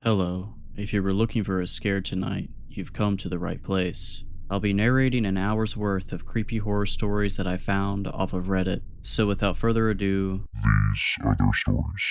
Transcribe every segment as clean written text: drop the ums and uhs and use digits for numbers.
Hello. If you were looking for a scare tonight, you've come to the right place. I'll be narrating an hour's worth of creepy horror stories that I found off of Reddit. So without further ado, These are their stories.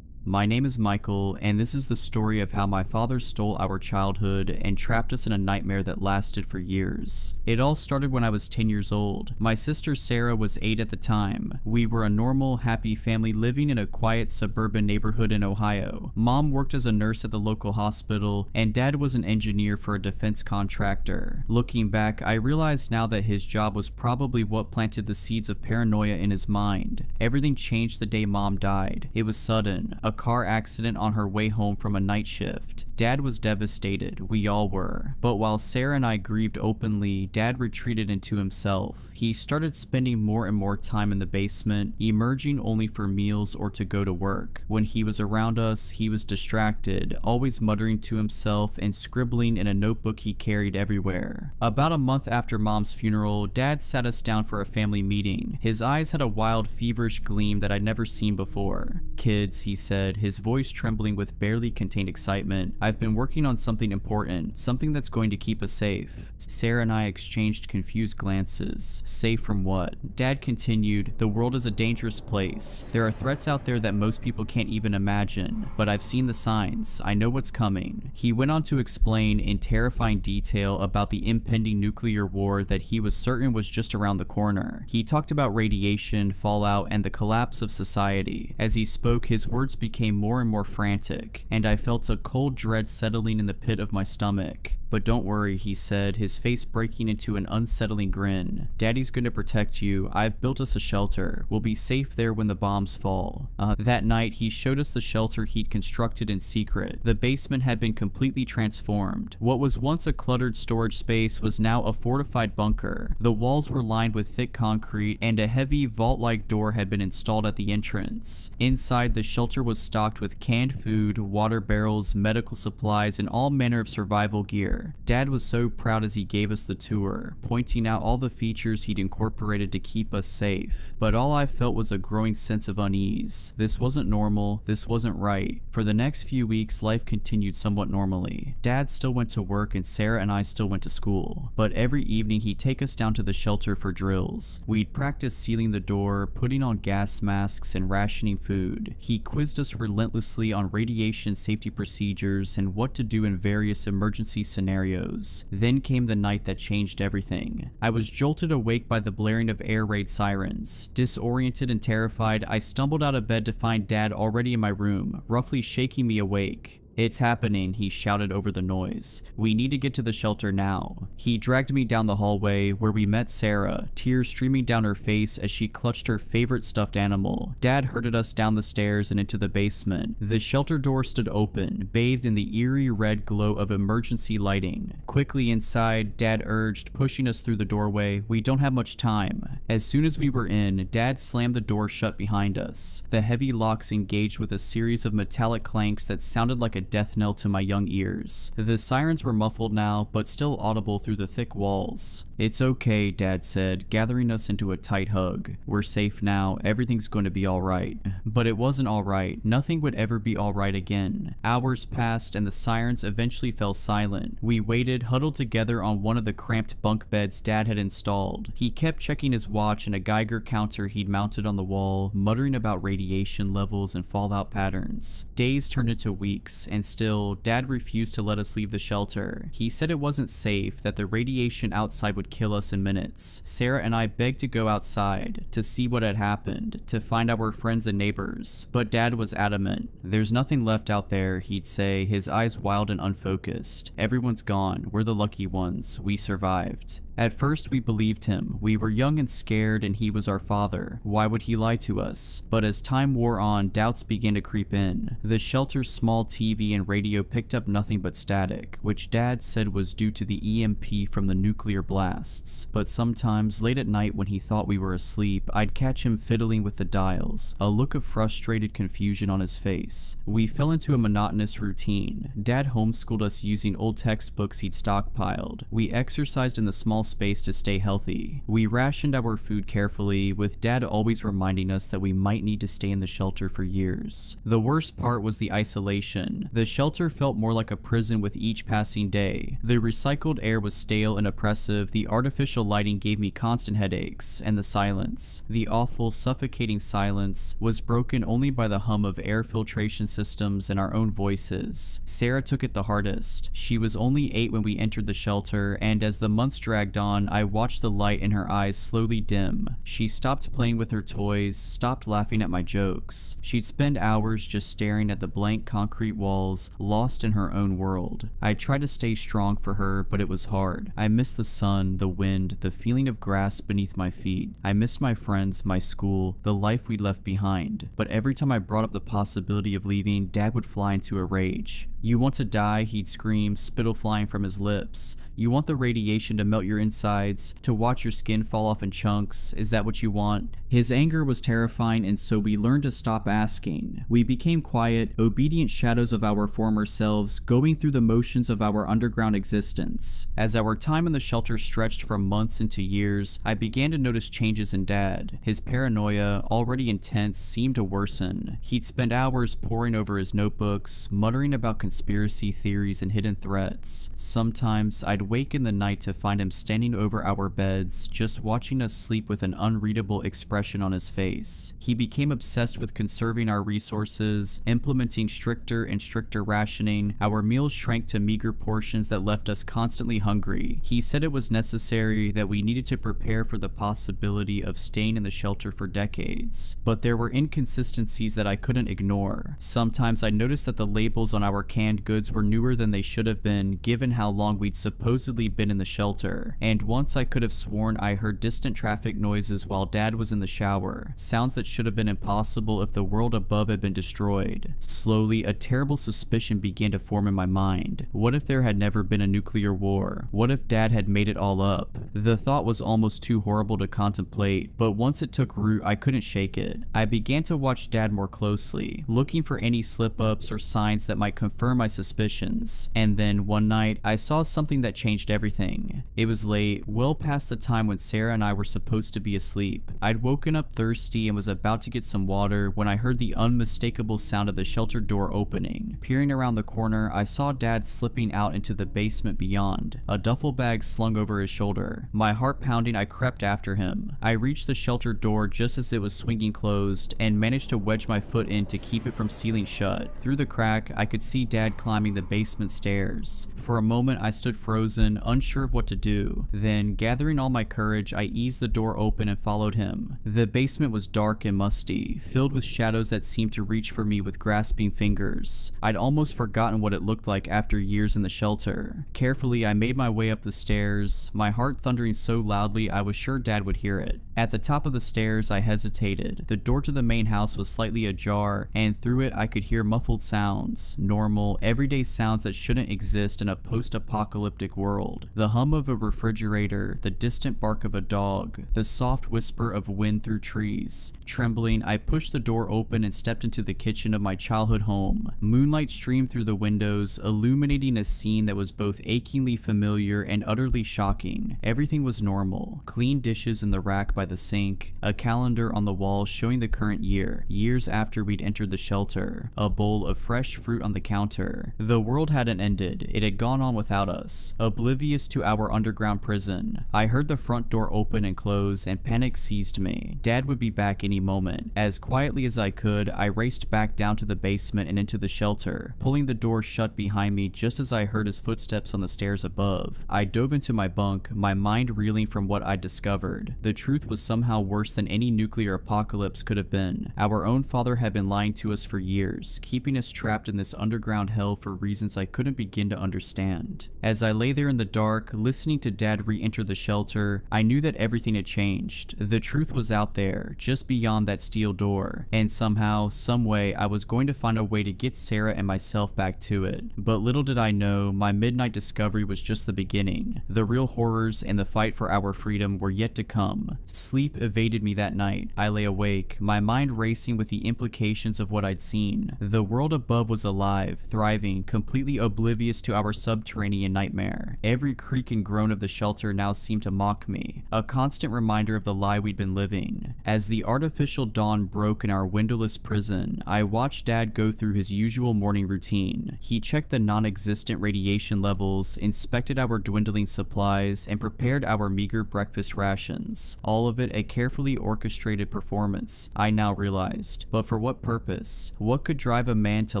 My name is Michael, and this is the story of how my father stole our childhood and trapped us in a nightmare that lasted for years. It all started when I was 10 years old. My sister Sarah was 8 at the time. We were a normal, happy family living in a quiet suburban neighborhood in Ohio. Mom worked as a nurse at the local hospital, and Dad was an engineer for a defense contractor. Looking back, I realize now that his job was probably what planted the seeds of paranoia in his mind. Everything changed the day Mom died. It was sudden. A car accident on her way home from a night shift. Dad was devastated, we all were. But while Sarah and I grieved openly, Dad retreated into himself. He started spending more and more time in the basement, emerging only for meals or to go to work. When he was around us, he was distracted, always muttering to himself and scribbling in a notebook he carried everywhere. About a month after Mom's funeral, Dad sat us down for a family meeting. His eyes had a wild, feverish gleam that I'd never seen before. "Kids," he said, his voice trembling with barely contained excitement, "I've been working on something important, something that's going to keep us safe." Sarah and I exchanged confused glances. Safe from what? Dad continued, "The world is a dangerous place. There are threats out there that most people can't even imagine, but I've seen the signs. I know what's coming." He went on to explain in terrifying detail about the impending nuclear war that he was certain was just around the corner. He talked about radiation, fallout, and the collapse of society. As he spoke, his words became more and more frantic, and I felt a cold dread settling in the pit of my stomach. "But don't worry," he said, his face breaking into an unsettling grin. "Daddy's gonna protect you. I've built us a shelter. We'll be safe there when the bombs fall." That night, he showed us the shelter he'd constructed in secret. The basement had been completely transformed. What was once a cluttered storage space was now a fortified bunker. The walls were lined with thick concrete, and a heavy vault-like door had been installed at the entrance. Inside, the shelter was stocked with canned food, water barrels, medical supplies, and all manner of survival gear. Dad was so proud as he gave us the tour, pointing out all the features he'd incorporated to keep us safe. But all I felt was a growing sense of unease. This wasn't normal, this wasn't right. For the next few weeks, life continued somewhat normally. Dad still went to work and Sarah and I still went to school. But every evening he'd take us down to the shelter for drills. We'd practice sealing the door, putting on gas masks, and rationing food. He quizzed us relentlessly on radiation safety procedures and what to do in various emergency scenarios. Then came the night that changed everything. I was jolted awake by the blaring of air raid sirens. Disoriented and terrified, I stumbled out of bed to find Dad already in my room, roughly shaking me awake. "It's happening," he shouted over the noise. "We need to get to the shelter now." He dragged me down the hallway, where we met Sarah, tears streaming down her face as she clutched her favorite stuffed animal. Dad herded us down the stairs and into the basement. The shelter door stood open, bathed in the eerie red glow of emergency lighting. "Quickly inside," Dad urged, pushing us through the doorway. "We don't have much time." As soon as we were in, Dad slammed the door shut behind us. The heavy locks engaged with a series of metallic clanks that sounded like a death knell to my young ears. The sirens were muffled now, but still audible through the thick walls. "It's okay," Dad said, gathering us into a tight hug. "We're safe now. Everything's going to be alright." But it wasn't alright. Nothing would ever be alright again. Hours passed and the sirens eventually fell silent. We waited, huddled together on one of the cramped bunk beds Dad had installed. He kept checking his watch and a Geiger counter he'd mounted on the wall, muttering about radiation levels and fallout patterns. Days turned into weeks, and still, Dad refused to let us leave the shelter. He said it wasn't safe, that the radiation outside would kill us in minutes. Sarah and I begged to go outside, to see what had happened, to find our friends and neighbors. But Dad was adamant. "There's nothing left out there," he'd say, his eyes wild and unfocused. "Everyone's gone. We're the lucky ones. We survived." At first we believed him. We were young and scared, and he was our father. Why would he lie to us? But as time wore on, doubts began to creep in. The shelter's small TV and radio picked up nothing but static, which Dad said was due to the EMP from the nuclear blasts. But sometimes, late at night when he thought we were asleep, I'd catch him fiddling with the dials, a look of frustrated confusion on his face. We fell into a monotonous routine. Dad homeschooled us using old textbooks he'd stockpiled. We exercised in the small space to stay healthy. We rationed our food carefully, with Dad always reminding us that we might need to stay in the shelter for years. The worst part was the isolation. The shelter felt more like a prison with each passing day. The recycled air was stale and oppressive, the artificial lighting gave me constant headaches, and the silence, the awful, suffocating silence, was broken only by the hum of air filtration systems and our own voices. Sarah took it the hardest. She was only 8 when we entered the shelter, and as the months dragged on, I watched the light in her eyes slowly dim. She stopped playing with her toys, stopped laughing at my jokes. She'd spend hours just staring at the blank concrete walls, lost in her own world. I tried to stay strong for her, but it was hard. I missed the sun, the wind, the feeling of grass beneath my feet. I missed my friends, my school, the life we'd left behind. But every time I brought up the possibility of leaving, Dad would fly into a rage. "You want to die?" he'd scream, spittle flying from his lips. "You want the radiation to melt your insides, to watch your skin fall off in chunks? Is that what you want?" His anger was terrifying, and so we learned to stop asking. We became quiet, obedient shadows of our former selves, going through the motions of our underground existence. As our time in the shelter stretched from months into years, I began to notice changes in Dad. His paranoia, already intense, seemed to worsen. He'd spend hours poring over his notebooks, muttering about conspiracy theories and hidden threats. Sometimes I'd wake in the night to find him standing over our beds, just watching us sleep with an unreadable expression on his face. He became obsessed with conserving our resources, implementing stricter and stricter rationing. Our meals shrank to meager portions that left us constantly hungry. He said it was necessary, that we needed to prepare for the possibility of staying in the shelter for decades. But there were inconsistencies that I couldn't ignore. Sometimes I noticed that the labels on our canned goods were newer than they should have been, given how long we'd supposedly been in the shelter. And once I could have sworn I heard distant traffic noises while Dad was in the shower, sounds that should have been impossible if the world above had been destroyed. Slowly, a terrible suspicion began to form in my mind. What if there had never been a nuclear war? What if Dad had made it all up? The thought was almost too horrible to contemplate, but once it took root, I couldn't shake it. I began to watch Dad more closely, looking for any slip-ups or signs that might confirm my suspicions. And then, one night, I saw something that changed everything. It was late, well past the time when Sarah and I were supposed to be asleep. I'd woken up thirsty and was about to get some water when I heard the unmistakable sound of the shelter door opening. Peering around the corner, I saw Dad slipping out into the basement beyond, a duffel bag slung over his shoulder. My heart pounding, I crept after him. I reached the shelter door just as it was swinging closed, and managed to wedge my foot in to keep it from sealing shut. Through the crack, I could see Dad climbing the basement stairs. For a moment, I stood frozen, unsure of what to do. Then, gathering all my courage, I eased the door open and followed him. The basement was dark and musty, filled with shadows that seemed to reach for me with grasping fingers. I'd almost forgotten what it looked like after years in the shelter. Carefully, I made my way up the stairs, my heart thundering so loudly I was sure Dad would hear it. At the top of the stairs, I hesitated. The door to the main house was slightly ajar, and through it I could hear muffled sounds, normal, everyday sounds that shouldn't exist in a post-apocalyptic world. The hum of a refrigerator, the distant bark of a dog, the soft whisper of wind through trees. Trembling, I pushed the door open and stepped into the kitchen of my childhood home. Moonlight streamed through the windows, illuminating a scene that was both achingly familiar and utterly shocking. Everything was normal. Clean dishes in the rack by the sink, a calendar on the wall showing the current year, years after we'd entered the shelter, a bowl of fresh fruit on the counter. The world hadn't ended. It had gone on without us, oblivious to our underground prison. I heard the front door open and close, and panic seized me. Dad would be back any moment. As quietly as I could, I raced back down to the basement and into the shelter, pulling the door shut behind me just as I heard his footsteps on the stairs above. I dove into my bunk, my mind reeling from what I'd discovered. The truth was somehow worse than any nuclear apocalypse could have been. Our own father had been lying to us for years, keeping us trapped in this underground hell for reasons I couldn't begin to understand. As I lay there in the dark, listening to Dad re-enter the shelter, I knew that everything had changed. The truth was out there, just beyond that steel door, and somehow, someway, I was going to find a way to get Sarah and myself back to it. But little did I know, my midnight discovery was just the beginning. The real horrors and the fight for our freedom were yet to come. Sleep evaded me that night. I lay awake, my mind racing with the implications of what I'd seen. The world above was alive, thriving, completely oblivious to our subterranean nightmare. Every creak and groan of the shelter now seemed to mock me, a constant reminder of the lie we'd been living. As the artificial dawn broke in our windowless prison, I watched Dad go through his usual morning routine. He checked the non-existent radiation levels, inspected our dwindling supplies, and prepared our meager breakfast rations. All of it a carefully orchestrated performance, I now realized. But for what purpose? What could drive a man to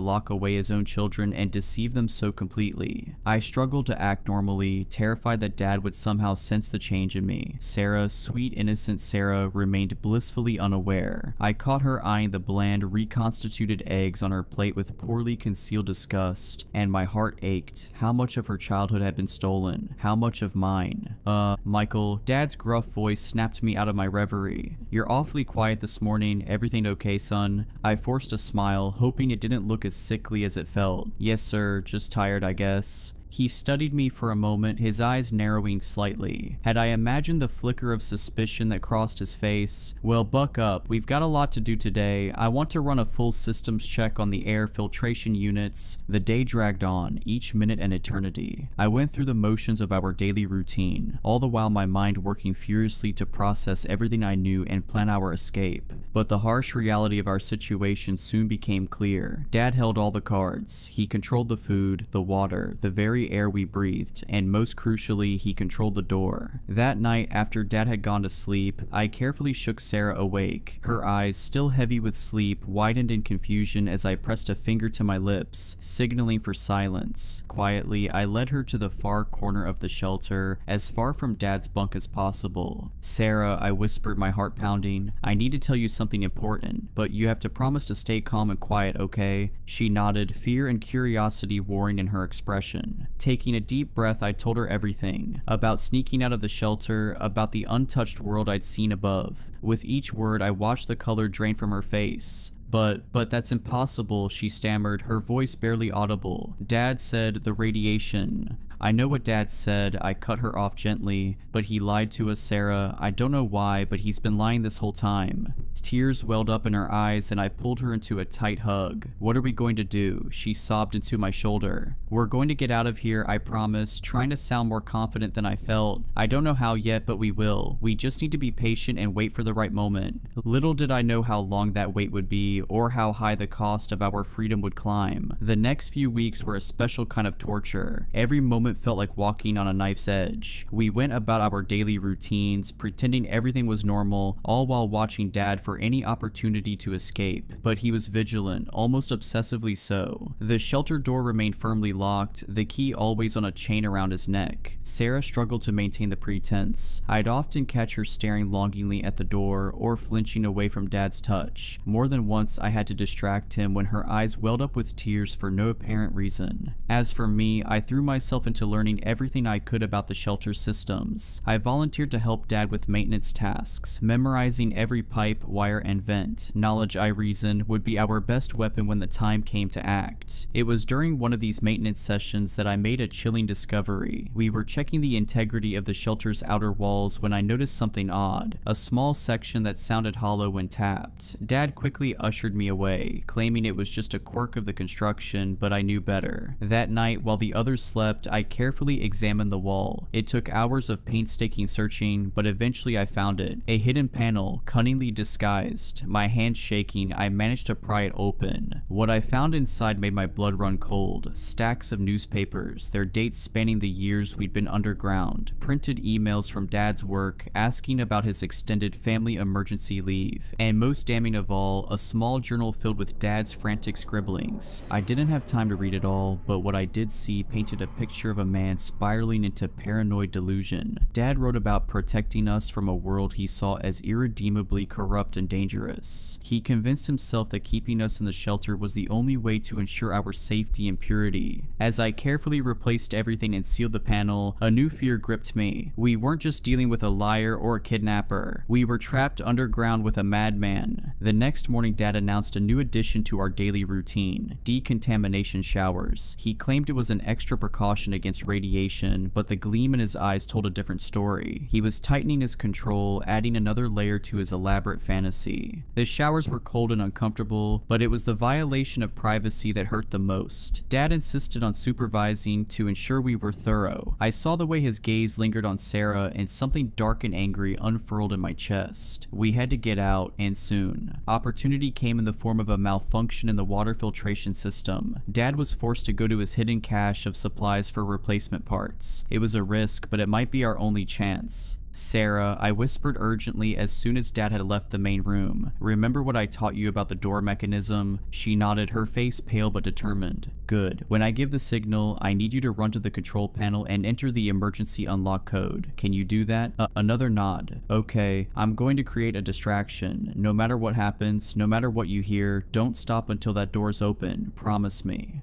lock away his own children and deceive them so completely? I struggled to act normally, terrified that Dad would somehow sense the change in me. Sarah, sweet innocent Sarah, remained blissfully unaware. I caught her eyeing the bland, reconstituted eggs on her plate with poorly concealed disgust, and my heart ached. How much of her childhood had been stolen? How much of mine? Michael, Dad's gruff voice snapped me out of my reverie. You're awfully quiet this morning. Everything okay, son? I forced a smile, hoping it didn't look as sickly as it felt. Yes, sir, just tired, I guess. He studied me for a moment, his eyes narrowing slightly. Had I imagined the flicker of suspicion that crossed his face? Well, buck up. We've got a lot to do today. I want to run a full systems check on the air filtration units. The day dragged on, each minute an eternity. I went through the motions of our daily routine, all the while my mind working furiously to process everything I knew and plan our escape. But the harsh reality of our situation soon became clear. Dad held all the cards. He controlled the food, the water, the very air we breathed, and most crucially, he controlled the door. That night, after Dad had gone to sleep, I carefully shook Sarah awake. Her eyes, still heavy with sleep, widened in confusion as I pressed a finger to my lips, signaling for silence. Quietly, I led her to the far corner of the shelter, as far from Dad's bunk as possible. Sarah, I whispered, my heart pounding, I need to tell you something important, but you have to promise to stay calm and quiet, okay? She nodded, fear and curiosity warring in her expression. Taking a deep breath, I told her everything. About sneaking out of the shelter, about the untouched world I'd seen above. With each word, I watched the color drain from her face. But that's impossible, she stammered, her voice barely audible. Dad said the radiation. I know what Dad said. I cut her off gently. But he lied to us, Sarah. I don't know why, but he's been lying this whole time. Tears welled up in her eyes and I pulled her into a tight hug. What are we going to do? She sobbed into my shoulder. We're going to get out of here, I promise, trying to sound more confident than I felt. I don't know how yet, but we will. We just need to be patient and wait for the right moment. Little did I know how long that wait would be, or how high the cost of our freedom would climb. The next few weeks were a special kind of torture. Every moment felt like walking on a knife's edge. We went about our daily routines, pretending everything was normal, all while watching Dad for any opportunity to escape. But he was vigilant, almost obsessively so. The shelter door remained firmly locked, the key always on a chain around his neck. Sarah struggled to maintain the pretense. I'd often catch her staring longingly at the door, or flinching away from Dad's touch. More than once I had to distract him when her eyes welled up with tears for no apparent reason. As for me, I threw myself into learning everything I could about the shelter systems. I volunteered to help Dad with maintenance tasks, memorizing every pipe, wire, and vent. Knowledge, I reasoned, would be our best weapon when the time came to act. It was during one of these maintenance sessions that I made a chilling discovery. We were checking the integrity of the shelter's outer walls when I noticed something odd, a small section that sounded hollow when tapped. Dad quickly ushered me away, claiming it was just a quirk of the construction, but I knew better. That night, while the others slept, I carefully examined the wall. It took hours of painstaking searching, but eventually I found it. A hidden panel, cunningly disguised. My hands shaking, I managed to pry it open. What I found inside made my blood run cold. Stacks of newspapers, their dates spanning the years we'd been underground. Printed emails from Dad's work, asking about his extended family emergency leave. And most damning of all, a small journal filled with Dad's frantic scribblings. I didn't have time to read it all, but what I did see painted a picture of of a man spiraling into paranoid delusion. Dad wrote about protecting us from a world he saw as irredeemably corrupt and dangerous. He convinced himself that keeping us in the shelter was the only way to ensure our safety and purity. As I carefully replaced everything and sealed the panel, a new fear gripped me. We weren't just dealing with a liar or a kidnapper. We were trapped underground with a madman. The next morning, Dad announced a new addition to our daily routine: decontamination showers. He claimed it was an extra precaution against radiation, but the gleam in his eyes told a different story. He was tightening his control, adding another layer to his elaborate fantasy. The showers were cold and uncomfortable, but it was the violation of privacy that hurt the most. Dad insisted on supervising to ensure we were thorough. I saw the way his gaze lingered on Sarah, and something dark and angry unfurled in my chest. We had to get out, and soon. Opportunity came in the form of a malfunction in the water filtration system. Dad was forced to go to his hidden cache of supplies for replacement parts. It was a risk, but it might be our only chance. "Sarah," I whispered urgently as soon as Dad had left the main room. "Remember what I taught you about the door mechanism?" She nodded, her face pale but determined. "Good. When I give the signal, I need you to run to the control panel and enter the emergency unlock code. Can you do that?" Another nod. "Okay. I'm going to create a distraction. No matter what happens, no matter what you hear, don't stop until that door's open. Promise me."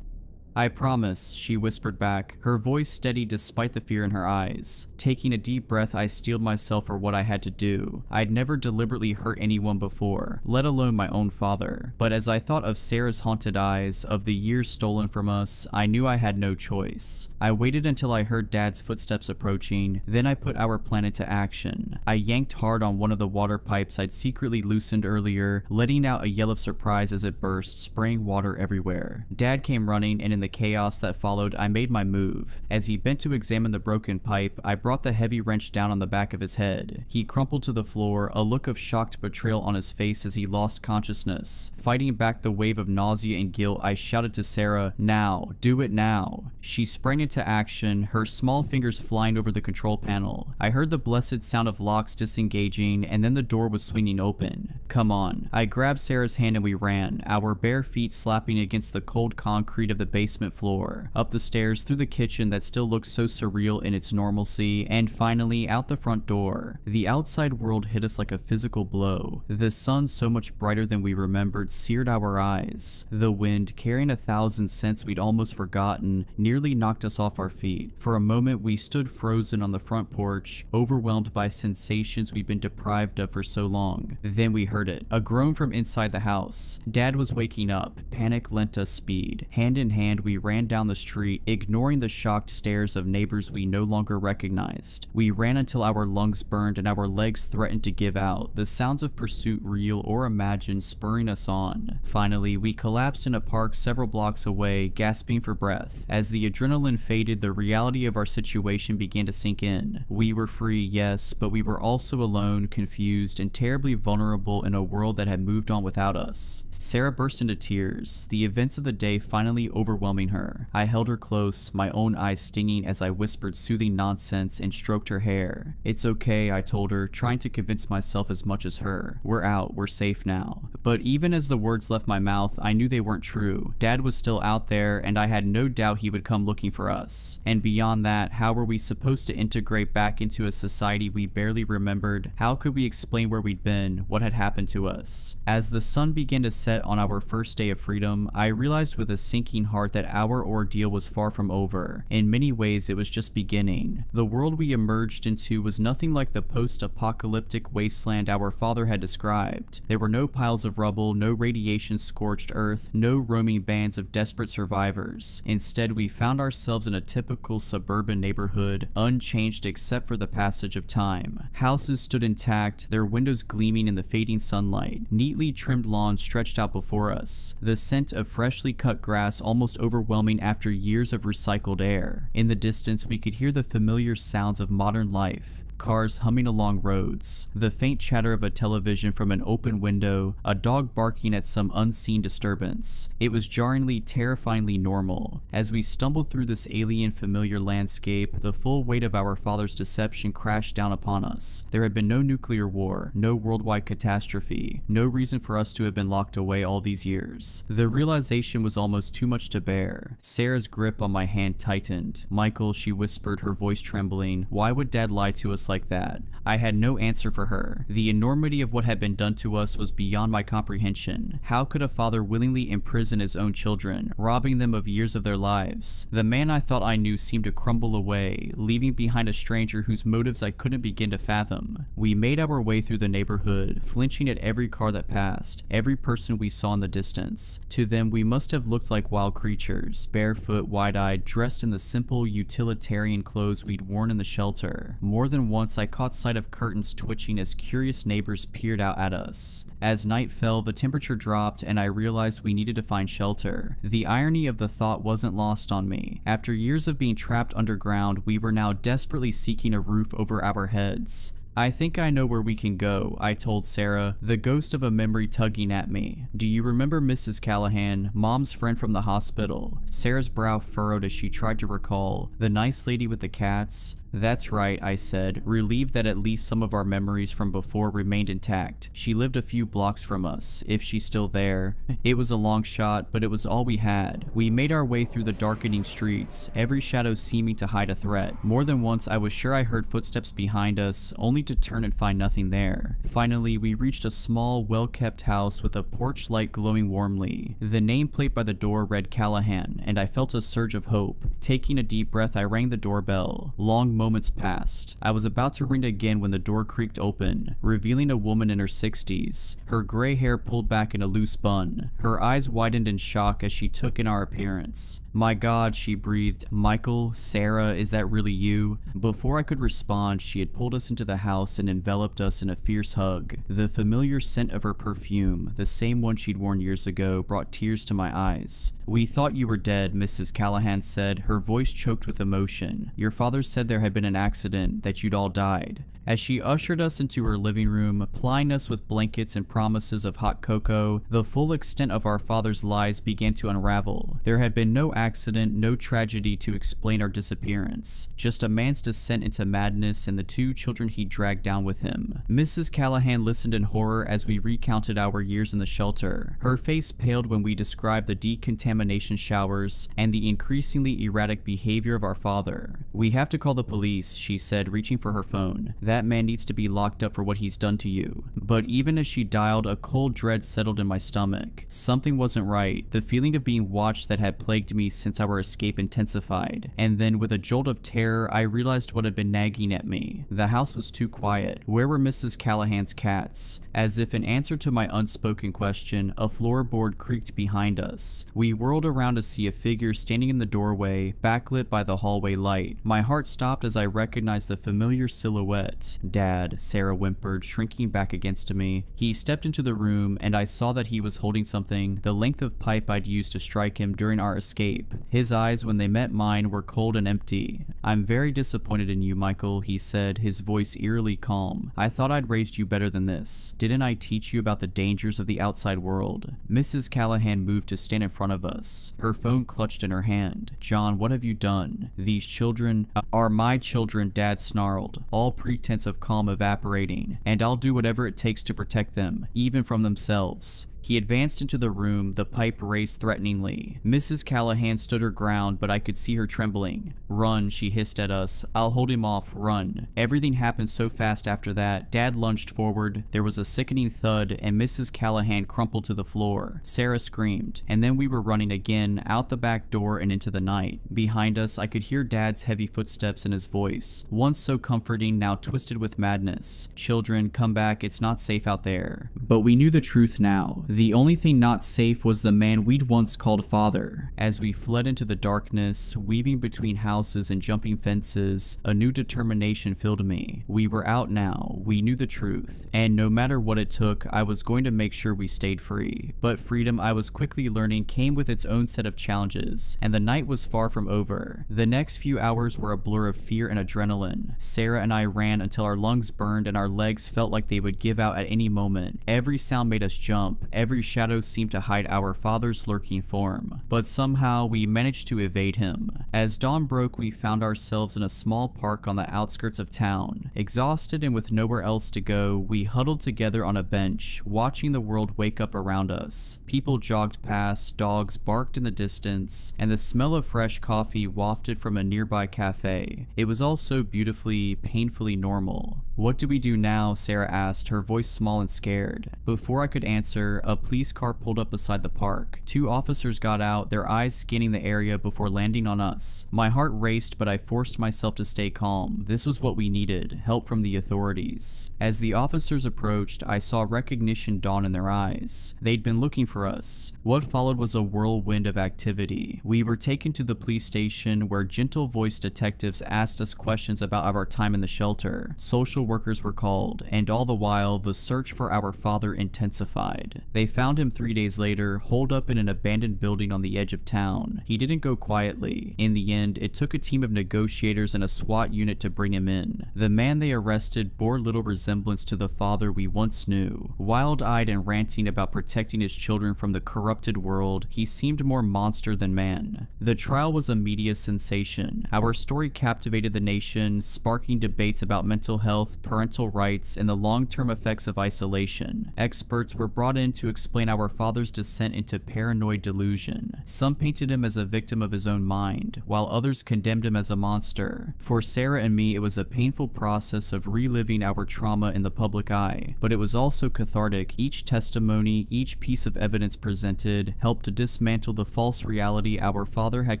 "I promise," she whispered back, her voice steady despite the fear in her eyes. Taking a deep breath, I steeled myself for what I had to do. I'd never deliberately hurt anyone before, let alone my own father. But as I thought of Sarah's haunted eyes, of the years stolen from us, I knew I had no choice. I waited until I heard Dad's footsteps approaching, then I put our plan into action. I yanked hard on one of the water pipes I'd secretly loosened earlier, letting out a yell of surprise as it burst, spraying water everywhere. Dad came running, and in the chaos that followed, I made my move. As he bent to examine the broken pipe, I brought the heavy wrench down on the back of his head. He crumpled to the floor, a look of shocked betrayal on his face as he lost consciousness. Fighting back the wave of nausea and guilt, I shouted to Sarah, "Now, do it now." She sprang into action, her small fingers flying over the control panel. I heard the blessed sound of locks disengaging, and then the door was swinging open. "Come on." I grabbed Sarah's hand and we ran, our bare feet slapping against the cold concrete of the basement floor, up the stairs, through the kitchen that still looked so surreal in its normalcy, and finally out the front door. The outside world hit us like a physical blow. The sun, so much brighter than we remembered, seared our eyes. The wind, carrying 1,000 scents we'd almost forgotten, nearly knocked us off our feet. For a moment we stood frozen on the front porch, overwhelmed by sensations we'd been deprived of for so long. Then we heard it, a groan from inside the house. Dad was waking up. Panic lent us speed. Hand in hand we ran down the street, ignoring the shocked stares of neighbors we no longer recognized. We ran until our lungs burned and our legs threatened to give out, the sounds of pursuit, real or imagined, spurring us on. Finally, we collapsed in a park several blocks away, gasping for breath. As the adrenaline faded, the reality of our situation began to sink in. We were free, yes, but we were also alone, confused, and terribly vulnerable in a world that had moved on without us. Sarah burst into tears, the events of the day finally overwhelming her. I held her close, my own eyes stinging as I whispered soothing nonsense and stroked her hair. "It's okay," I told her, trying to convince myself as much as her. "We're out, we're safe now." But even as the words left my mouth, I knew they weren't true. Dad was still out there, and I had no doubt he would come looking for us. And beyond that, how were we supposed to integrate back into a society we barely remembered? How could we explain where we'd been, what had happened to us? As the sun began to set on our first day of freedom, I realized with a sinking heart that our ordeal was far from over. In many ways, it was just beginning. The world we emerged into was nothing like the post-apocalyptic wasteland our father had described. There were no piles of rubble, no radiation-scorched earth, no roaming bands of desperate survivors. Instead, we found ourselves in a typical suburban neighborhood, unchanged except for the passage of time. Houses stood intact, their windows gleaming in the fading sunlight. Neatly trimmed lawns stretched out before us, the scent of freshly cut grass almost overwhelming after years of recycled air. In the distance, we could hear the familiar sounds of modern life. cars humming along roads, the faint chatter of a television from an open window, a dog barking at some unseen disturbance. It was jarringly, terrifyingly normal. As we stumbled through this alien familiar landscape, the full weight of our father's deception crashed down upon us. There had been no nuclear war, no worldwide catastrophe, no reason for us to have been locked away all these years. The realization was almost too much to bear. Sarah's grip on my hand tightened. "Michael," she whispered, her voice trembling, "why would Dad lie to us like that?" I had no answer for her. The enormity of what had been done to us was beyond my comprehension. How could a father willingly imprison his own children, robbing them of years of their lives? The man I thought I knew seemed to crumble away, leaving behind a stranger whose motives I couldn't begin to fathom. We made our way through the neighborhood, flinching at every car that passed, every person we saw in the distance. To them, we must have looked like wild creatures, barefoot, wide-eyed, dressed in the simple, utilitarian clothes we'd worn in the shelter. More than once, I caught sight of curtains twitching as curious neighbors peered out at us. As night fell, the temperature dropped, and I realized we needed to find shelter. The irony of the thought wasn't lost on me. After years of being trapped underground, we were now desperately seeking a roof over our heads. "I think I know where we can go," I told Sarah, the ghost of a memory tugging at me. "Do you remember Mrs. Callahan, Mom's friend from the hospital?" Sarah's brow furrowed as she tried to recall. "The nice lady with the cats?" "That's right," I said, relieved that at least some of our memories from before remained intact. "She lived a few blocks from us, if she's still there." It was a long shot, but it was all we had. We made our way through the darkening streets, every shadow seeming to hide a threat. More than once I was sure I heard footsteps behind us, only to turn and find nothing there. Finally, we reached a small, well-kept house with a porch light glowing warmly. The nameplate by the door read Callahan, and I felt a surge of hope. Taking a deep breath, I rang the doorbell. Long moments passed. I was about to ring again when the door creaked open, revealing a woman in her 60s, her gray hair pulled back in a loose bun. Her eyes widened in shock as she took in our appearance. "My God," she breathed. "Michael, Sarah, is that really you?" Before I could respond, she had pulled us into the house and enveloped us in a fierce hug. The familiar scent of her perfume, the same one she'd worn years ago, brought tears to my eyes. "We thought you were dead," Mrs. Callahan said, her voice choked with emotion. "Your father said there had been an accident, that you'd all died." As she ushered us into her living room, plying us with blankets and promises of hot cocoa, the full extent of our father's lies began to unravel. There had been no accident, no tragedy to explain our disappearance. Just a man's descent into madness and the 2 children he dragged down with him. Mrs. Callahan listened in horror as we recounted our years in the shelter. Her face paled when we described the decontamination showers and the increasingly erratic behavior of our father. "We have to call the police," she said, reaching for her phone. "That man needs to be locked up for what he's done to you." But even as she dialed, a cold dread settled in my stomach. Something wasn't right. The feeling of being watched that had plagued me since our escape intensified. And then, with a jolt of terror, I realized what had been nagging at me. The house was too quiet. Where were Mrs. Callahan's cats? As if in answer to my unspoken question, a floorboard creaked behind us. We whirled around to see a figure standing in the doorway, backlit by the hallway light. My heart stopped as I recognized the familiar silhouette. "Dad," Sarah whimpered, shrinking back against me. He stepped into the room, and I saw that he was holding something, the length of pipe I'd used to strike him during our escape. His eyes, when they met mine, were cold and empty. "I'm very disappointed in you, Michael," he said, his voice eerily calm. "I thought I'd raised you better than this. Didn't I teach you about the dangers of the outside world?" Mrs. Callahan moved to stand in front of us. Her phone clutched in her hand. "John, what have you done? These children are my children," Dad snarled, all pretense of calm evaporating, "and I'll do whatever it takes to protect them, even from themselves." He advanced into the room, the pipe raised threateningly. Mrs. Callahan stood her ground, but I could see her trembling. "Run," she hissed at us. "I'll hold him off, run." Everything happened so fast after that. Dad lunged forward, there was a sickening thud, and Mrs. Callahan crumpled to the floor. Sarah screamed, and then we were running again, out the back door and into the night. Behind us, I could hear Dad's heavy footsteps and his voice, once so comforting, now twisted with madness. "Children, come back, it's not safe out there." But we knew the truth now. The only thing not safe was the man we'd once called father. As we fled into the darkness, weaving between houses and jumping fences, a new determination filled me. We were out now, we knew the truth, and no matter what it took, I was going to make sure we stayed free. But freedom, I was quickly learning, came with its own set of challenges, and the night was far from over. The next few hours were a blur of fear and adrenaline. Sarah and I ran until our lungs burned and our legs felt like they would give out at any moment. Every sound made us jump, every shadow seemed to hide our father's lurking form. But somehow we managed to evade him. As dawn broke, we found ourselves in a small park on the outskirts of town. Exhausted and with nowhere else to go, we huddled together on a bench, watching the world wake up around us. People jogged past, dogs barked in the distance, and the smell of fresh coffee wafted from a nearby cafe. It was all so beautifully, painfully normal. "What do we do now?" Sarah asked, her voice small and scared. Before I could answer, a police car pulled up beside the park. 2 officers got out, their eyes scanning the area before landing on us. My heart raced, but I forced myself to stay calm. This was what we needed, help from the authorities. As the officers approached, I saw recognition dawn in their eyes. They'd been looking for us. What followed was a whirlwind of activity. We were taken to the police station where gentle-voiced detectives asked us questions about our time in the shelter. Social workers were called, and all the while, the search for our father intensified. They found him 3 days later, holed up in an abandoned building on the edge of town. He didn't go quietly. In the end, it took a team of negotiators and a SWAT unit to bring him in. The man they arrested bore little resemblance to the father we once knew. Wild-eyed and ranting about protecting his children from the corrupted world, he seemed more monster than man. The trial was a media sensation. Our story captivated the nation, sparking debates about mental health, parental rights, and the long-term effects of isolation. Experts were brought in to explain our father's descent into paranoid delusion. Some painted him as a victim of his own mind, while others condemned him as a monster. For Sarah and me, it was a painful process of reliving our trauma in the public eye, but it was also cathartic. Each testimony, each piece of evidence presented, helped to dismantle the false reality our father had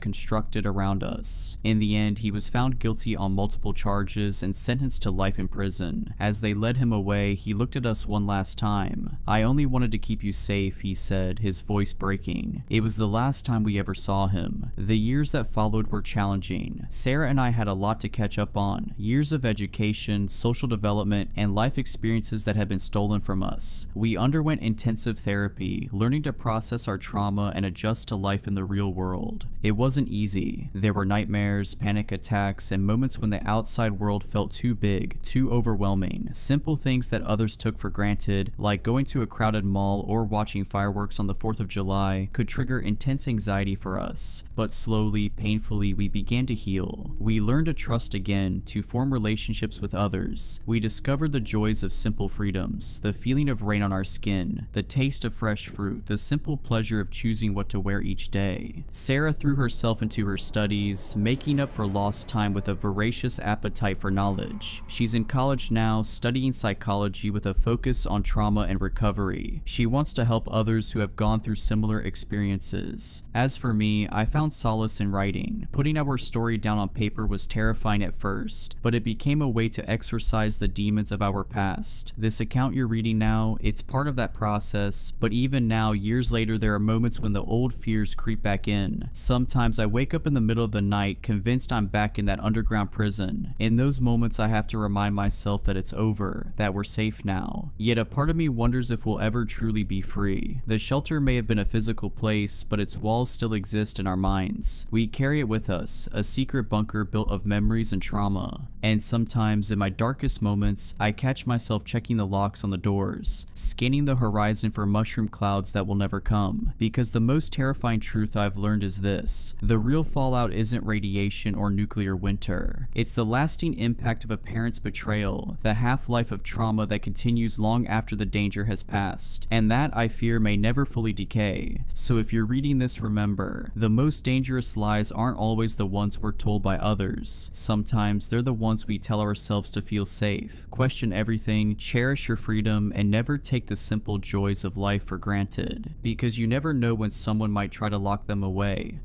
constructed around us. In the end, he was found guilty on multiple charges and sentenced to life in prison. As they led him away, he looked at us one last time. "I only wanted to keep you safe," he said, his voice breaking. It was the last time we ever saw him. The years that followed were challenging. Sarah and I had a lot to catch up on. Years of education, social development, and life experiences that had been stolen from us. We underwent intensive therapy, learning to process our trauma and adjust to life in the real world. It wasn't easy. There were nightmares, panic attacks, and moments when the outside world felt too big, too overwhelming. Simple things that others took for granted, like going to a crowded mall or watching fireworks on the 4th of July, could trigger intense anxiety for us. But slowly, painfully, we began to heal. We learned to trust again, to form relationships with others. We discovered the joys of simple freedoms, the feeling of rain on our skin, the taste of fresh fruit, the simple pleasure of choosing what to wear each day. Sarah threw herself into her studies, making up for lost time with a voracious appetite for knowledge. She's in college now, studying psychology with a focus on trauma and recovery. She wants to help others who have gone through similar experiences. As for me, I found solace in writing. Putting our story down on paper was terrifying at first, but it became a way to exorcise the demons of our past. This account you're reading now, it's part of that process, but even now, years later, there are moments when the old fears creep back in. Sometimes I wake up in the middle of the night, convinced I'm back in that underground prison. In those moments, I have to remind myself that it's over, that we're safe now. Yet a part of me wonders if we'll ever truly be free. The shelter may have been a physical place, but its walls still exist in our minds. We carry it with us, a secret bunker built of memories and trauma. And sometimes, in my darkest moments, I catch myself checking the locks on the doors, scanning the horizon for mushroom clouds that will never come. Because the most terrifying truth I've learned is this: the real fallout isn't radiation or nuclear winter. It's the lasting impact of a parent's betrayal, the half-life of trauma that continues long after the danger has passed. And that, I fear, may never fully decay. So if you're reading this, remember, the most dangerous lies aren't always the ones we're told by others. Sometimes they're the ones we tell ourselves to feel safe. Question everything, cherish your freedom, and never take the simple joys of life for granted. Because you never know when someone might try to lock them away.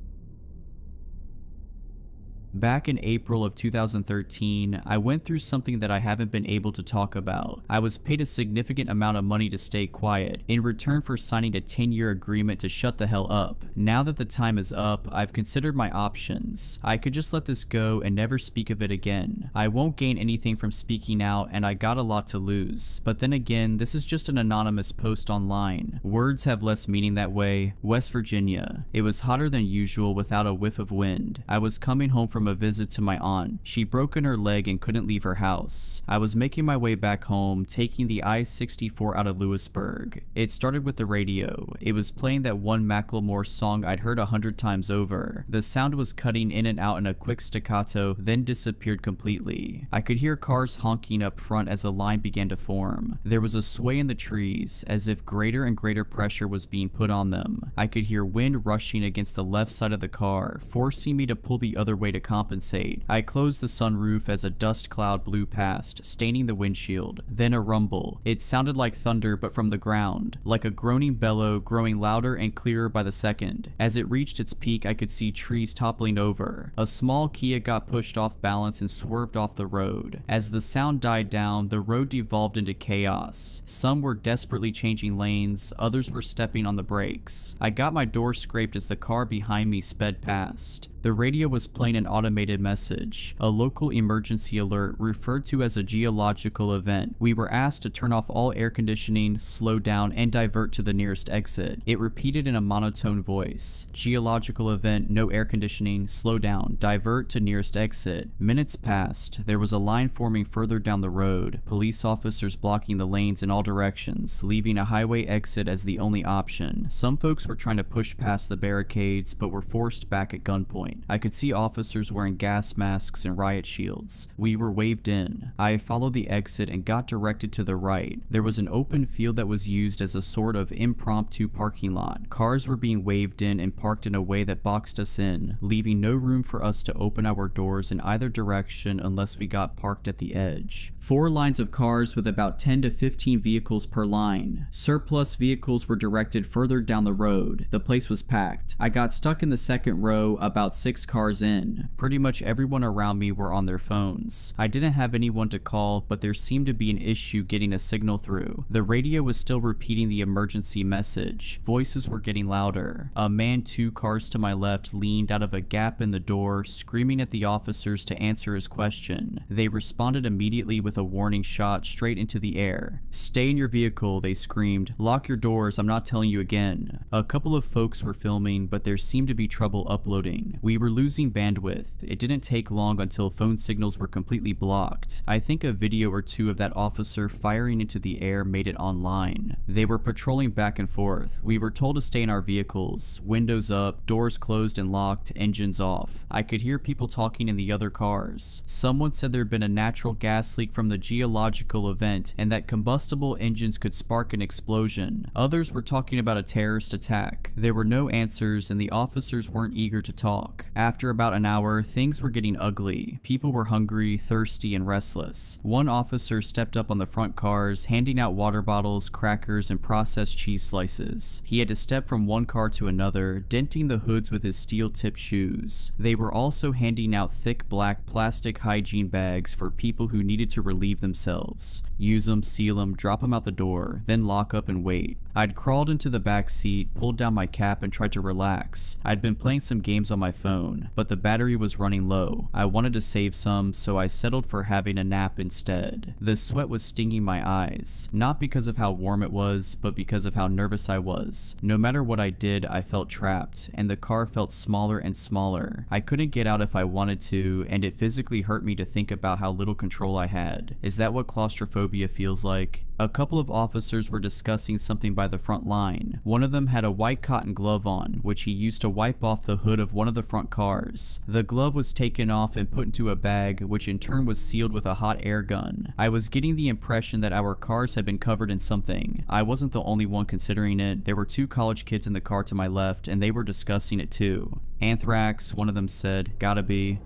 Back in April of 2013, I went through something that I haven't been able to talk about. I was paid a significant amount of money to stay quiet, in return for signing a 10-year agreement to shut the hell up. Now that the time is up, I've considered my options. I could just let this go and never speak of it again. I won't gain anything from speaking out, and I got a lot to lose. But then again, this is just an anonymous post online. Words have less meaning that way. West Virginia. It was hotter than usual without a whiff of wind. I was coming home from a visit to my aunt. She'd broken her leg and couldn't leave her house. I was making my way back home, taking the I-64 out of Lewisburg. It started with the radio. It was playing that one Macklemore song I'd heard 100 times over. The sound was cutting in and out in a quick staccato, then disappeared completely. I could hear cars honking up front as a line began to form. There was a sway in the trees, as if greater and greater pressure was being put on them. I could hear wind rushing against the left side of the car, forcing me to pull the other way to compensate. I closed the sunroof as a dust cloud blew past, staining the windshield. Then a rumble. It sounded like thunder, but from the ground, like a groaning bellow, growing louder and clearer by the second. As it reached its peak, I could see trees toppling over. A small Kia got pushed off balance and swerved off the road. As the sound died down, the road devolved into chaos. Some were desperately changing lanes, others were stepping on the brakes. I got my door scraped as the car behind me sped past. The radio was playing an automated message, a local emergency alert referred to as a geological event. We were asked to turn off all air conditioning, slow down, and divert to the nearest exit. It repeated in a monotone voice. Geological event, no air conditioning, slow down, divert to nearest exit. Minutes passed. There was a line forming further down the road, police officers blocking the lanes in all directions, leaving a highway exit as the only option. Some folks were trying to push past the barricades, but were forced back at gunpoint. I could see officers wearing gas masks and riot shields. We were waved in. I followed the exit and got directed to the right. There was an open field that was used as a sort of impromptu parking lot. Cars were being waved in and parked in a way that boxed us in, leaving no room for us to open our doors in either direction unless we got parked at the edge. 4 lines of cars with about 10 to 15 vehicles per line. Surplus vehicles were directed further down the road. The place was packed. I got stuck in the second row, about 6 cars in. Pretty much everyone around me were on their phones. I didn't have anyone to call, but there seemed to be an issue getting a signal through. The radio was still repeating the emergency message. Voices were getting louder. A man 2 cars to my left leaned out of a gap in the door, screaming at the officers to answer his question. They responded immediately with a warning shot straight into the air. "Stay in your vehicle," they screamed. "Lock your doors, I'm not telling you again." A couple of folks were filming, but there seemed to be trouble uploading. We were losing bandwidth. It didn't take long until phone signals were completely blocked. I think a video or 2 of that officer firing into the air made it online. They were patrolling back and forth. We were told to stay in our vehicles, windows up, doors closed and locked, engines off. I could hear people talking in the other cars. Someone said there had been a natural gas leak from the geological event and that combustible engines could spark an explosion. Others were talking about a terrorist attack. There were no answers and the officers weren't eager to talk. After about an hour, things were getting ugly. People were hungry, thirsty, and restless. One officer stepped up on the front cars, handing out water bottles, crackers, and processed cheese slices. He had to step from one car to another, denting the hoods with his steel-tipped shoes. They were also handing out thick black plastic hygiene bags for people who needed to relieve themselves. Use them, seal them, drop them out the door, then lock up and wait. I'd crawled into the back seat, pulled down my cap, and tried to relax. I'd been playing some games on my phone, but the battery was running low. I wanted to save some, so I settled for having a nap instead. The sweat was stinging my eyes, not because of how warm it was, but because of how nervous I was. No matter what I did, I felt trapped, and the car felt smaller and smaller. I couldn't get out if I wanted to, and it physically hurt me to think about how little control I had. Is that what claustrophobia feels like? A couple of officers were discussing something by the front line. One of them had a white cotton glove on, which he used to wipe off the hood of one of the front cars. The glove was taken off and put into a bag, which in turn was sealed with a hot air gun. I was getting the impression that our cars had been covered in something. I wasn't the only one considering it. There were 2 college kids in the car to my left, and they were discussing it too. "Anthrax," one of them said. "Gotta be."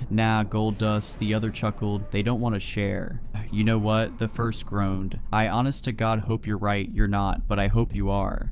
"Nah, gold dust," the other chuckled. "They don't want to share." "You know what?" the first groaned. "I honest to God hope you're right. You're not, but I hope you are."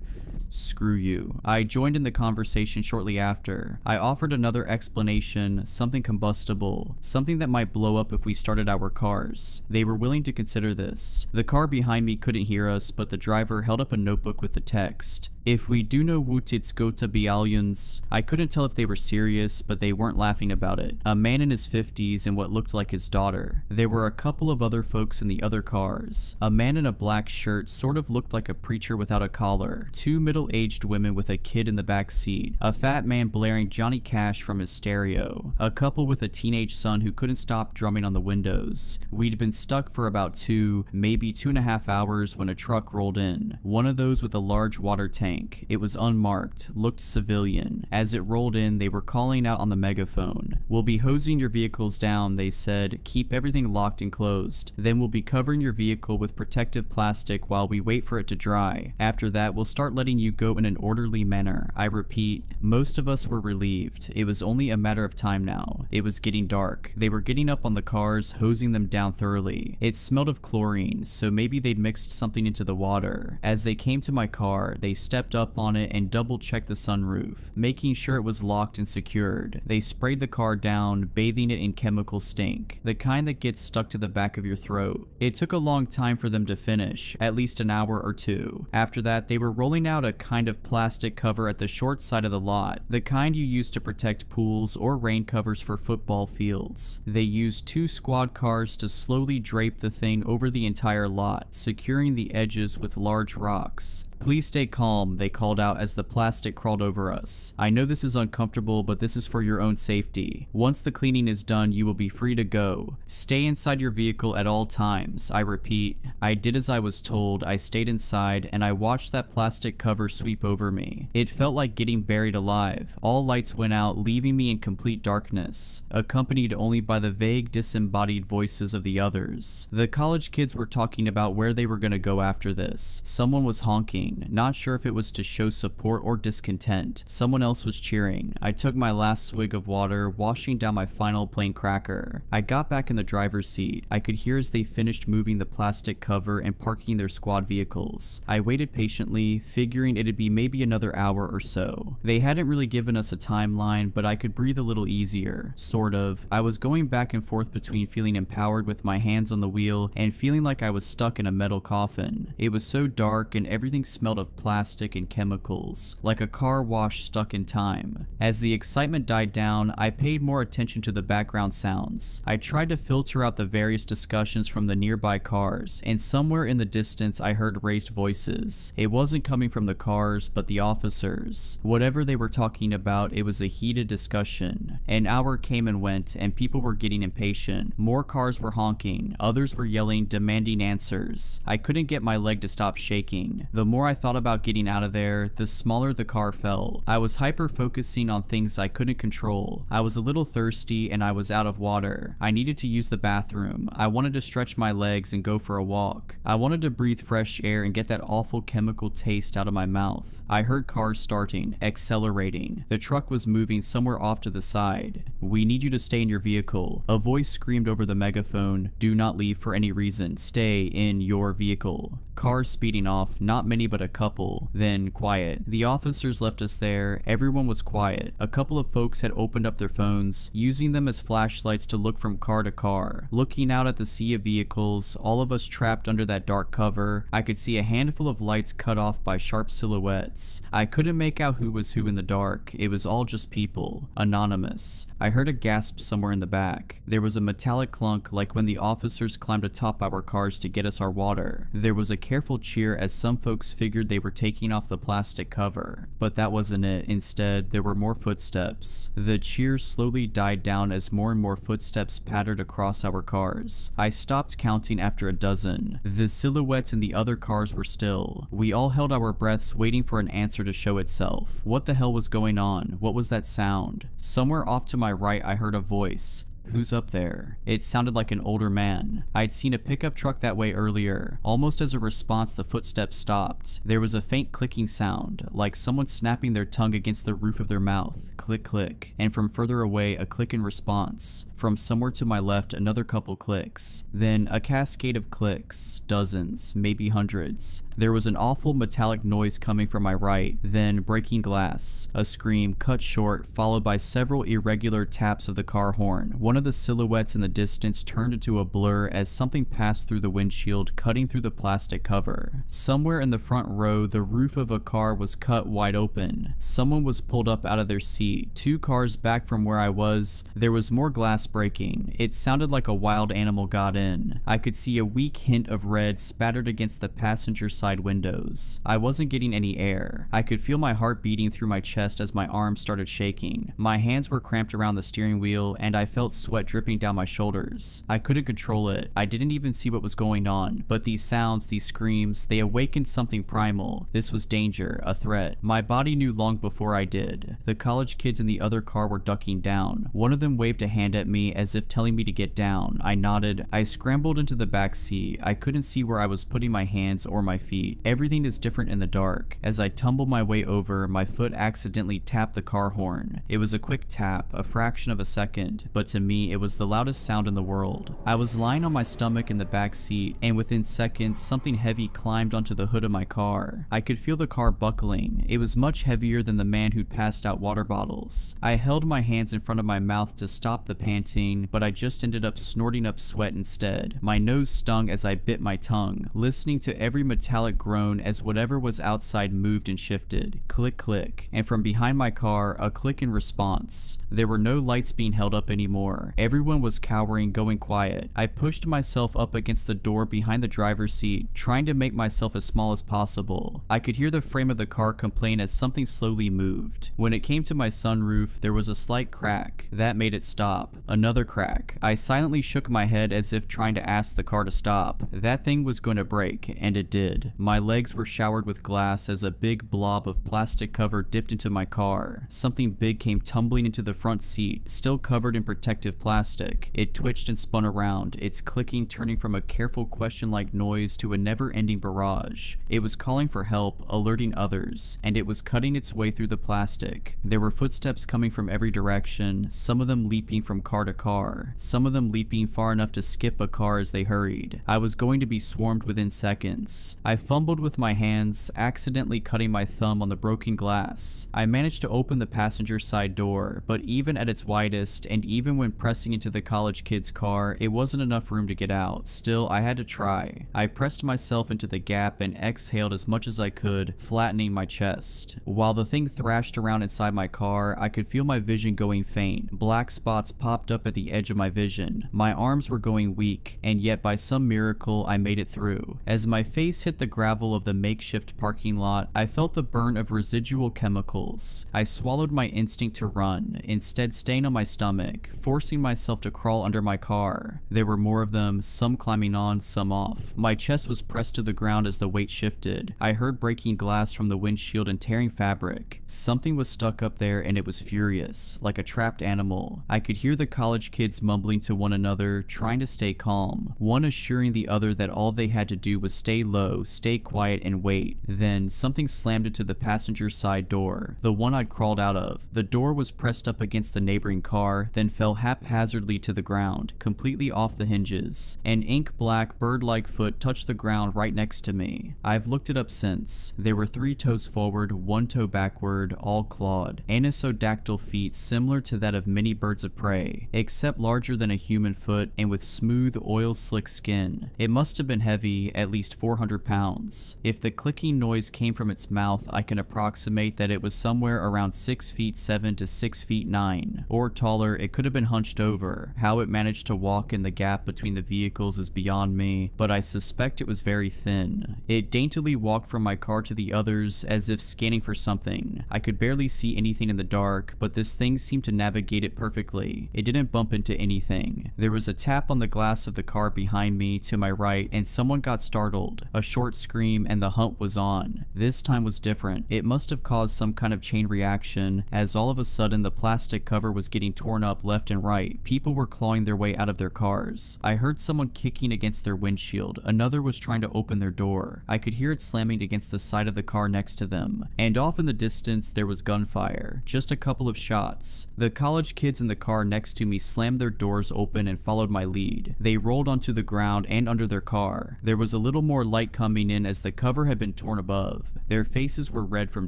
Screw you. I joined in the conversation shortly after. I offered another explanation, something combustible, something that might blow up if we started our cars. They were willing to consider this. The car behind me couldn't hear us, but the driver held up a notebook with the text. If we do know COMPILATION. I couldn't tell if they were serious, but they weren't laughing about it. A man in his 50s and what looked like his daughter. There were a couple of other folks in the other cars. A man in a black shirt sort of looked like a preacher without a collar. Two middle-aged women with a kid in the back seat. A fat man blaring Johnny Cash from his stereo. A couple with a teenage son who couldn't stop drumming on the windows. We'd been stuck for about 2, maybe 2.5 hours when a truck rolled in. One of those with a large water tank. It was unmarked, looked civilian. As it rolled in, they were calling out on the megaphone. "We'll be hosing your vehicles down," they said. "Keep everything locked and closed. Then we'll be covering your vehicle with protective plastic while we wait for it to dry. After that, we'll start letting you go in an orderly manner." I repeat, most of us were relieved. It was only a matter of time now. It was getting dark. They were getting up on the cars, hosing them down thoroughly. It smelled of chlorine, so maybe they'd mixed something into the water. As they came to my car, they stepped up on it and double-checked the sunroof, making sure it was locked and secured. They sprayed the car down, bathing it in chemical stink, the kind that gets stuck to the back of your throat. It took a long time for them to finish, at least an hour or 2. After that, they were rolling out a kind of plastic cover at the short side of the lot, the kind you use to protect pools or rain covers for football fields. They used 2 squad cars to slowly drape the thing over the entire lot, securing the edges with large rocks. "Please stay calm," they called out as the plastic crawled over us. "I know this is uncomfortable, but this is for your own safety. Once the cleaning is done, you will be free to go. Stay inside your vehicle at all times." I repeat, I did as I was told. I stayed inside, and I watched that plastic cover sweep over me. It felt like getting buried alive. All lights went out, leaving me in complete darkness, accompanied only by the vague, disembodied voices of the others. The college kids were talking about where they were going to go after this. Someone was honking. Not sure if it was to show support or discontent. Someone else was cheering. I took my last swig of water, washing down my final plain cracker. I got back in the driver's seat. I could hear as they finished moving the plastic cover and parking their squad vehicles. I waited patiently, figuring it'd be maybe another hour or so. They hadn't really given us a timeline, but I could breathe a little easier. Sort of. I was going back and forth between feeling empowered with my hands on the wheel and feeling like I was stuck in a metal coffin. It was so dark and everything smelled of plastic and chemicals, like a car wash stuck in time. As the excitement died down, I paid more attention to the background sounds. I tried to filter out the various discussions from the nearby cars, and somewhere in the distance I heard raised voices. It wasn't coming from the cars, but the officers. Whatever they were talking about, it was a heated discussion. An hour came and went, and people were getting impatient. More cars were honking, others were yelling, demanding answers. I couldn't get my leg to stop shaking. The more I thought about getting out of there, the smaller the car felt. I was hyper-focusing on things I couldn't control. I was a little thirsty and I was out of water. I needed to use the bathroom. I wanted to stretch my legs and go for a walk. I wanted to breathe fresh air and get that awful chemical taste out of my mouth. I heard cars starting, accelerating. The truck was moving somewhere off to the side. "We need you to stay in your vehicle." A voice screamed over the megaphone, "Do not leave for any reason. Stay in your vehicle." Cars speeding off, not many but a couple, then quiet. The officers left us there. Everyone was quiet. A couple of folks had opened up their phones, using them as flashlights to look from car to car. Looking out at the sea of vehicles, all of us trapped under that dark cover, I could see a handful of lights cut off by sharp silhouettes. I couldn't make out who was who in the dark. It was all just people. Anonymous. I heard a gasp somewhere in the back. There was a metallic clunk like when the officers climbed atop our cars to get us our water. There was a careful cheer as some folks figured they were taking off the plastic cover. But that wasn't it. Instead, there were more footsteps. The cheers slowly died down as more and more footsteps pattered across our cars. I stopped counting after a dozen. The silhouettes in the other cars were still. We all held our breaths waiting for an answer to show itself. What the hell was going on? What was that sound? Somewhere off to my right I heard a voice. "Who's up there?" It sounded like an older man. I'd seen a pickup truck that way earlier. Almost as a response, the footsteps stopped. There was a faint clicking sound, like someone snapping their tongue against the roof of their mouth. Click, click. And from further away, a click in response. From somewhere to my left, another couple clicks. Then a cascade of clicks. Dozens, maybe hundreds. There was an awful metallic noise coming from my right, then breaking glass. A scream cut short, followed by several irregular taps of the car horn. One of the silhouettes in the distance turned into a blur as something passed through the windshield, cutting through the plastic cover. Somewhere in the front row, the roof of a car was cut wide open. Someone was pulled up out of their seat. 2 cars back from where I was, there was more glass breaking. It sounded like a wild animal got in. I could see a weak hint of red spattered against the passenger side windows. I wasn't getting any air. I could feel my heart beating through my chest as my arms started shaking. My hands were cramped around the steering wheel, and I felt sweat dripping down my shoulders. I couldn't control it. I didn't even see what was going on, but these sounds, these screams, they awakened something primal. This was danger, a threat. My body knew long before I did. The college kids in the other car were ducking down. One of them waved a hand at me as if telling me to get down. I nodded. I scrambled into the back seat. I couldn't see where I was putting my hands or my feet. Everything is different in the dark. As I tumbled my way over, my foot accidentally tapped the car horn. It was a quick tap, a fraction of a second, but to me it was the loudest sound in the world. I was lying on my stomach in the back seat, and within seconds something heavy climbed onto the hood of my car. I could feel the car buckling. It was much heavier than the man who'd passed out water bottles. I held my hands in front of my mouth to stop the panting, but I just ended up snorting up sweat instead. My nose stung as I bit my tongue, listening to every metallic groan as whatever was outside moved and shifted. Click, click. And from behind my car, a click in response. There were no lights being held up anymore. Everyone was cowering, going quiet. I pushed myself up against the door behind the driver's seat, trying to make myself as small as possible. I could hear the frame of the car complain as something slowly moved. When it came to my sunroof, there was a slight crack. That made it stop. Another crack. I silently shook my head as if trying to ask the car to stop. That thing was going to break, and it did. My legs were showered with glass as a big blob of plastic cover dipped into my car. Something big came tumbling into the front seat, still covered in protective plastic. It twitched and spun around, its clicking turning from a careful question-like noise to a never-ending barrage. It was calling for help, alerting others, and it was cutting its way through the plastic. There were footsteps coming from every direction, some of them leaping from car to car, some of them leaping far enough to skip a car as they hurried. I was going to be swarmed within seconds. I fumbled with my hands, accidentally cutting my thumb on the broken glass. I managed to open the passenger side door, but even at its widest, and even when pressing into the college kid's car, it wasn't enough room to get out. Still, I had to try. I pressed myself into the gap and exhaled as much as I could, flattening my chest. While the thing thrashed around inside my car, I could feel my vision going faint. Black spots popped up at the edge of my vision. My arms were going weak, and yet by some miracle, I made it through. As my face hit the gravel of the makeshift parking lot, I felt the burn of residual chemicals. I swallowed my instinct to run, instead staying on my stomach, forcing myself to crawl under my car. There were more of them, some climbing on, some off. My chest was pressed to the ground as the weight shifted. I heard breaking glass from the windshield and tearing fabric. Something was stuck up there and it was furious, like a trapped animal. I could hear the college kids mumbling to one another, trying to stay calm, one assuring the other that all they had to do was stay low, stay quiet, and wait. Then something slammed into the passenger side door, the one I'd crawled out of. The door was pressed up against the neighboring car, then fell haphazardly to the ground, completely off the hinges. An ink-black, bird-like foot touched the ground right next to me. I've looked it up since. There were 3 toes forward, 1 toe backward, all clawed. Anisodactyl feet similar to that of many birds of prey, except larger than a human foot and with smooth, oil-slick skin. It must have been heavy, at least 400 pounds. If the clicking noise came from its mouth, I can approximate that it was somewhere around 6 feet 7 to 6 feet 9, or taller. It could have been hunched over. How it managed to walk in the gap between the vehicles is beyond me, but I suspect it was very thin. It daintily walked from my car to the others as if scanning for something. I could barely see anything in the dark, but this thing seemed to navigate it perfectly. It didn't bump into anything. There was a tap on the glass of the car behind me to my right, and someone got startled. A short scream and the hunt was on. This time was different. It must have caused some kind of chain reaction, as all of a sudden the plastic cover was getting torn up left and right, people were clawing their way out of their cars. I heard someone kicking against their windshield, another was trying to open their door. I could hear it slamming against the side of the car next to them, and off in the distance there was gunfire, just a couple of shots. The college kids in the car next to me slammed their doors open and followed my lead. They rolled onto the ground and under their car. There was a little more light coming in as the cover had been torn above. Their faces were red from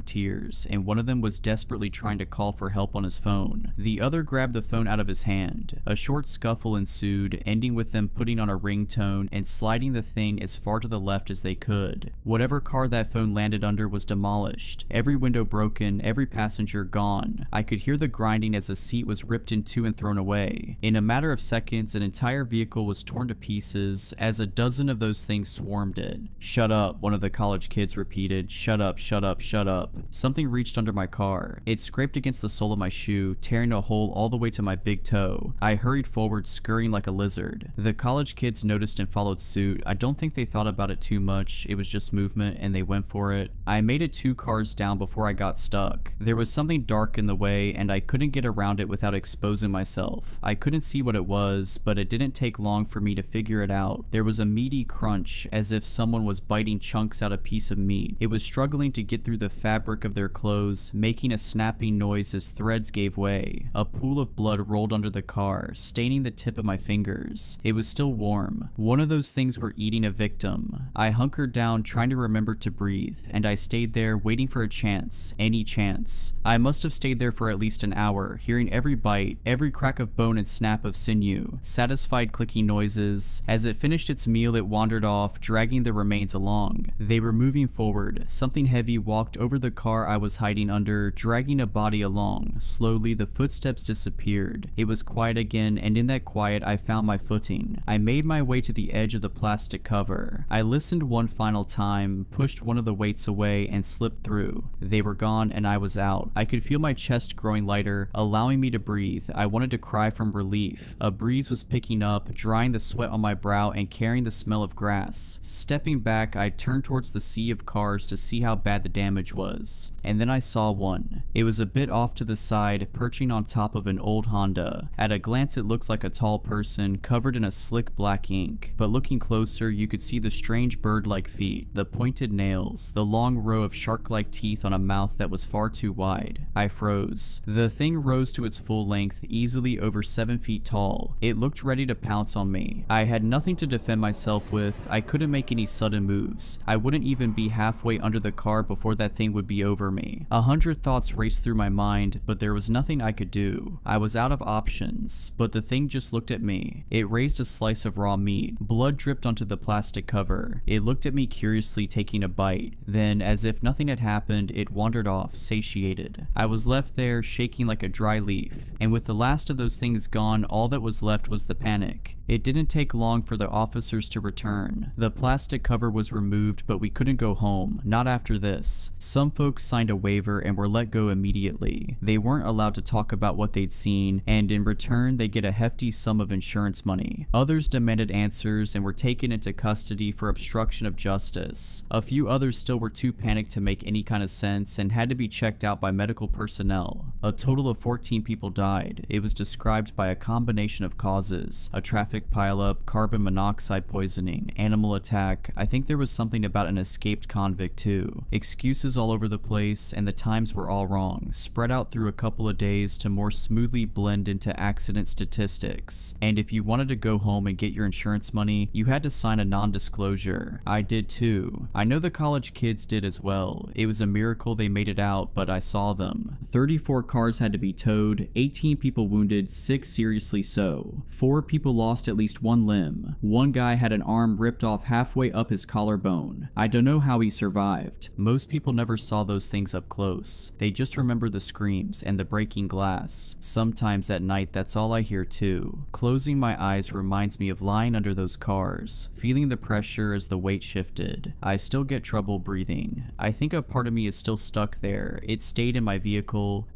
tears, and one of them was desperately trying to call for help on his phone. The other grabbed the phone out of his hand. A short scuffle ensued, ending with them putting on a ringtone and sliding the thing as far to the left as they could. Whatever car that phone landed under was demolished. Every window broken, every passenger gone. I could hear the grinding as a seat was ripped in two and thrown away. In a matter of seconds, an entire vehicle was torn to pieces as a dozen of those things swarmed it. "Shut up," one of the college kids repeated. "Shut up, shut up, shut up." Something reached under my car. It scraped against the sole of my shoe, tearing a hole all the way to my big toe. I hurried forward, scurrying like a lizard. The college kids noticed and followed suit. I don't think they thought about it too much. It was just movement and they went for it. I made it 2 cars down before I got stuck. There was something dark in the way and I couldn't get around it without exposing myself. I couldn't see what it was, but it didn't take long for me to figure it out. There was a meaty crunch, as if someone was biting chunks out of a piece of meat. It was struggling to get through the fabric of their clothes, making a snapping noise as threads gave way. A pool of blood rolled under the car, staining the tip of my fingers. It was still warm. One of those things were eating a victim. I hunkered down, trying to remember to breathe, and I stayed there, waiting for a chance. Any chance. I must have stayed there for at least an hour, hearing every bite, every crack of bone and snap of sinew, satisfied clicking noises. As it finished its meal, it wandered off, dragging the remains along. They were moving forward. Something heavy walked over the car I was hiding under, dragging a body along. Slowly, the footsteps disappeared. It was quiet again, and in that quiet, I found my footing. I made my way to the edge of the plastic cover. I listened one final time, pushed one of the weights away, and slipped through. They were gone, and I was out. I could feel my chest growing lighter, allowing me to breathe. I wanted to cry from relief. A breeze was picking up, drying the sweat on my brow and carrying the smell of grass. Stepping back, I turned towards the sea of cars to see how bad the damage was. And then I saw one. It was a bit off to the side, perching on top of an old Honda. At a glance, it looked like a tall person, covered in a slick black ink. But looking closer, you could see the strange bird-like feet, the pointed nails, the long row of shark-like teeth on a mouth that was far too wide. I froze. The thing rose to its full length, easily over 7 feet tall. It looked ready to pounce on me. I had nothing to defend myself with. I couldn't make any sudden moves. I wouldn't even be halfway under the car before that thing would be over me. 100 thoughts raced through my mind, but there was nothing I could do. I was out of options, but the thing just looked at me. It raised a slice of raw meat. Blood dripped onto the plastic cover. It looked at me curiously, taking a bite. Then, as if nothing had happened, it wandered off, satiated. I was left there, shaking like a dry leaf. And with the last of those things gone, all that was left was the panic. It didn't take long for the officers to return. The plastic cover was removed, but we couldn't go home. Not after this. Some folks signed a waiver and were let go immediately. They weren't allowed to talk about what they'd seen, and in return, they get a hefty sum of insurance money. Others demanded answers and were taken into custody for obstruction of justice. A few others still were too panicked to make any kind of sense and had to be checked out by medical personnel. A total of 14 people died. It was described by a combination of causes: a traffic pileup, carbon monoxide poisoning, animal attack. I think there was something about an escaped convict too. Excuses all over the place, and the times were all wrong, spread out through a couple of days to more smoothly blend into accident statistics. And if you wanted to go home and get your insurance money, you had to sign a non-disclosure. I did too. I know the college kids did as well. It was a miracle they made it out, but I saw them. 34 cars had to be towed, 18 people wounded, 6 seriously so. 4 people lost at least one limb. One guy had an arm ripped off halfway up his collarbone. I don't know how he survived. Most people never saw those things up close. They just remember the screams and the breaking glass. Sometimes at night, that's all I hear too. Closing my eyes reminds me of lying under those cars, feeling the pressure as the weight shifted. I still get trouble breathing. I think a part of me is still stuck there. It stayed in my vehicle.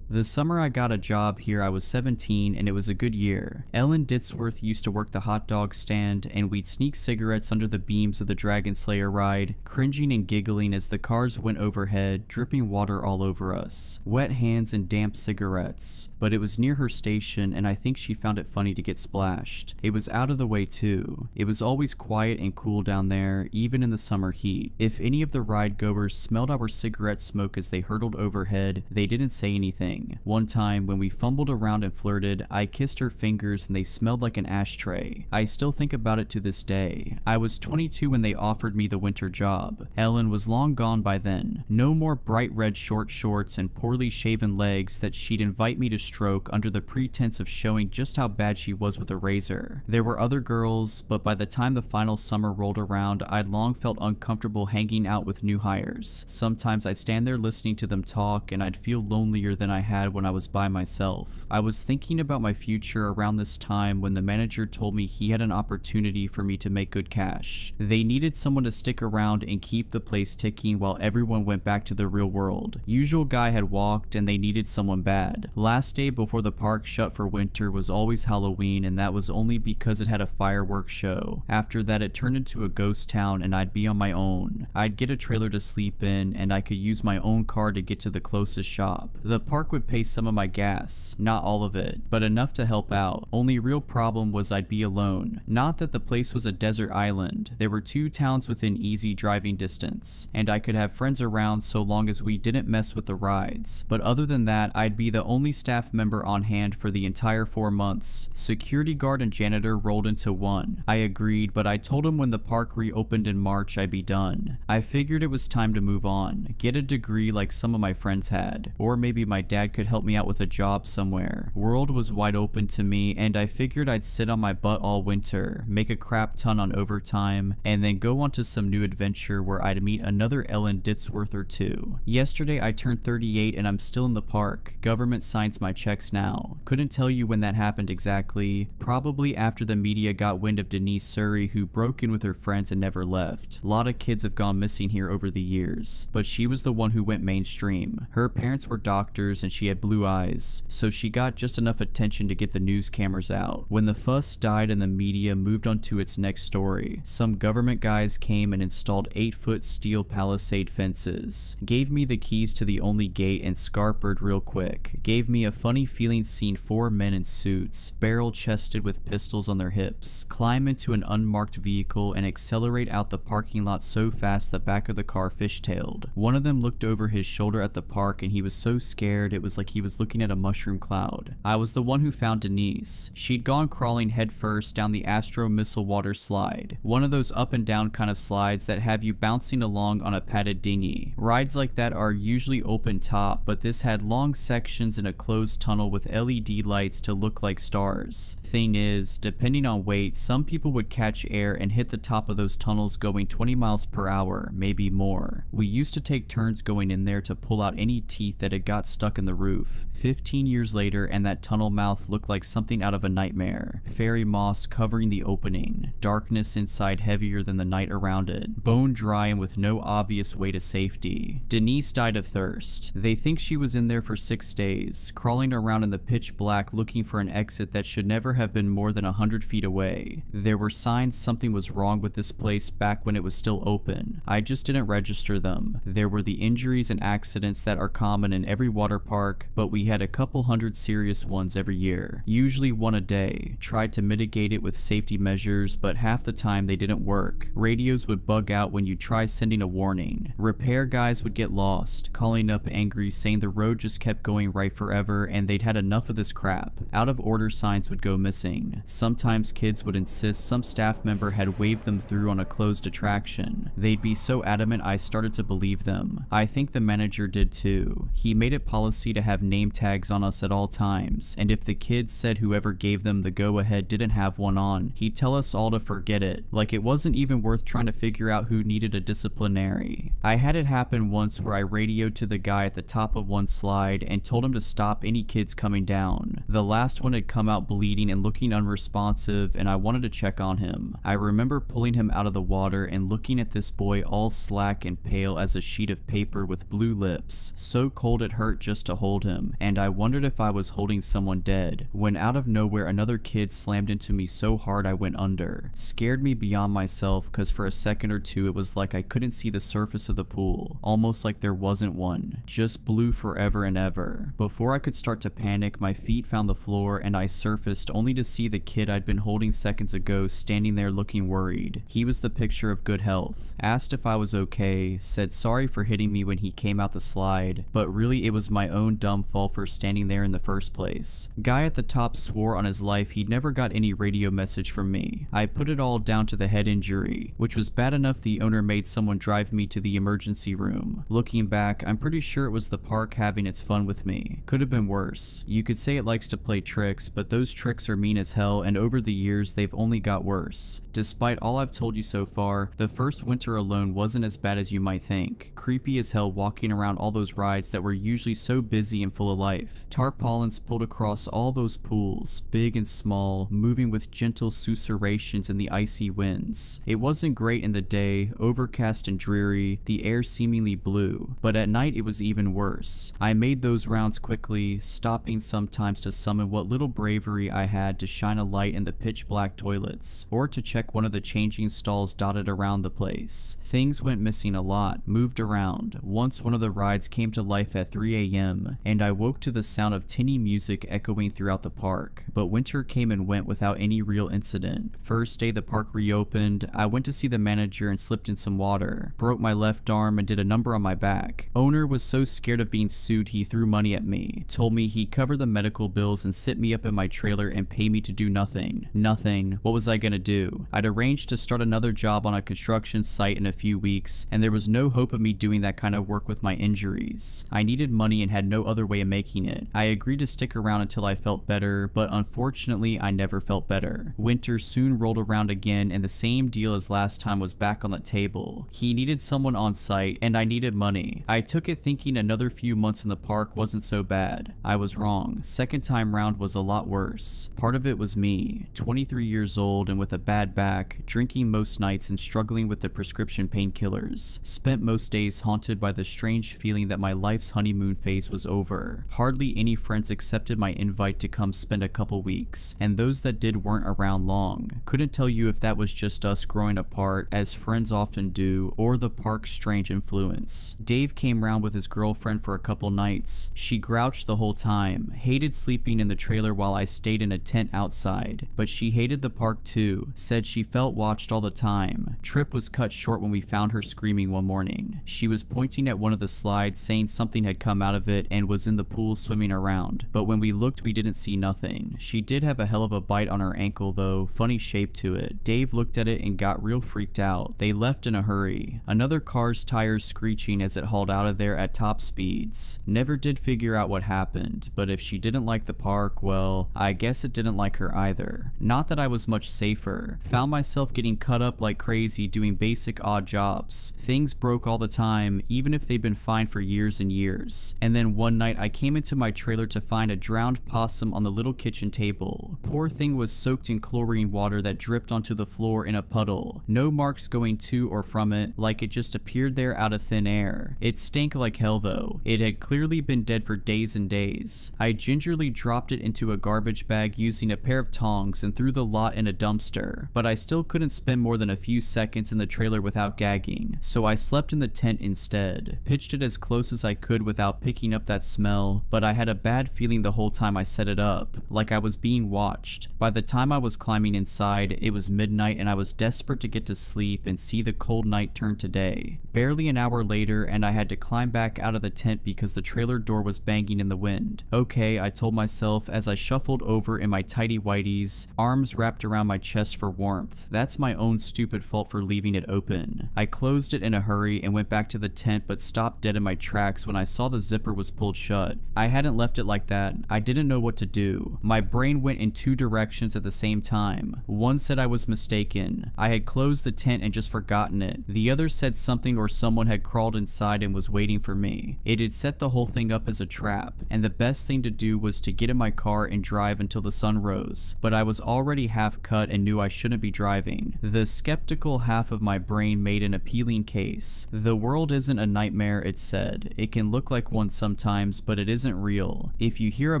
The summer I got a job here I was 17 and it was a good year. Ellen Ditzworth used to work the hot dog stand and we'd sneak cigarettes under the beams of the Dragon Slayer ride, cringing and giggling as the cars went overhead, dripping water all over us. Wet hands and damp cigarettes. But it was near her station and I think she found it funny to get splashed. It was out of the way too. It was always quiet and cool down there, even in the summer heat. If any of the ride goers smelled our cigarette smoke as they hurtled overhead, they didn't say anything. One time, when we fumbled around and flirted, I kissed her fingers and they smelled like an ashtray. I still think about it to this day. I was 22 when they offered me the winter job. Ellen was long gone by then. No more bright red short shorts and poorly shaven legs that she'd invite me to stroke under the pretense of showing just how bad she was with a razor. There were other girls, but by the time the final summer rolled around, I'd long felt uncomfortable hanging out with new hires. Sometimes I'd stand there listening to them talk and I'd feel lonelier than I had when I was by myself. I was thinking about my future around this time when the manager told me he had an opportunity for me to make good cash. They needed someone to stick around and keep the place ticking while everyone went back to the real world. Usual guy had walked and they needed someone bad. Last day before the park shut for winter was always Halloween, and that was only because it had a fireworks show. After that it turned into a ghost town and I'd be on my own. I'd get a trailer to sleep in and I could use my own car to get to the closest shop. The park would pay some of my gas, not all of it, but enough to help out. Only real problem was I'd be alone. Not that the place was a desert island. There were 2 towns within easy driving distance, and I could have friends around so long as we didn't mess with the rides. But other than that, I'd be the only staff member on hand for the entire 4 months. Security guard and janitor rolled into one. I agreed, but I told him when the park reopened in March I'd be done. I figured it was time to move on, get a degree like some of my friends had, or maybe my dad could help me out with a job somewhere. World was wide open to me and I figured I'd sit on my butt all winter, make a crap ton on overtime, and then go on to some new adventure where I'd meet another Ellen Ditzworth or two. Yesterday I turned 38 and I'm still in the park. Government signs my checks now. Couldn't tell you when that happened exactly. Probably after the media got wind of Denise Surrey, who broke in with her friends and never left. A lot of kids have gone missing here over the years, but she was the one who went mainstream. Her parents were doctors and she had blue eyes, so she got just enough attention to get the news cameras out. When the fuss died and the media moved on to its next story, some government guys came and installed 8-foot steel palisade fences, gave me the keys to the only gate and scarpered real quick, gave me a funny feeling seeing 4 men in suits, barrel-chested with pistols on their hips, climb into an unmarked vehicle and accelerate out the parking lot so fast the back of the car fishtailed. One of them looked over his shoulder at the park and he was so scared it was like he was looking at a mushroom cloud. I was the one who found Denise. She'd gone crawling headfirst down the Astro Missile water slide, one of those up and down kind of slides that have you bouncing along on a padded dinghy. Rides like that are usually open top, but this had long sections in a closed tunnel with LED lights to look like stars. Thing is, depending on weight, some people would catch air and hit the top of those tunnels going 20 miles per hour, maybe more. We used to take turns going in there to pull out any teeth that had got stuck in the roof. 15 years later and that tunnel mouth looked like something out of a nightmare. Fairy moss covering the opening, darkness inside heavier than the night around it, bone dry and with no obvious way to safety. Denise died of thirst. They think she was in there for 6 days, crawling around in the pitch black looking for an exit that should never have been more than 100 feet away. There were signs something was wrong with this place back when it was still open. I just didn't register them. There were the injuries and accidents that are common in every water park, but we had a couple hundred serious ones every year, usually one a day. Tried to mitigate it with safety measures, but half the time they didn't work. Radios would bug out when you try sending a warning. Repair guys would get lost, calling up angry saying the road just kept going right forever and they'd had enough of this crap. Out of order signs would go missing. Sometimes kids would insist some staff member had waved them through on a closed attraction. They'd be so adamant I started to believe them. I think the manager did too. He made it policy to have name tags on us at all times, and if the kids said whoever gave them the go-ahead didn't have one on, he'd tell us all to forget it, like it wasn't even worth trying to figure out who needed a disciplinary. I had it happen once where I radioed to the guy at the top of one slide and told him to stop any kids coming down. The last one had come out bleeding and looking unresponsive, and I wanted to check on him. I remember pulling him out of the water and looking at this boy all slack and pale as a sheet of paper with blue lips, so cold it hurt just to to hold him, and I wondered if I was holding someone dead, when out of nowhere another kid slammed into me so hard I went under. Scared me beyond myself, cause for a second or two it was like I couldn't see the surface of the pool, almost like there wasn't one, just blue forever and ever. Before I could start to panic, my feet found the floor and I surfaced only to see the kid I'd been holding seconds ago standing there looking worried. He was the picture of good health. Asked if I was okay, said sorry for hitting me when he came out the slide, but really it was my own dumb fault for standing there in the first place. Guy at the top swore on his life he'd never got any radio message from me. I put it all down to the head injury, which was bad enough the owner made someone drive me to the emergency room. Looking back, I'm pretty sure it was the park having its fun with me. Could have been worse. You could say it likes to play tricks, but those tricks are mean as hell, and over the years they've only got worse. Despite all I've told you so far, the first winter alone wasn't as bad as you might think. Creepy as hell walking around all those rides that were usually so busy and full of life. Tarpaulins pulled across all those pools, big and small, moving with gentle susurrations in the icy winds. It wasn't great in the day, overcast and dreary, the air seemingly blue, but at night it was even worse. I made those rounds quickly, stopping sometimes to summon what little bravery I had to shine a light in the pitch black toilets, or to check one of the changing stalls dotted around the place. Things went missing a lot, moved around. Once one of the rides came to life at 3 a.m., and I woke to the sound of tinny music echoing throughout the park, but winter came and went without any real incident. First day the park reopened, I went to see the manager and slipped in some water, broke my left arm and did a number on my back. Owner was so scared of being sued he threw money at me, told me he'd cover the medical bills and sit me up in my trailer and pay me to do nothing. Nothing. What was I gonna do? I'd arranged to start another job on a construction site in a few weeks, and there was no hope of me doing that kind of work with my injuries. I needed money and had no other way of making it. I agreed to stick around until I felt better, but unfortunately I never felt better. Winter soon rolled around again and the same deal as last time was back on the table. He needed someone on site and I needed money. I took it thinking another few months in the park wasn't so bad. I was wrong. Second time round was a lot worse. Part of it was me, 23 years old and with a bad back, drinking most nights and struggling with the prescription painkillers. Spent most days haunted by the strange feeling that my life's honeymoon phase was over. Hardly any friends accepted my invite to come spend a couple weeks, and those that did weren't around long. Couldn't tell you if that was just us growing apart, as friends often do, or the park's strange influence. Dave came round with his girlfriend for a couple nights. She grouched the whole time, hated sleeping in the trailer while I stayed in a tent outside, but she hated the park too, said she felt watched all the time. Trip was cut short when we found her screaming one morning. She was pointing at one of the slides saying something had come out of it and was in the pool swimming around, but when we looked we didn't see nothing. She did have a hell of a bite on her ankle though, funny shape to it. Dave looked at it and got real freaked out. They left in a hurry. Another car's tires screeching as it hauled out of there at top speeds. Never did figure out what happened, but if she didn't like the park, well, I guess it didn't like her either. Not that I was much safer. Found myself getting cut up like crazy doing basic odd jobs. Things broke all the time, even if they'd been fine for years and years. And then one night I came into my trailer to find a drowned possum on the little kitchen table. Poor thing was soaked in chlorine water that dripped onto the floor in a puddle. No marks going to or from it, like it just appeared there out of thin air. It stank like hell though. It had clearly been dead for days and days. I gingerly dropped it into a garbage bag using a pair of tongs and threw the lot in a dumpster, but I still couldn't spend more than a few seconds in the trailer without gagging, so I slept in the tent instead. Pitched it as close as I could without picking up that smell, but I had a bad feeling the whole time I set it up, like I was being watched. By the time I was climbing inside, it was midnight and I was desperate to get to sleep and see the cold night turn to day. Barely an hour later and I had to climb back out of the tent because the trailer door was banging in the wind. Okay, I told myself as I shuffled over in my tighty whities, arms wrapped around my chest for warmth. That's my own stupid fault for leaving it open. I closed it in a hurry and went back to the tent but stopped dead in my tracks when I saw the zipper was pulled shut. I hadn't left it like that. I didn't know what to do. My brain went in two directions at the same time. One said I was mistaken. I had closed the tent and just forgotten it. The other said something or someone had crawled inside and was waiting for me. It had set the whole thing up as a trap, and the best thing to do was to get in my car and drive until the sun rose. But I was already half cut and knew I shouldn't be driving. The skeptical half of my brain made an appealing case. The world isn't a nightmare, it said. It can look like one sometimes, sometimes, but it isn't real. If you hear a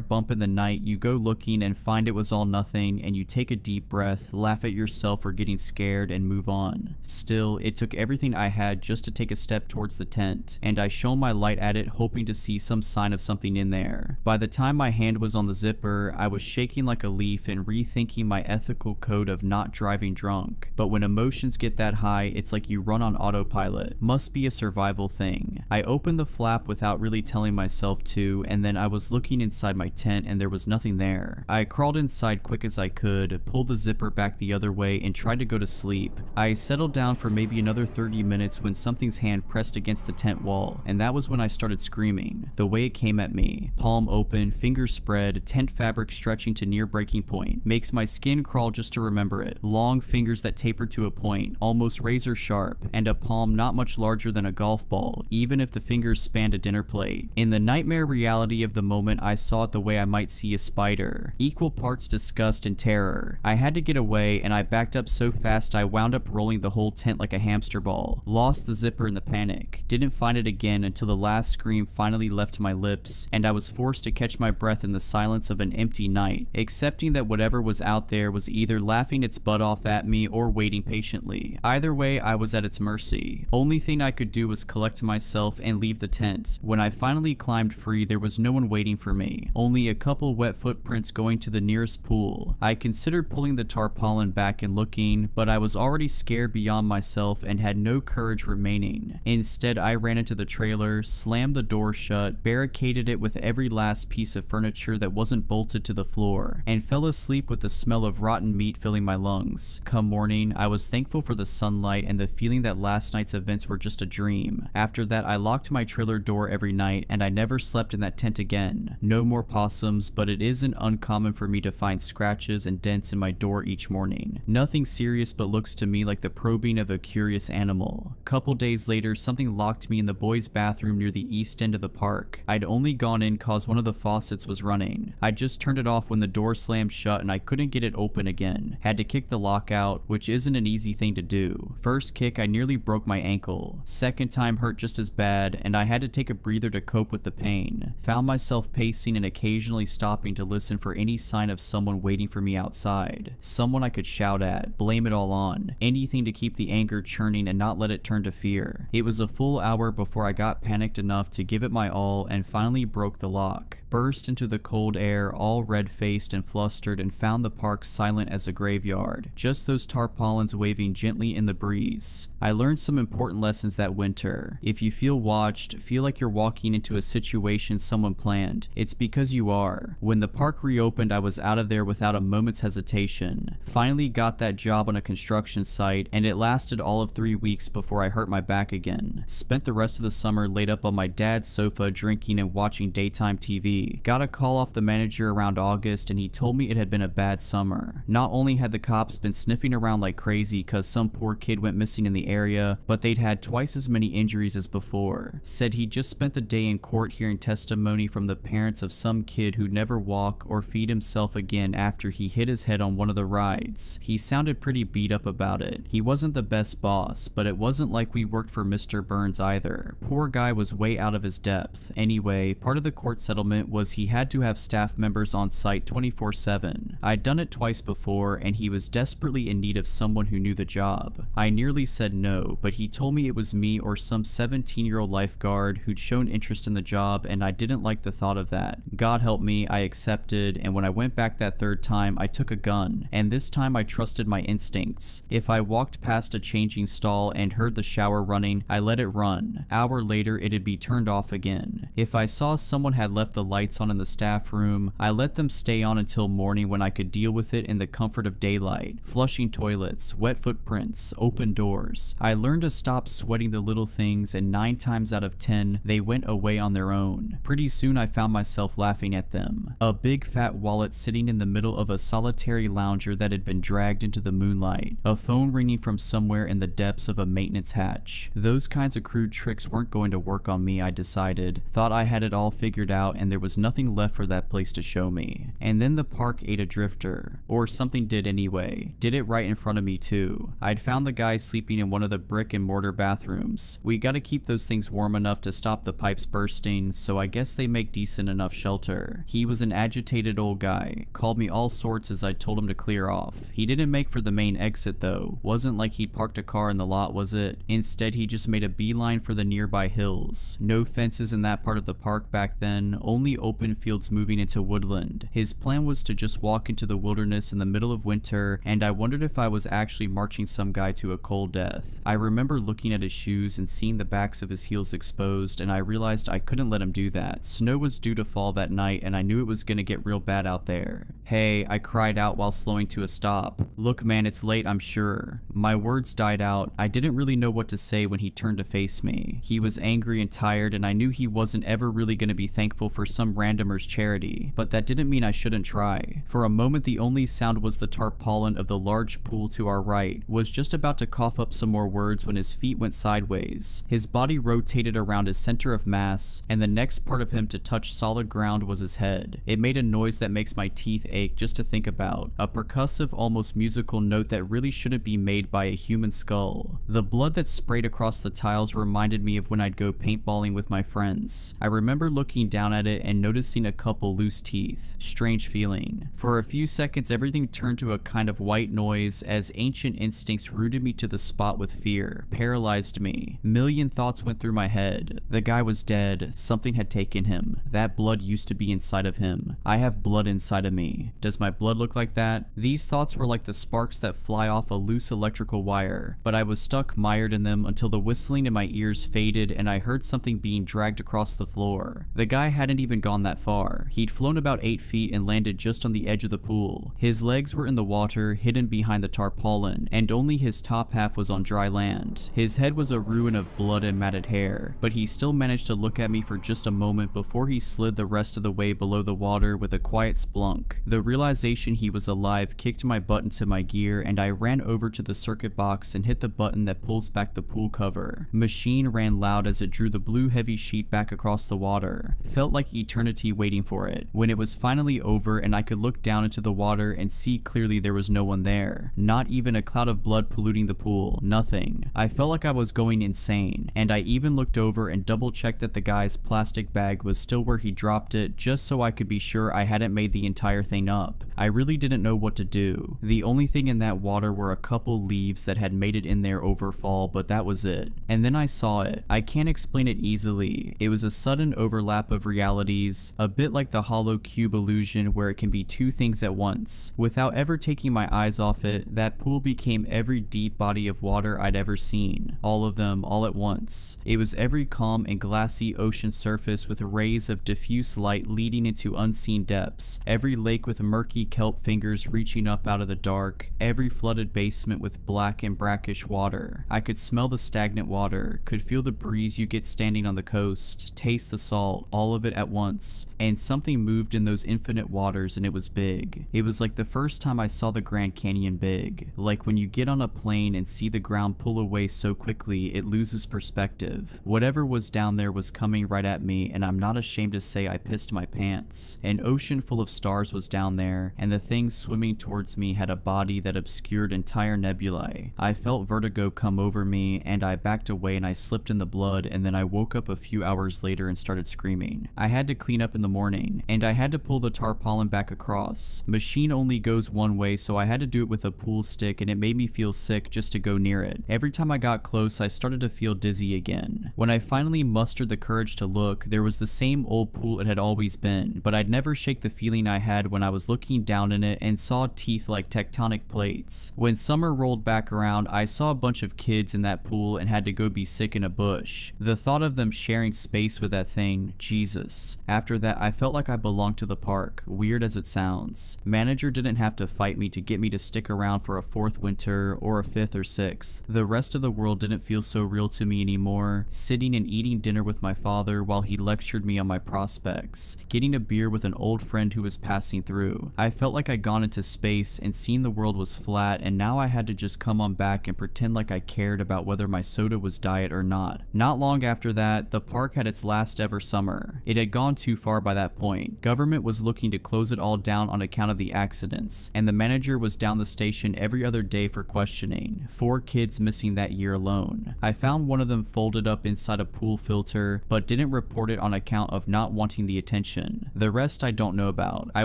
bump in the night, you go looking and find it was all nothing, and you take a deep breath, laugh at yourself for getting scared, and move on. Still, it took everything I had just to take a step towards the tent, and I shone my light at it hoping to see some sign of something in there. By the time my hand was on the zipper, I was shaking like a leaf and rethinking my ethical code of not driving drunk. But when emotions get that high, it's like you run on autopilot. Must be a survival thing. I opened the flap without really telling myself to, and then I was looking inside my tent and there was nothing there. I crawled inside quick as I could, pulled the zipper back the other way, and tried to go to sleep. I settled down for maybe another 30 minutes when something's hand pressed against the tent wall, and that was when I started screaming. The way it came at me, palm open, fingers spread, tent fabric stretching to near breaking point, makes my skin crawl just to remember it. Long fingers that taper to a point, almost razor sharp, and a palm not much larger than a golf ball, even if the fingers spanned a dinner plate. In the nightmare reality of the moment, I saw it the way I might see a spider. Equal parts disgust and terror. I had to get away, and I backed up so fast I wound up rolling the whole tent like a hamster ball. Lost the zipper in the panic. Didn't find it again until the last scream finally left my lips, and I was forced to catch my breath in the silence of an empty night, accepting that whatever was out there was either laughing its butt off at me or waiting patiently. Either way, I was at its mercy. Only thing I could do was collect myself and leave the tent. When I finally climbed free, there was no one waiting for me, only a couple wet footprints going to the nearest pool. I considered pulling the tarpaulin back and looking, but I was already scared beyond myself and had no courage remaining. Instead, I ran into the trailer, slammed the door shut, barricaded it with every last piece of furniture that wasn't bolted to the floor, and fell asleep with the smell of rotten meat filling my lungs. Come morning, I was thankful for the sunlight and the feeling that last night's events were just a dream. After that, I locked my trailer door every night, and I never slept in that tent again. No more possums, but it isn't uncommon for me to find scratches and dents in my door each morning. Nothing serious, but looks to me like the probing of a curious animal. Couple days later, something locked me in the boys' bathroom near the east end of the park. I'd only gone in cause one of the faucets was running. I just turned it off when the door slammed shut and I couldn't get it open again. Had to kick the lock out, which isn't an easy thing to do. First kick, I nearly broke my ankle. Second time hurt just as bad, and I had to take a breather to cope with the pain. Found myself pacing and occasionally stopping to listen for any sign of someone waiting for me outside. Someone I could shout at, blame it all on. Anything to keep the anger churning and not let it turn to fear. It was a full hour before I got panicked enough to give it my all and finally broke the lock. Burst into the cold air, all red-faced and flustered, and found the park silent as a graveyard. Just those tarpaulins waving gently in the breeze. I learned some important lessons that winter. If you feel watched, feel like you're walking into a situation someone planned, it's because you are. When the park reopened, I was out of there without a moment's hesitation. Finally got that job on a construction site, and it lasted all of 3 weeks before I hurt my back again. Spent the rest of the summer laid up on my dad's sofa drinking and watching daytime TV. Got a call off the manager around August, and he told me it had been a bad summer. Not only had the cops been sniffing around like crazy cause some poor kid went missing in the area, but they'd had twice as many injuries as before. Said he just spent the day in court hearing testimony from the parents of some kid who'd never walk or feed himself again after he hit his head on one of the rides. He sounded pretty beat up about it. He wasn't the best boss, but it wasn't like we worked for Mr. Burns either. Poor guy was way out of his depth. Anyway, part of the court settlement was he had to have staff members on site 24/7. I'd done it twice before, and he was desperately in need of someone who knew the job. I nearly said no, but he told me it was me or some 17-year-old lifeguard who'd shown interest in the job, and I didn't like the thought of that. God help me, I accepted, and when I went back that third time, I took a gun, and this time I trusted my instincts. If I walked past a changing stall and heard the shower running, I let it run. Hour later, it'd be turned off again. If I saw someone had left the lights on in the staff room, I let them stay on until morning when I could deal with it in the comfort of daylight. Flushing toilets, wet footprints, open doors. I learned to stop sweating the little things, and 9 times out of 10, they went away on their own. Pretty soon I found myself laughing at them. A big fat wallet sitting in the middle of a solitary lounger that had been dragged into the moonlight. A phone ringing from somewhere in the depths of a maintenance hatch. Those kinds of crude tricks weren't going to work on me, I decided. Thought I had it all figured out and there was nothing left for that place to show me. And then the park ate a drifter. Or something did anyway. Did it right in front of me too. I'd found the guy sleeping in one of the brick and mortar bathrooms. We gotta keep those things warm enough to stop the pipes bursting, building, so I guess they make decent enough shelter. He was an agitated old guy, called me all sorts as I told him to clear off. He didn't make for the main exit though, wasn't like he'd parked a car in the lot, was it? Instead he just made a beeline for the nearby hills. No fences in that part of the park back then, only open fields moving into woodland. His plan was to just walk into the wilderness in the middle of winter, and I wondered if I was actually marching some guy to a cold death. I remember looking at his shoes and seeing the backs of his heels exposed, and I realized I couldn't let him do that. Snow was due to fall that night, and I knew it was gonna get real bad out there. "Hey," I cried out while slowing to a stop. "Look man, it's late, I'm sure." My words died out. I didn't really know what to say when he turned to face me. He was angry and tired, and I knew he wasn't ever really gonna be thankful for some randomer's charity, but that didn't mean I shouldn't try. For a moment the only sound was the tarpaulin of the large pool to our right. Was just about to cough up some more words when his feet went sideways. His body rotated around his center of mass, and the next part of him to touch solid ground was his head. It made a noise that makes my teeth ache just to think about. A percussive, almost musical note that really shouldn't be made by a human skull. The blood that sprayed across the tiles reminded me of when I'd go paintballing with my friends. I remember looking down at it and noticing a couple loose teeth. Strange feeling. For a few seconds everything turned to a kind of white noise as ancient instincts rooted me to the spot with fear, paralyzed me. Million thoughts went through my head. The guy was dead. Something had taken him. That blood used to be inside of him. I have blood inside of me. Does my blood look like that? These thoughts were like the sparks that fly off a loose electrical wire, but I was stuck mired in them until the whistling in my ears faded and I heard something being dragged across the floor. The guy hadn't even gone that far. He'd flown about 8 feet and landed just on the edge of the pool. His legs were in the water, hidden behind the tarpaulin, and only his top half was on dry land. His head was a ruin of blood and matted hair, but he still managed to look at me for just a moment before he slid the rest of the way below the water with a quiet splunk. The realization he was alive kicked my butt into my gear, and I ran over to the circuit box and hit the button that pulls back the pool cover. Machine ran loud as it drew the blue heavy sheet back across the water. Felt like eternity waiting for it. When it was finally over and I could look down into the water and see clearly there was no one there. Not even a cloud of blood polluting the pool. Nothing. I felt like I was going insane, and I even looked over and double checked that the guy's plastic bag was still where he dropped it just so I could be sure I hadn't made the entire thing up. I really didn't know what to do. The only thing in that water were a couple leaves that had made it in there over fall, but that was it. And then I saw it. I can't explain it easily. It was a sudden overlap of realities, a bit like the hollow cube illusion where it can be two things at once. Without ever taking my eyes off it, that pool became every deep body of water I'd ever seen. All of them, all at once. It was every calm and glassy ocean surface with rays of diffuse light leading into unseen depths. Every lake with murky kelp fingers reaching up out of the dark. Every flooded basement with black and brackish water. I could smell the stagnant water, could feel the breeze you get standing on the coast, taste the salt, all of it at once. And something moved in those infinite waters and it was big. It was like the first time I saw the Grand Canyon big. Like when you get on a plane and see the ground pull away so quickly it loses perspective. Whatever was down there was coming right at me, and I'm not ashamed to say I pissed my pants. An ocean full of stars was down there, and the thing swimming towards me had a body that obscured entire nebulae. I felt vertigo come over me, and I backed away and I slipped in the blood, and then I woke up a few hours later and started screaming. I had to clean up in the morning, and I had to pull the tarpaulin back across. Machine only goes one way, so I had to do it with a pool stick, and it made me feel sick just to go near it. Every time I got close, I started to feel dizzy again. When I finally mustered the courage to look, there was the same old pool it had always been, but I'd never shake the feeling I had when I was looking down in it and saw teeth like tectonic plates. When summer rolled back around, I saw a bunch of kids in that pool and had to go be sick in a bush. The thought of them sharing space with that thing, Jesus. After that, I felt like I belonged to the park, weird as it sounds. Manager didn't have to fight me to get me to stick around for a 4th winter or a 5th or 6th. The rest of the world didn't feel so real to me anymore. Sitting and eating dinner with my father while he lectured me on my prospects. Getting a beer with an old friend who was passing through. I felt like I'd gone into space and seen the world was flat, and now I had to just come on back and pretend like I cared about whether my soda was diet or not. Not long after that, the park had its last ever summer. It had gone too far by that point. Government was looking to close it all down on account of the accidents, and the manager was down the station every other day for questioning. 4 kids missing that year alone. I found one of them folded up inside a pool filter, but didn't didn't report it on account of not wanting the attention. The rest I don't know about. I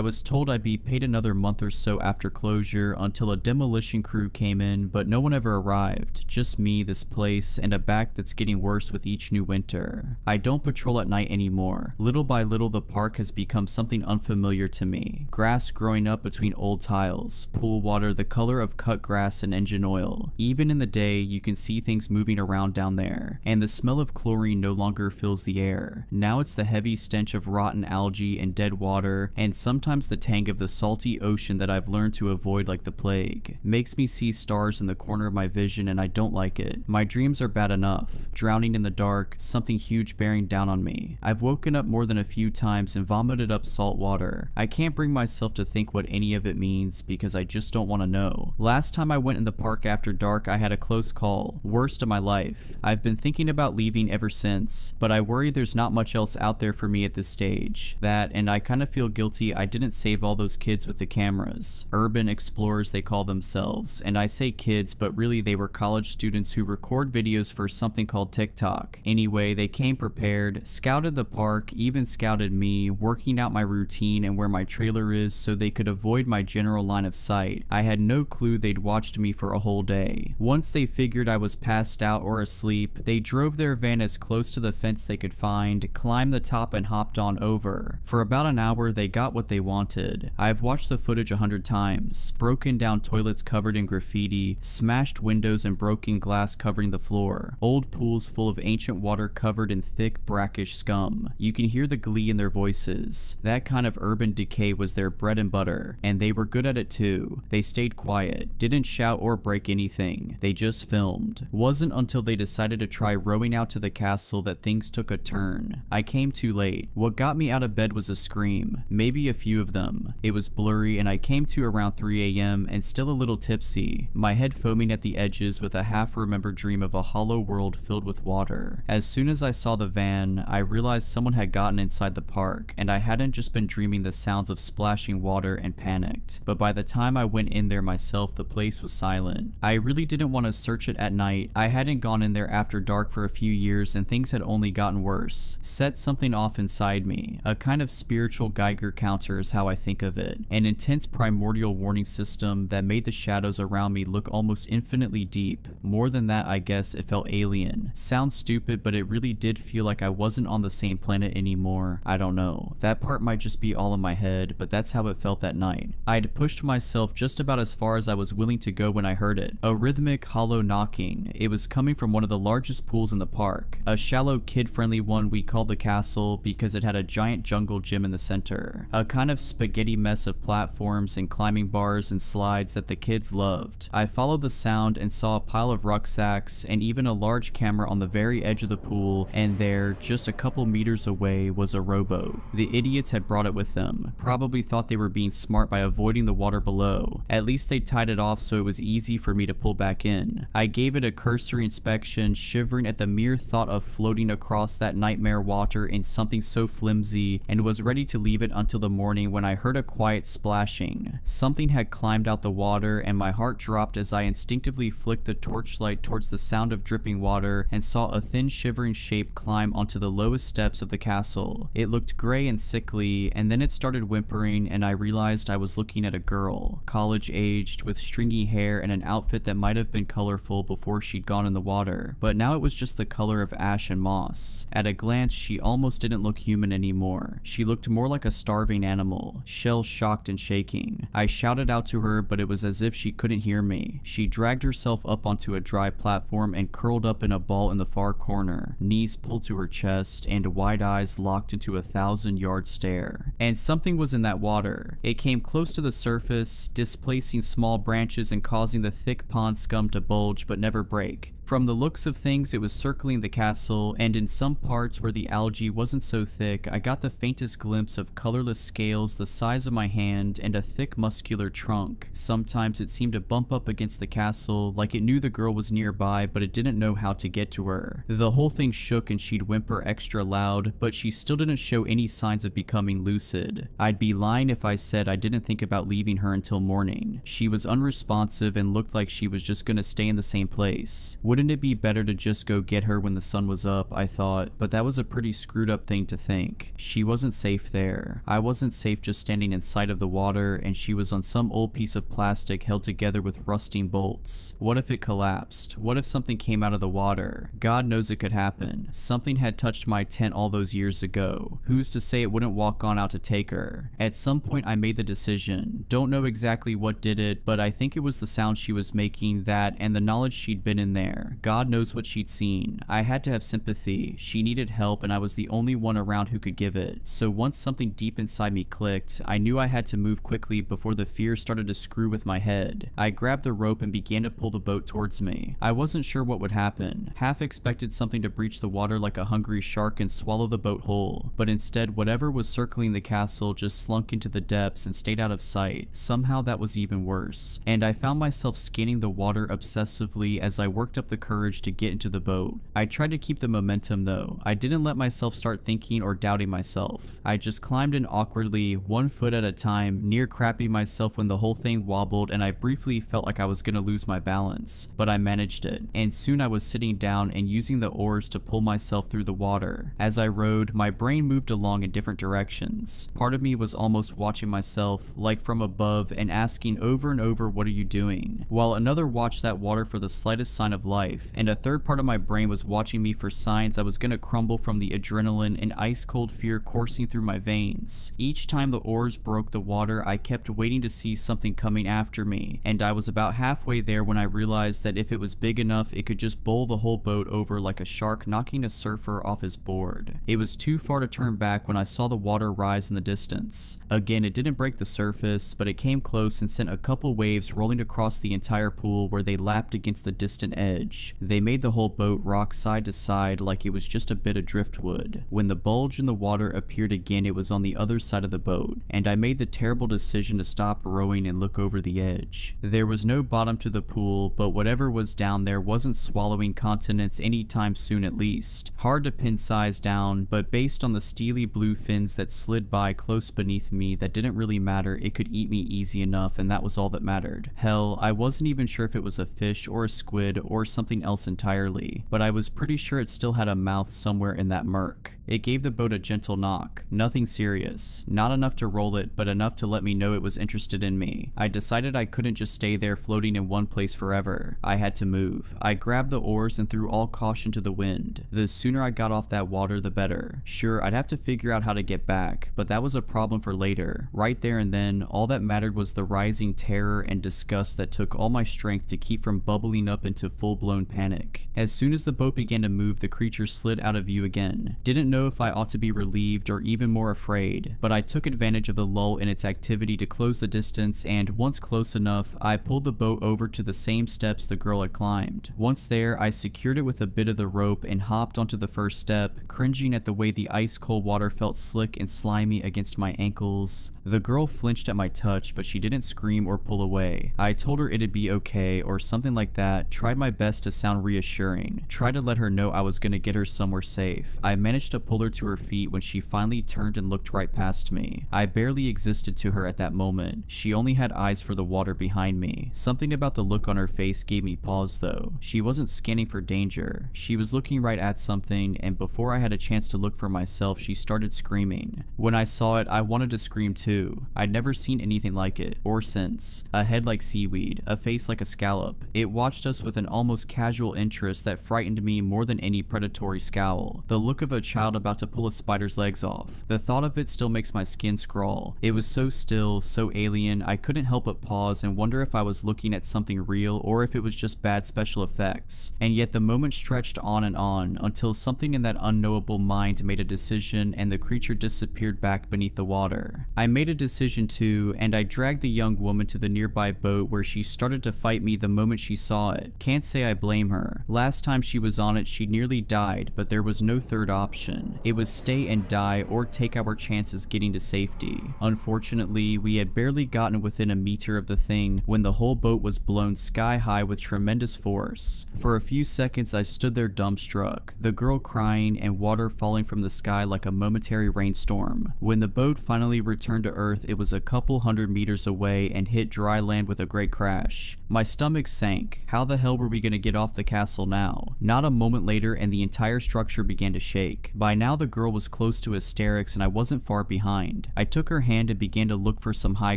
was told I'd be paid another month or so after closure until a demolition crew came in, but no one ever arrived. Just me, this place, and a back that's getting worse with each new winter. I don't patrol at night anymore. Little by little, the park has become something unfamiliar to me. Grass growing up between old tiles, pool water the color of cut grass and engine oil. Even in the day, you can see things moving around down there, and the smell of chlorine no longer fills the air. Now it's the heavy stench of rotten algae and dead water, and sometimes the tang of the salty ocean that I've learned to avoid like the plague. Makes me see stars in the corner of my vision, and I don't like it. My dreams are bad enough. Drowning in the dark, something huge bearing down on me. I've woken up more than a few times and vomited up salt water. I can't bring myself to think what any of it means because I just don't want to know. Last time I went in the park after dark, I had a close call. Worst of my life. I've been thinking about leaving ever since, but I worry there's not much else out there for me at this stage. That, and I kind of feel guilty I didn't save all those kids with the cameras. Urban explorers they call themselves, and I say kids, but really they were college students who record videos for something called TikTok. Anyway, they came prepared, scouted the park, even scouted me, working out my routine and where my trailer is so they could avoid my general line of sight. I had no clue they'd watched me for a whole day. Once they figured I was passed out or asleep, they drove their van as close to the fence they could find, climbed the top and hopped on over. For about an hour they got what they wanted. I've watched the footage 100 times. Broken down toilets covered in graffiti, smashed windows and broken glass covering the floor, old pools full of ancient water covered in thick brackish scum. You can hear the glee in their voices. That kind of urban decay was their bread and butter, and they were good at it too. They stayed quiet, didn't shout or break anything. They just filmed. Wasn't until they decided to try rowing out to the castle that things took a turn. I came too late. What got me out of bed was a scream, maybe a few of them. It was blurry and I came to around 3 a.m. and still a little tipsy, my head foaming at the edges with a half-remembered dream of a hollow world filled with water. As soon as I saw the van, I realized someone had gotten inside the park, and I hadn't just been dreaming the sounds of splashing water and panicked. But by the time I went in there myself, the place was silent. I really didn't want to search it at night. I hadn't gone in there after dark for a few years and things had only gotten worse. Set something off inside me. A kind of spiritual Geiger counter is how I think of it. An intense primordial warning system that made the shadows around me look almost infinitely deep. More than that, I guess it felt alien. Sounds stupid, but it really did feel like I wasn't on the same planet anymore. I don't know. That part might just be all in my head, but that's how it felt that night. I'd pushed myself just about as far as I was willing to go when I heard it. A rhythmic, hollow knocking. It was coming from one of the largest pools in the park. A shallow, kid-friendly one we called the castle because it had a giant jungle gym in the center. A kind of spaghetti mess of platforms and climbing bars and slides that the kids loved. I followed the sound and saw a pile of rucksacks and even a large camera on the very edge of the pool, and there, just a couple meters away, was a rowboat. The idiots had brought it with them. Probably thought they were being smart by avoiding the water below. At least they tied it off so it was easy for me to pull back in. I gave it a cursory inspection, shivering at the mere thought of floating across that nightmare water in something so flimsy, and was ready to leave it until the morning when I heard a quiet splashing. Something had climbed out the water, and my heart dropped as I instinctively flicked the torchlight towards the sound of dripping water and saw a thin shivering shape climb onto the lowest steps of the castle. It looked gray and sickly, and then it started whimpering, and I realized I was looking at a girl, college-aged, with stringy hair and an outfit that might have been colorful before she'd gone in the water, but now it was just the color of ash and moss. At a glance, she almost didn't look human anymore. She looked more like a starving animal, shell-shocked and shaking. I shouted out to her, but it was as if she couldn't hear me. She dragged herself up onto a dry platform and curled up in a ball in the far corner, knees pulled to her chest and wide eyes locked into a 1,000-yard stare. And something was in that water. It came close to the surface, displacing small branches and causing the thick pond scum to bulge but never break. From the looks of things, it was circling the castle, and in some parts where the algae wasn't so thick, I got the faintest glimpse of colorless scales the size of my hand and a thick muscular trunk. Sometimes it seemed to bump up against the castle, like it knew the girl was nearby, but it didn't know how to get to her. The whole thing shook and she'd whimper extra loud, but she still didn't show any signs of becoming lucid. I'd be lying if I said I didn't think about leaving her until morning. She was unresponsive and looked like she was just gonna stay in the same place. Wouldn't Wouldn't it be better to just go get her when the sun was up, I thought, but that was a pretty screwed up thing to think. She wasn't safe there. I wasn't safe just standing in sight of the water, and she was on some old piece of plastic held together with rusting bolts. What if it collapsed? What if something came out of the water? God knows it could happen. Something had touched my tent all those years ago. Who's to say it wouldn't walk on out to take her? At some point I made the decision. Don't know exactly what did it, but I think it was the sound she was making, that, and the knowledge she'd been in there. God knows what she'd seen. I had to have sympathy. She needed help, and I was the only one around who could give it. So once something deep inside me clicked, I knew I had to move quickly before the fear started to screw with my head. I grabbed the rope and began to pull the boat towards me. I wasn't sure what would happen. Half expected something to breach the water like a hungry shark and swallow the boat whole, but instead whatever was circling the castle just slunk into the depths and stayed out of sight. Somehow that was even worse, and I found myself scanning the water obsessively as I worked up the courage to get into the boat. I tried to keep the momentum though. I didn't let myself start thinking or doubting myself. I just climbed in awkwardly, 1 foot at a time, near crapping myself when the whole thing wobbled and I briefly felt like I was gonna lose my balance, but I managed it, and soon I was sitting down and using the oars to pull myself through the water. As I rowed, my brain moved along in different directions. Part of me was almost watching myself, like from above, and asking over and over, what are you doing? While another watched that water for the slightest sign of life, and a third part of my brain was watching me for signs I was gonna crumble from the adrenaline and ice cold fear coursing through my veins. Each time the oars broke the water, I kept waiting to see something coming after me, and I was about halfway there when I realized that if it was big enough, it could just bowl the whole boat over like a shark knocking a surfer off his board. It was too far to turn back when I saw the water rise in the distance. Again, it didn't break the surface, but it came close and sent a couple waves rolling across the entire pool where they lapped against the distant edge. They made the whole boat rock side to side like it was just a bit of driftwood. When the bulge in the water appeared again, it was on the other side of the boat, and I made the terrible decision to stop rowing and look over the edge. There was no bottom to the pool, but whatever was down there wasn't swallowing continents anytime soon at least. Hard to pin size down, but based on the steely blue fins that slid by close beneath me, that didn't really matter. It could eat me easy enough, and that was all that mattered. Hell, I wasn't even sure if it was a fish or a squid or something else entirely, but I was pretty sure it still had a mouth somewhere in that murk. It gave the boat a gentle knock. Nothing serious. Not enough to roll it, but enough to let me know it was interested in me. I decided I couldn't just stay there floating in one place forever. I had to move. I grabbed the oars and threw all caution to the wind. The sooner I got off that water, the better. Sure, I'd have to figure out how to get back, but that was a problem for later. Right there and then, all that mattered was the rising terror and disgust that took all my strength to keep from bubbling up into full-blown panic. As soon as the boat began to move, the creature slid out of view again. Didn't know if I ought to be relieved or even more afraid, but I took advantage of the lull in its activity to close the distance, and once close enough, I pulled the boat over to the same steps the girl had climbed. Once there, I secured it with a bit of the rope and hopped onto the first step, cringing at the way the ice-cold water felt slick and slimy against my ankles. The girl flinched at my touch, but she didn't scream or pull away. I told her it'd be okay or something like that, tried my best to sound reassuring, tried to let her know I was gonna get her somewhere safe. I managed to pull her to her feet when she finally turned and looked right past me. I barely existed to her at that moment. She only had eyes for the water behind me. Something about the look on her face gave me pause though. She wasn't scanning for danger. She was looking right at something, and before I had a chance to look for myself, she started screaming. When I saw it, I wanted to scream too. I'd never seen anything like it, or since. A head like seaweed, a face like a scallop. It watched us with an almost casual interest that frightened me more than any predatory scowl. The look of a child about to pull a spider's legs off. The thought of it still makes my skin crawl. It was so still, so alien, I couldn't help but pause and wonder if I was looking at something real or if it was just bad special effects. And yet the moment stretched on and on until something in that unknowable mind made a decision and the creature disappeared back beneath the water. I made a decision too, and I dragged the young woman to the nearby boat where she started to fight me the moment she saw it. Can't say I blame her. Last time she was on it, she nearly died, but there was no third option. decision. It was stay and die or take our chances getting to safety. Unfortunately, we had barely gotten within a meter of the thing when the whole boat was blown sky high with tremendous force. For a few seconds I stood there dumbstruck, the girl crying and water falling from the sky like a momentary rainstorm. When the boat finally returned to Earth, it was a couple hundred meters away and hit dry land with a great crash. My stomach sank. How the hell were we gonna get off the castle now? Not a moment later and the entire structure began to shake. By now the girl was close to hysterics and I wasn't far behind. I took her hand and began to look for some high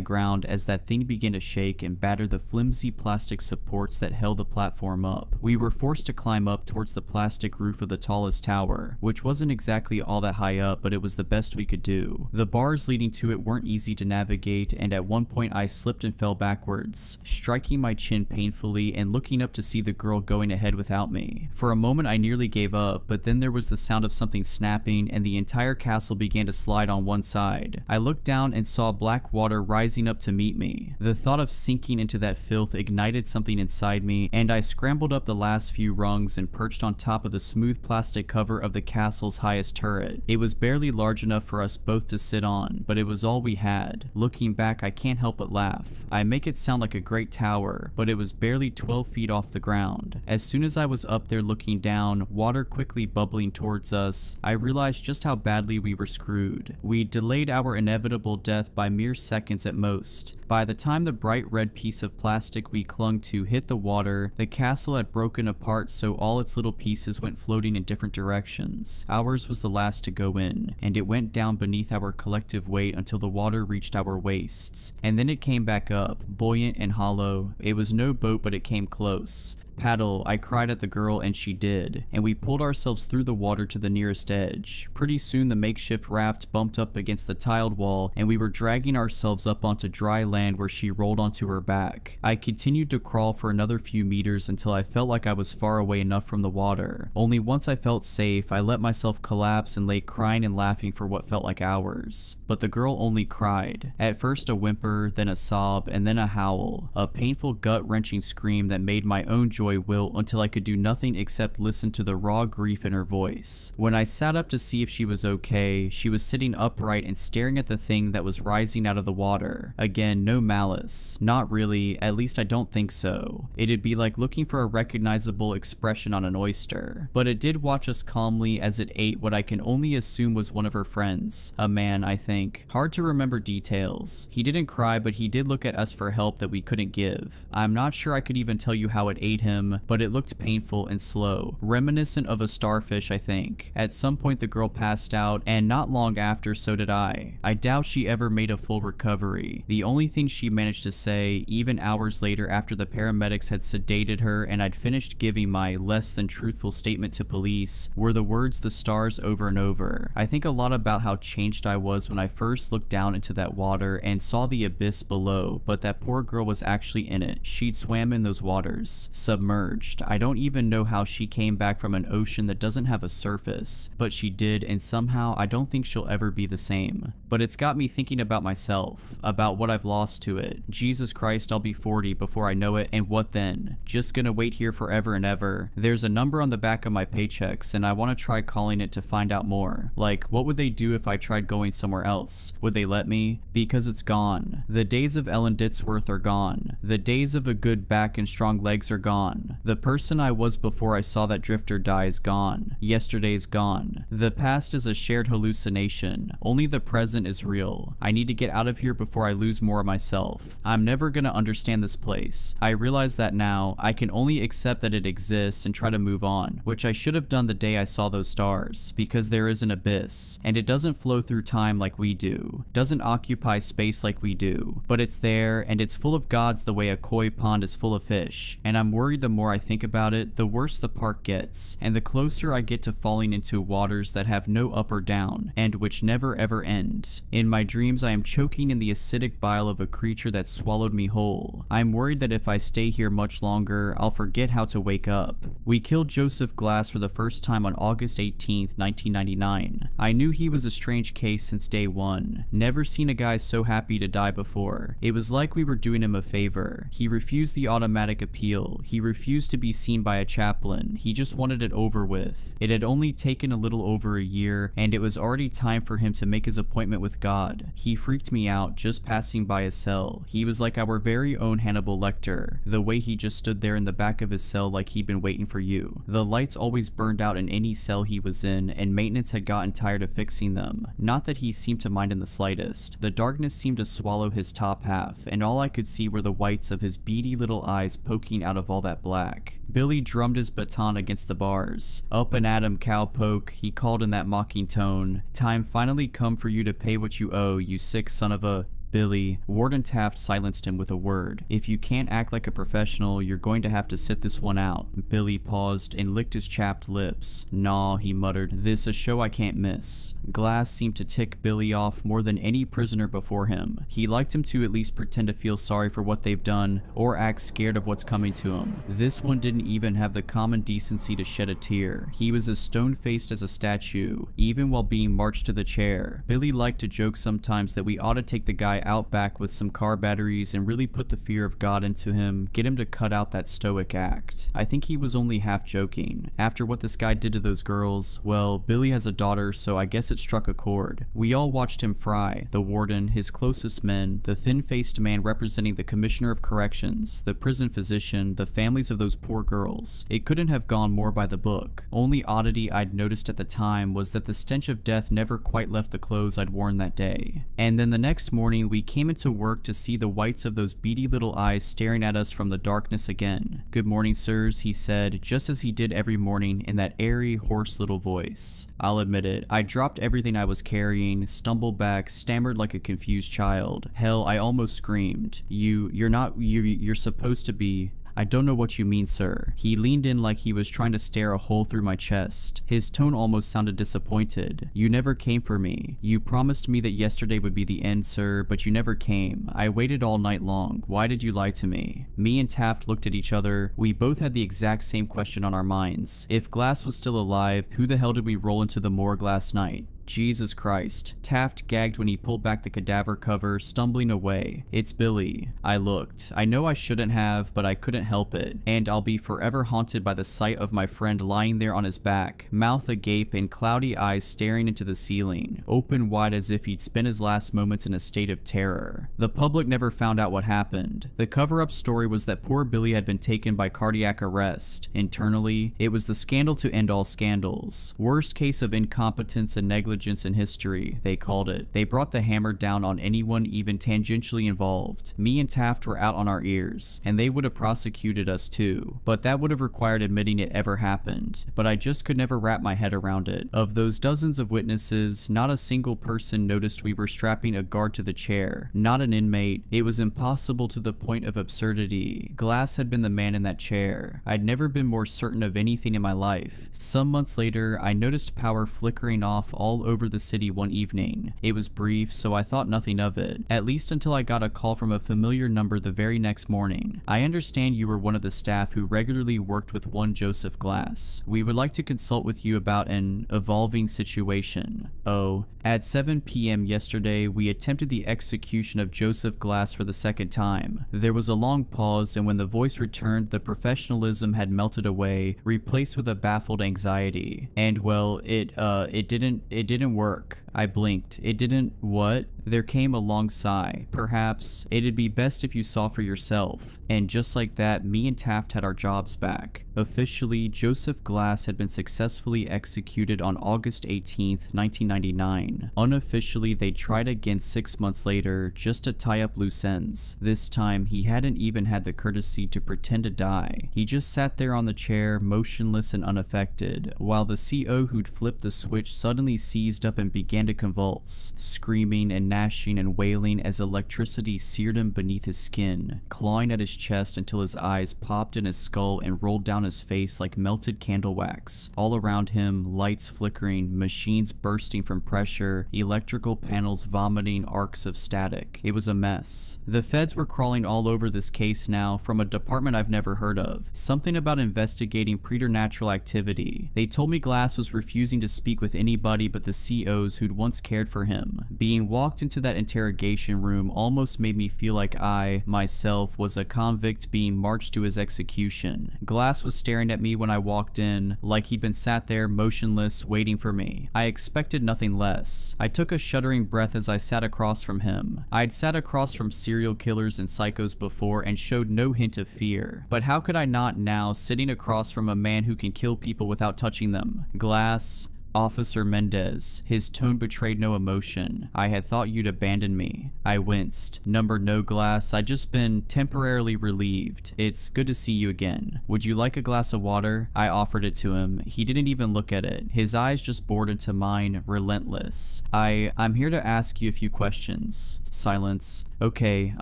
ground as that thing began to shake and batter the flimsy plastic supports that held the platform up. We were forced to climb up towards the plastic roof of the tallest tower, which wasn't exactly all that high up, but it was the best we could do. The bars leading to it weren't easy to navigate, and at one point I slipped and fell backwards, striking my chin painfully and looking up to see the girl going ahead without me. For a moment I nearly gave up, but then there was the sound of something snapping and the entire castle began to slide on one side. I looked down and saw black water rising up to meet me. The thought of sinking into that filth ignited something inside me, and I scrambled up the last few rungs and perched on top of the smooth plastic cover of the castle's highest turret. It was barely large enough for us both to sit on, but it was all we had. Looking back, I can't help but laugh. I make it sound like a great tower, but it was barely 12 feet off the ground. As soon as I was up there looking down, water quickly bubbling towards us, I realized just how badly we were screwed. We delayed our inevitable death by mere seconds at most. By the time the bright red piece of plastic we clung to hit the water, the castle had broken apart so all its little pieces went floating in different directions. Ours was the last to go in, and it went down beneath our collective weight until the water reached our waists. And then it came back up, buoyant and hollow. It was no boat, but it came close. Paddle, I cried at the girl and she did, and we pulled ourselves through the water to the nearest edge. Pretty soon the makeshift raft bumped up against the tiled wall and we were dragging ourselves up onto dry land where she rolled onto her back. I continued to crawl for another few meters until I felt like I was far away enough from the water. Only once I felt safe, I let myself collapse and lay crying and laughing for what felt like hours. But the girl only cried. At first a whimper, then a sob, and then a howl. A painful gut-wrenching scream that made my own joy wilt until I could do nothing except listen to the raw grief in her voice. When I sat up to see if she was okay, she was sitting upright and staring at the thing that was rising out of the water. Again, no malice. Not really, at least I don't think so. It'd be like looking for a recognizable expression on an oyster. But it did watch us calmly as it ate what I can only assume was one of her friends. A man, I think. Hard to remember details. He didn't cry, but he did look at us for help that we couldn't give. I'm not sure I could even tell you how it ate him, but it looked painful and slow, reminiscent of a starfish, I think. At some point the girl passed out, and not long after so did I. I doubt she ever made a full recovery. The only thing she managed to say, even hours later after the paramedics had sedated her and I'd finished giving my less than truthful statement to police, were the words "the stars" over and over. I think a lot about how changed I was when I first looked down into that water and saw the abyss below, but that poor girl was actually in it. She'd swam in those waters, submerged. I don't even know how she came back from an ocean that doesn't have a surface, but she did, and somehow I don't think she'll ever be the same. But it's got me thinking about myself, about what I've lost to it. Jesus Christ, I'll be 40 before I know it, and what then? Just gonna wait here forever and ever. There's a number on the back of my paychecks, and I want to try calling it to find out more. Like, what would they do if I tried going somewhere else? Would they let me? Because it's gone. The days of Ellen Ditzworth are gone. The days of a good back and strong legs are gone. The person I was before I saw that drifter die is gone. Yesterday's gone. The past is a shared hallucination. Only the present is real. I need to get out of here before I lose more of myself. I'm never gonna understand this place. I realize that now. I can only accept that it exists and try to move on, which I should have done the day I saw those stars, because there is an abyss, and it doesn't flow through time like we do, doesn't occupy space like we do, but it's there, and it's full of gods the way a koi pond is full of fish, and I'm worried the more I think about it, the worse the park gets, and the closer I get to falling into waters that have no up or down, and which never ever end. In my dreams I am choking in the acidic bile of a creature that swallowed me whole. I'm worried that if I stay here much longer, I'll forget how to wake up. We killed Joseph Glass for the first time on August 18th, 1999. I knew he was a strange case since day one. Never seen a guy so happy to die before. It was like we were doing him a favor. He refused the automatic appeal. He refused refused to be seen by a chaplain. He just wanted it over with. It had only taken a little over a year, and it was already time for him to make his appointment with God. He freaked me out just passing by his cell. He was like our very own Hannibal Lecter, the way he just stood there in the back of his cell like he'd been waiting for you. The lights always burned out in any cell he was in, and maintenance had gotten tired of fixing them. Not that he seemed to mind in the slightest. The darkness seemed to swallow his top half, and all I could see were the whites of his beady little eyes poking out of all that black. Billy drummed his baton against the bars. "Up and at 'em, cowpoke," he called in that mocking tone. "Time finally come for you to pay what you owe, you sick son of a..." "Billy," Warden Taft silenced him with a word. "If you can't act like a professional, you're going to have to sit this one out." Billy paused and licked his chapped lips. "Nah," he muttered, "this a show I can't miss." Glass seemed to tick Billy off more than any prisoner before him. He liked him to at least pretend to feel sorry for what they've done, or act scared of what's coming to him. This one didn't even have the common decency to shed a tear. He was as stone-faced as a statue, even while being marched to the chair. Billy liked to joke sometimes that we ought to take the guy out back with some car batteries and really put the fear of God into him, get him to cut out that stoic act. I think he was only half joking. After what this guy did to those girls, well, Billy has a daughter, so I guess it struck a chord. We all watched him fry. The warden, his closest men, the thin-faced man representing the commissioner of corrections, the prison physician, the families of those poor girls. It couldn't have gone more by the book. Only oddity I'd noticed at the time was that the stench of death never quite left the clothes I'd worn that day. And then the next morning, we came into work to see the whites of those beady little eyes staring at us from the darkness again. "Good morning, sirs," he said, just as he did every morning in that airy, hoarse little voice. I'll admit it, I dropped everything I was carrying, stumbled back, stammered like a confused child. Hell, I almost screamed. You're supposed to be..." "I don't know what you mean, sir." He leaned in like he was trying to stare a hole through my chest. His tone almost sounded disappointed. "You never came for me. You promised me that yesterday would be the end, sir, but you never came. I waited all night long. Why did you lie to me?" Me and Taft looked at each other. We both had the exact same question on our minds. If Glass was still alive, who the hell did we roll into the morgue last night? Jesus Christ. Taft gagged when he pulled back the cadaver cover, stumbling away. "It's Billy." I looked. I know I shouldn't have, but I couldn't help it. And I'll be forever haunted by the sight of my friend lying there on his back, mouth agape and cloudy eyes staring into the ceiling, open wide as if he'd spent his last moments in a state of terror. The public never found out what happened. The cover-up story was that poor Billy had been taken by cardiac arrest. Internally, it was the scandal to end all scandals. Worst case of incompetence and negligence in history, they called it. They brought the hammer down on anyone even tangentially involved. Me and Taft were out on our ears, and they would have prosecuted us too. But that would have required admitting it ever happened. But I just could never wrap my head around it. Of those dozens of witnesses, not a single person noticed we were strapping a guard to the chair. Not an inmate. It was impossible to the point of absurdity. Glass had been the man in that chair. I'd never been more certain of anything in my life. Some months later, I noticed power flickering off all over the city one evening. It was brief, so I thought nothing of it, at least until I got a call from a familiar number the very next morning. "I understand you were one of the staff who regularly worked with one Joseph Glass. We would like to consult with you about an evolving situation." Oh, at 7 p.m. yesterday, we attempted the execution of Joseph Glass for the second time. There was a long pause, and when the voice returned, the professionalism had melted away, replaced with a baffled anxiety. And well, it didn't work. I blinked. "It didn't what?" There came a long sigh. "Perhaps it'd be best if you saw for yourself." And just like that, me and Taft had our jobs back. Officially, Joseph Glass had been successfully executed on August 18th, 1999. Unofficially, they tried again 6 months later, just to tie up loose ends. This time, he hadn't even had the courtesy to pretend to die. He just sat there on the chair, motionless and unaffected, while the CO who'd flipped the switch suddenly seized up and began to convulse, screaming and gnashing and wailing as electricity seared him beneath his skin, clawing at his chest until his eyes popped in his skull and rolled down his face like melted candle wax. All around him, lights flickering, machines bursting from pressure, electrical panels vomiting arcs of static. It was a mess. The feds were crawling all over this case now from a department I've never heard of. Something about investigating preternatural activity. They told me Glass was refusing to speak with anybody but the COs who'd once cared for him. Being walked into that interrogation room almost made me feel like I, myself, was a convict being marched to his execution. Glass was staring at me when I walked in, like he'd been sat there motionless, waiting for me. I expected nothing less. I took a shuddering breath as I sat across from him. I'd sat across from serial killers and psychos before and showed no hint of fear. But how could I not now, sitting across from a man who can kill people without touching them? Glass, Officer Mendez. His tone betrayed no emotion. I had thought you'd abandoned me. I winced. Number no, Glass. I'd just been temporarily relieved. It's good to see you again. Would you like a glass of water? I offered it to him. He didn't even look at it. His eyes just bored into mine, relentless. I'm here to ask you a few questions. Silence. Okay,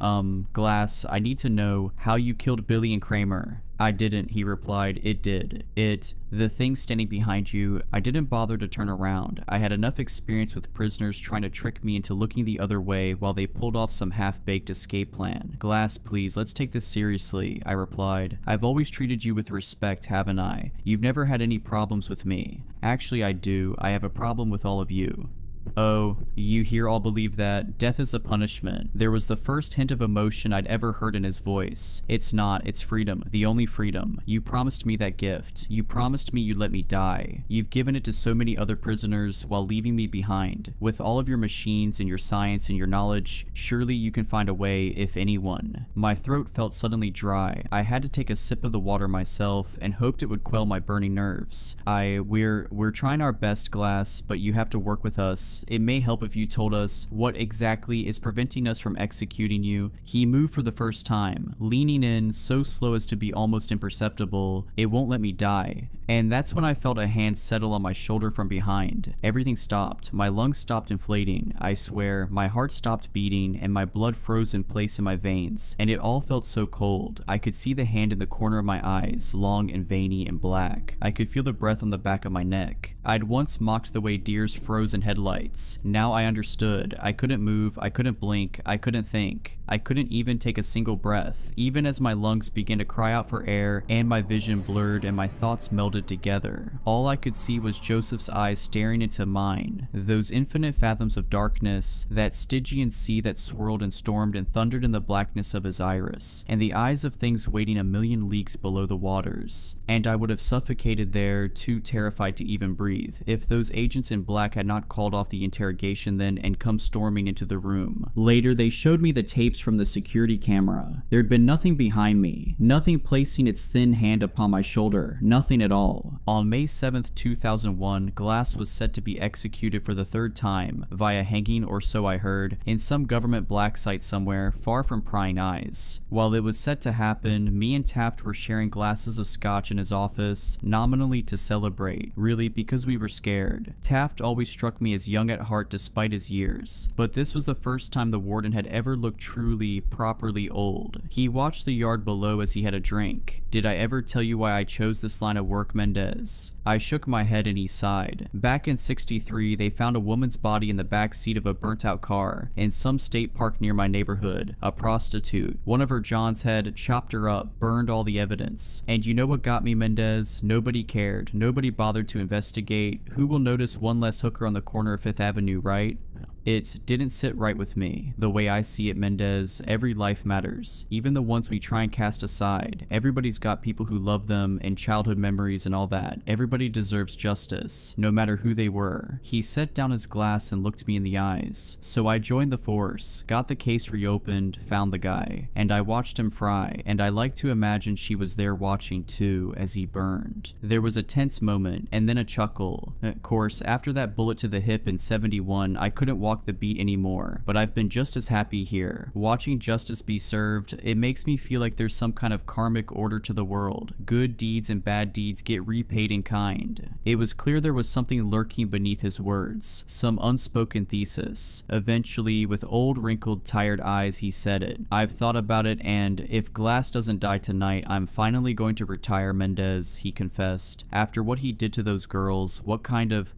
Glass, I need to know how you killed Billy and Kramer. I didn't, he replied. It did. The thing standing behind you, I didn't bother to turn around. I had enough experience with prisoners trying to trick me into looking the other way while they pulled off some half-baked escape plan. Glass, please, let's take this seriously, I replied. I've always treated you with respect, haven't I? You've never had any problems with me. Actually, I do. I have a problem with all of you. Oh, you here all believe that death is a punishment. There was the first hint of emotion I'd ever heard in his voice. It's not, it's freedom, the only freedom. You promised me that gift. You promised me you'd let me die. You've given it to so many other prisoners while leaving me behind. With all of your machines and your science and your knowledge, surely you can find a way, if anyone. My throat felt suddenly dry. I had to take a sip of the water myself and hoped it would quell my burning nerves. We're trying our best, Glass, but you have to work with us. It may help if you told us what exactly is preventing us from executing you. He moved for the first time, leaning in so slow as to be almost imperceptible. It won't let me die. And that's when I felt a hand settle on my shoulder from behind. Everything stopped. My lungs stopped inflating. I swear, my heart stopped beating and my blood froze in place in my veins. And it all felt so cold. I could see the hand in the corner of my eyes, long and veiny and black. I could feel the breath on the back of my neck. I'd once mocked the way deers froze in headlights. Now I understood. I couldn't move. I couldn't blink. I couldn't think. I couldn't even take a single breath. Even as my lungs began to cry out for air and my vision blurred and my thoughts melded together. All I could see was Joseph's eyes staring into mine, those infinite fathoms of darkness, that Stygian sea that swirled and stormed and thundered in the blackness of his iris, and the eyes of things waiting a million leagues below the waters. And I would have suffocated there, too terrified to even breathe, if those agents in black had not called off the interrogation then and come storming into the room. Later, they showed me the tapes from the security camera. There'd been nothing behind me, nothing placing its thin hand upon my shoulder, nothing at all. On May 7th, 2001, Glass was set to be executed for the third time, via hanging or so I heard, in some government black site somewhere far from prying eyes. While it was set to happen, me and Taft were sharing glasses of scotch in his office, nominally to celebrate, really because we were scared. Taft always struck me as young at heart despite his years, but this was the first time the warden had ever looked truly, properly old. He watched the yard below as he had a drink. Did I ever tell you why I chose this line of work, Mendez? I shook my head and he sighed. Back in '63, they found a woman's body in the back seat of a burnt-out car in some state park near my neighborhood. A prostitute. One of her Johns had chopped her up, burned all the evidence. And you know what got me, Mendez? Nobody cared. Nobody bothered to investigate. Who will notice one less hooker on the corner of 5th Avenue, right? It didn't sit right with me. The way I see it, Mendez, every life matters. Even the ones we try and cast aside. Everybody's got people who love them and childhood memories and all that. Everybody deserves justice, no matter who they were. He set down his glass and looked me in the eyes. So I joined the force, got the case reopened, found the guy, and I watched him fry, and I like to imagine she was there watching too as he burned. There was a tense moment, and then a chuckle. Of course, after that bullet to the hip in '71, I couldn't walk the beat anymore, but I've been just as happy here. Watching justice be served, it makes me feel like there's some kind of karmic order to the world. Good deeds and bad deeds get repaid in kind. It was clear there was something lurking beneath his words, some unspoken thesis. Eventually, with old, wrinkled, tired eyes, he said it. I've thought about it, and if Glass doesn't die tonight, I'm finally going to retire, Mendez, he confessed. After what he did to those girls, what kind of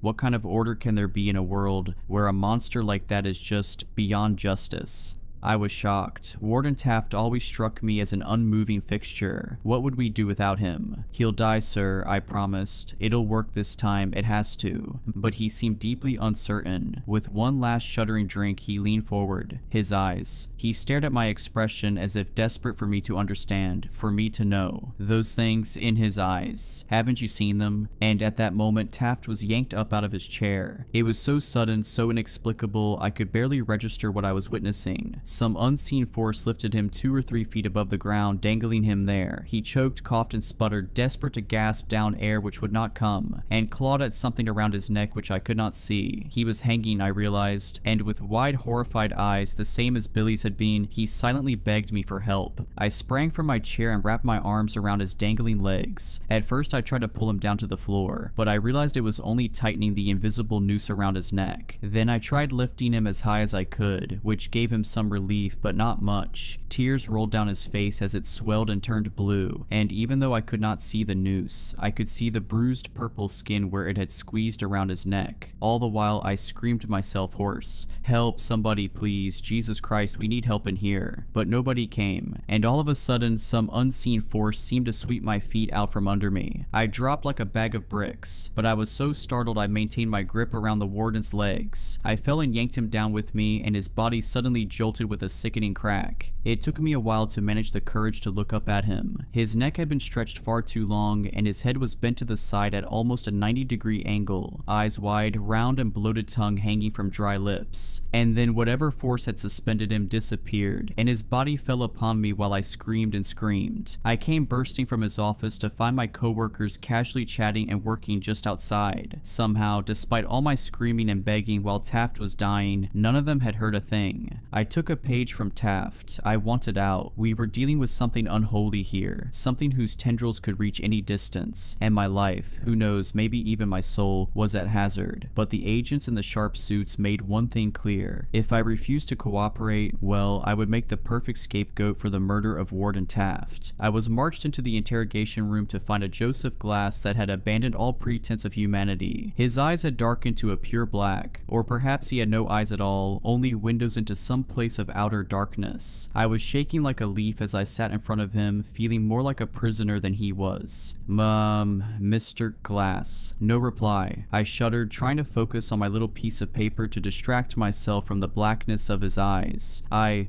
order can there be in a world where a monster like that is just beyond justice? I was shocked. Warden Taft always struck me as an unmoving fixture. What would we do without him? He'll die, sir, I promised. It'll work this time, it has to. But he seemed deeply uncertain. With one last shuddering drink, he leaned forward. His eyes. He stared at my expression as if desperate for me to understand, for me to know. Those things in his eyes. Haven't you seen them? And at that moment, Taft was yanked up out of his chair. It was so sudden, so inexplicable, I could barely register what I was witnessing. Some unseen force lifted him 2 or 3 feet above the ground, dangling him there. He choked, coughed, and sputtered, desperate to gasp down air which would not come, and clawed at something around his neck which I could not see. He was hanging, I realized, and with wide, horrified eyes, the same as Billy's had been, he silently begged me for help. I sprang from my chair and wrapped my arms around his dangling legs. At first, I tried to pull him down to the floor, but I realized it was only tightening the invisible noose around his neck. Then I tried lifting him as high as I could, which gave him some relief, but not much. Tears rolled down his face as it swelled and turned blue, and even though I could not see the noose, I could see the bruised purple skin where it had squeezed around his neck. All the while, I screamed myself hoarse. Help, somebody please, Jesus Christ, we need help in here. But nobody came, and all of a sudden, some unseen force seemed to sweep my feet out from under me. I dropped like a bag of bricks, but I was so startled I maintained my grip around the warden's legs. I fell and yanked him down with me, and his body suddenly jolted with a sickening crack. It took me a while to manage the courage to look up at him. His neck had been stretched far too long, and his head was bent to the side at almost a 90-degree angle, eyes wide, round and bloated tongue hanging from dry lips. And then whatever force had suspended him disappeared, and his body fell upon me while I screamed and screamed. I came bursting from his office to find my coworkers casually chatting and working just outside. Somehow, despite all my screaming and begging while Taft was dying, none of them had heard a thing. I took a page from Taft. I wanted out. We were dealing with something unholy here, something whose tendrils could reach any distance, and my life, who knows, maybe even my soul, was at hazard. But the agents in the sharp suits made one thing clear. If I refused to cooperate, well, I would make the perfect scapegoat for the murder of Warden Taft. I was marched into the interrogation room to find a Joseph Glass that had abandoned all pretense of humanity. His eyes had darkened to a pure black, or perhaps he had no eyes at all, only windows into some place of outer darkness. I was shaking like a leaf as I sat in front of him, feeling more like a prisoner than he was. Mr. Glass. No reply. I shuddered, trying to focus on my little piece of paper to distract myself from the blackness of his eyes. I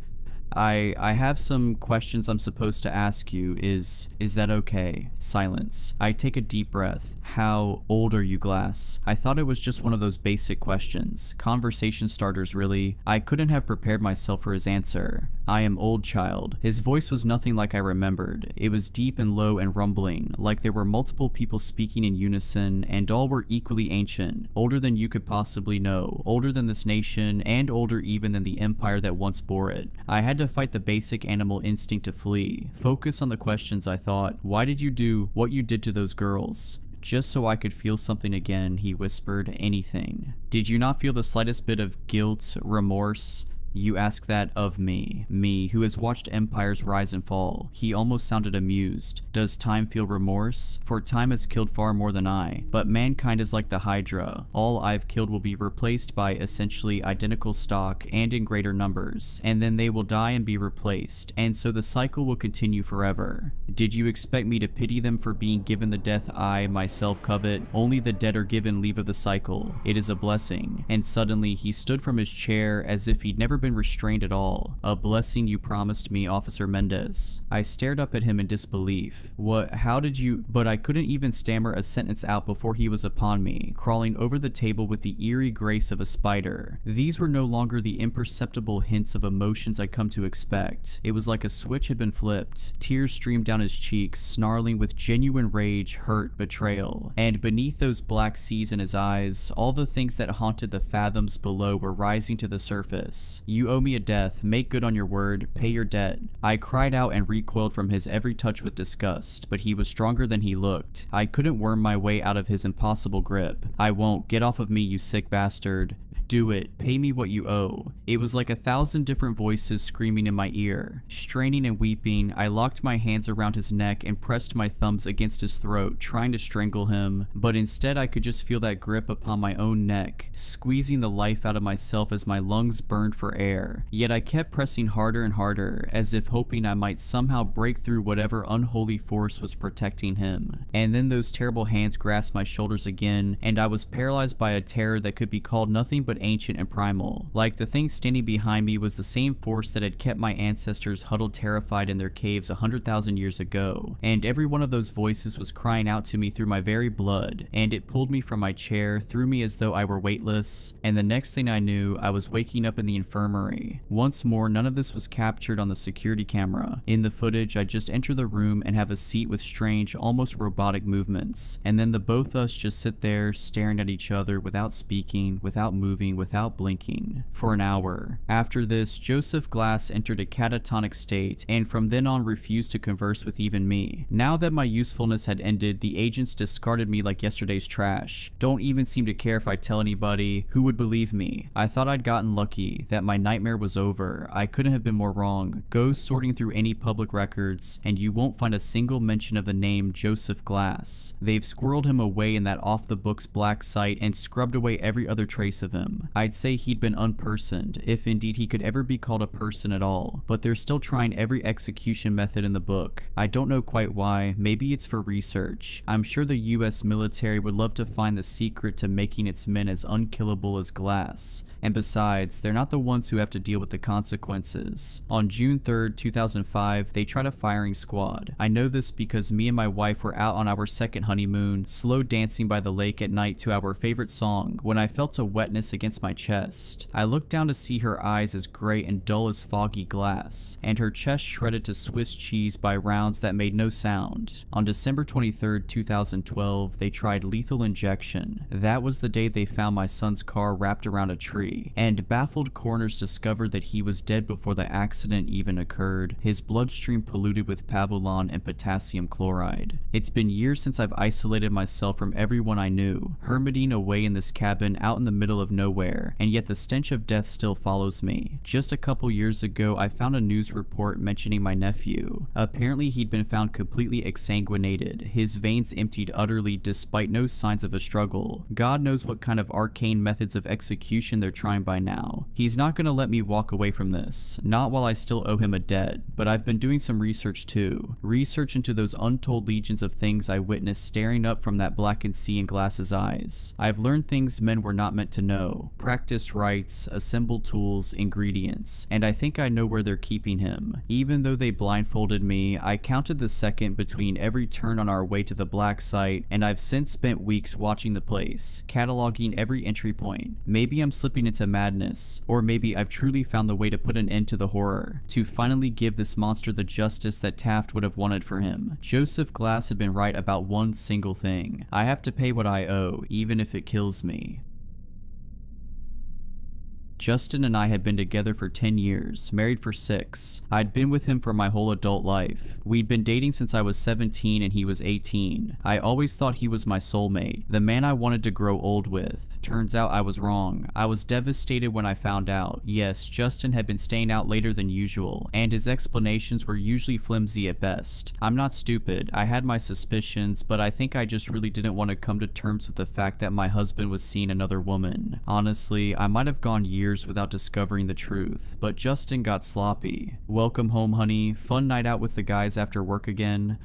have some questions I'm supposed to ask you. Is that okay? Silence. I take a deep breath. How old are you, Glass? I thought it was just one of those basic questions. Conversation starters, really. I couldn't have prepared myself for his answer. I am old, child. His voice was nothing like I remembered. It was deep and low and rumbling, like there were multiple people speaking in unison, and all were equally ancient. Older than you could possibly know. Older than this nation, and older even than the empire that once bore it. I had to fight the basic animal instinct to flee. Focus on the questions, I thought. Why did you do what you did to those girls? Just so I could feel something again, he whispered. Anything. Did you not feel the slightest bit of guilt, remorse? You ask that of me. Me, who has watched empires rise and fall. He almost sounded amused. Does time feel remorse? For time has killed far more than I. But mankind is like the Hydra. All I've killed will be replaced by essentially identical stock and in greater numbers. And then they will die and be replaced. And so the cycle will continue forever. Did you expect me to pity them for being given the death I, myself, covet? Only the dead are given leave of the cycle. It is a blessing. And suddenly he stood from his chair as if he'd never been restrained at all. A blessing you promised me, Officer Mendez. I stared up at him in disbelief. What? How did you? But I couldn't even stammer a sentence out before he was upon me, crawling over the table with the eerie grace of a spider. These were no longer the imperceptible hints of emotions I'd come to expect. It was like a switch had been flipped. Tears streamed down his cheeks, snarling with genuine rage, hurt, betrayal. And beneath those black seas in his eyes, all the things that haunted the fathoms below were rising to the surface. You owe me a death. Make good on your word. Pay your debt. I cried out and recoiled from his every touch with disgust, but he was stronger than he looked. I couldn't worm my way out of his impossible grip. I won't. Get off of me, you sick bastard. Do it. Pay me what you owe. It was like 1,000 different voices screaming in my ear. Straining and weeping, I locked my hands around his neck and pressed my thumbs against his throat, trying to strangle him, but instead I could just feel that grip upon my own neck, squeezing the life out of myself as my lungs burned for air. Yet I kept pressing harder and harder, as if hoping I might somehow break through whatever unholy force was protecting him. And then those terrible hands grasped my shoulders again, and I was paralyzed by a terror that could be called nothing but ancient and primal. Like the thing standing behind me was the same force that had kept my ancestors huddled terrified in their caves 100,000 years ago, and every one of those voices was crying out to me through my very blood, and it pulled me from my chair, threw me as though I were weightless, and the next thing I knew, I was waking up in the infirmary. Once more, none of this was captured on the security camera. In the footage, I just enter the room and have a seat with strange, almost robotic movements, and then the both of us just sit there staring at each other without speaking, without moving, without blinking, for an hour. After this, Joseph Glass entered a catatonic state, and from then on refused to converse with even me. Now that my usefulness had ended, the agents discarded me like yesterday's trash. Don't even seem to care if I tell anybody. Who would believe me? I thought I'd gotten lucky, that my nightmare was over. I couldn't have been more wrong. Go sorting through any public records, and you won't find a single mention of the name Joseph Glass. They've squirreled him away in that off-the-books black site and scrubbed away every other trace of him. I'd say he'd been unpersoned, if indeed he could ever be called a person at all, but they're still trying every execution method in the book. I don't know quite why. Maybe it's for research. I'm sure the US military would love to find the secret to making its men as unkillable as Glass. And besides, they're not the ones who have to deal with the consequences. On June 3rd, 2005, they tried a firing squad. I know this because me and my wife were out on our second honeymoon, slow dancing by the lake at night to our favorite song, when I felt a wetness against my chest. I looked down to see her eyes as gray and dull as foggy glass, and her chest shredded to Swiss cheese by rounds that made no sound. On December 23rd, 2012, they tried lethal injection. That was the day they found my son's car wrapped around a tree, and baffled coroners discovered that he was dead before the accident even occurred, his bloodstream polluted with pavulon and potassium chloride. It's been years since I've isolated myself from everyone I knew, hermiting away in this cabin out in the middle of nowhere, and yet the stench of death still follows me. Just a couple years ago, I found a news report mentioning my nephew. Apparently, he'd been found completely exsanguinated, his veins emptied utterly despite no signs of a struggle. God knows what kind of arcane methods of execution they're trying by now. He's not gonna let me walk away from this, not while I still owe him a debt, but I've been doing some research too. Research into those untold legions of things I witnessed staring up from that blackened sea in Glass's eyes. I've learned things men were not meant to know, practiced rites, assembled tools, ingredients, and I think I know where they're keeping him. Even though they blindfolded me, I counted the second between every turn on our way to the black site, and I've since spent weeks watching the place, cataloging every entry point. Maybe I'm slipping into madness, or maybe I've truly found the way to put an end to the horror, to finally give this monster the justice that Taft would have wanted for him. Joseph Glass had been right about one single thing. I have to pay what I owe, even if it kills me. Justin and I had been together for 10 years, married for 6. I'd been with him for my whole adult life. We'd been dating since I was 17 and he was 18. I always thought he was my soulmate, the man I wanted to grow old with. Turns out I was wrong. I was devastated when I found out. Yes, Justin had been staying out later than usual, and his explanations were usually flimsy at best. I'm not stupid. I had my suspicions, but I think I just really didn't want to come to terms with the fact that my husband was seeing another woman. Honestly, I might have gone years without discovering the truth, but Justin got sloppy. Welcome home, honey. Fun night out with the guys after work again?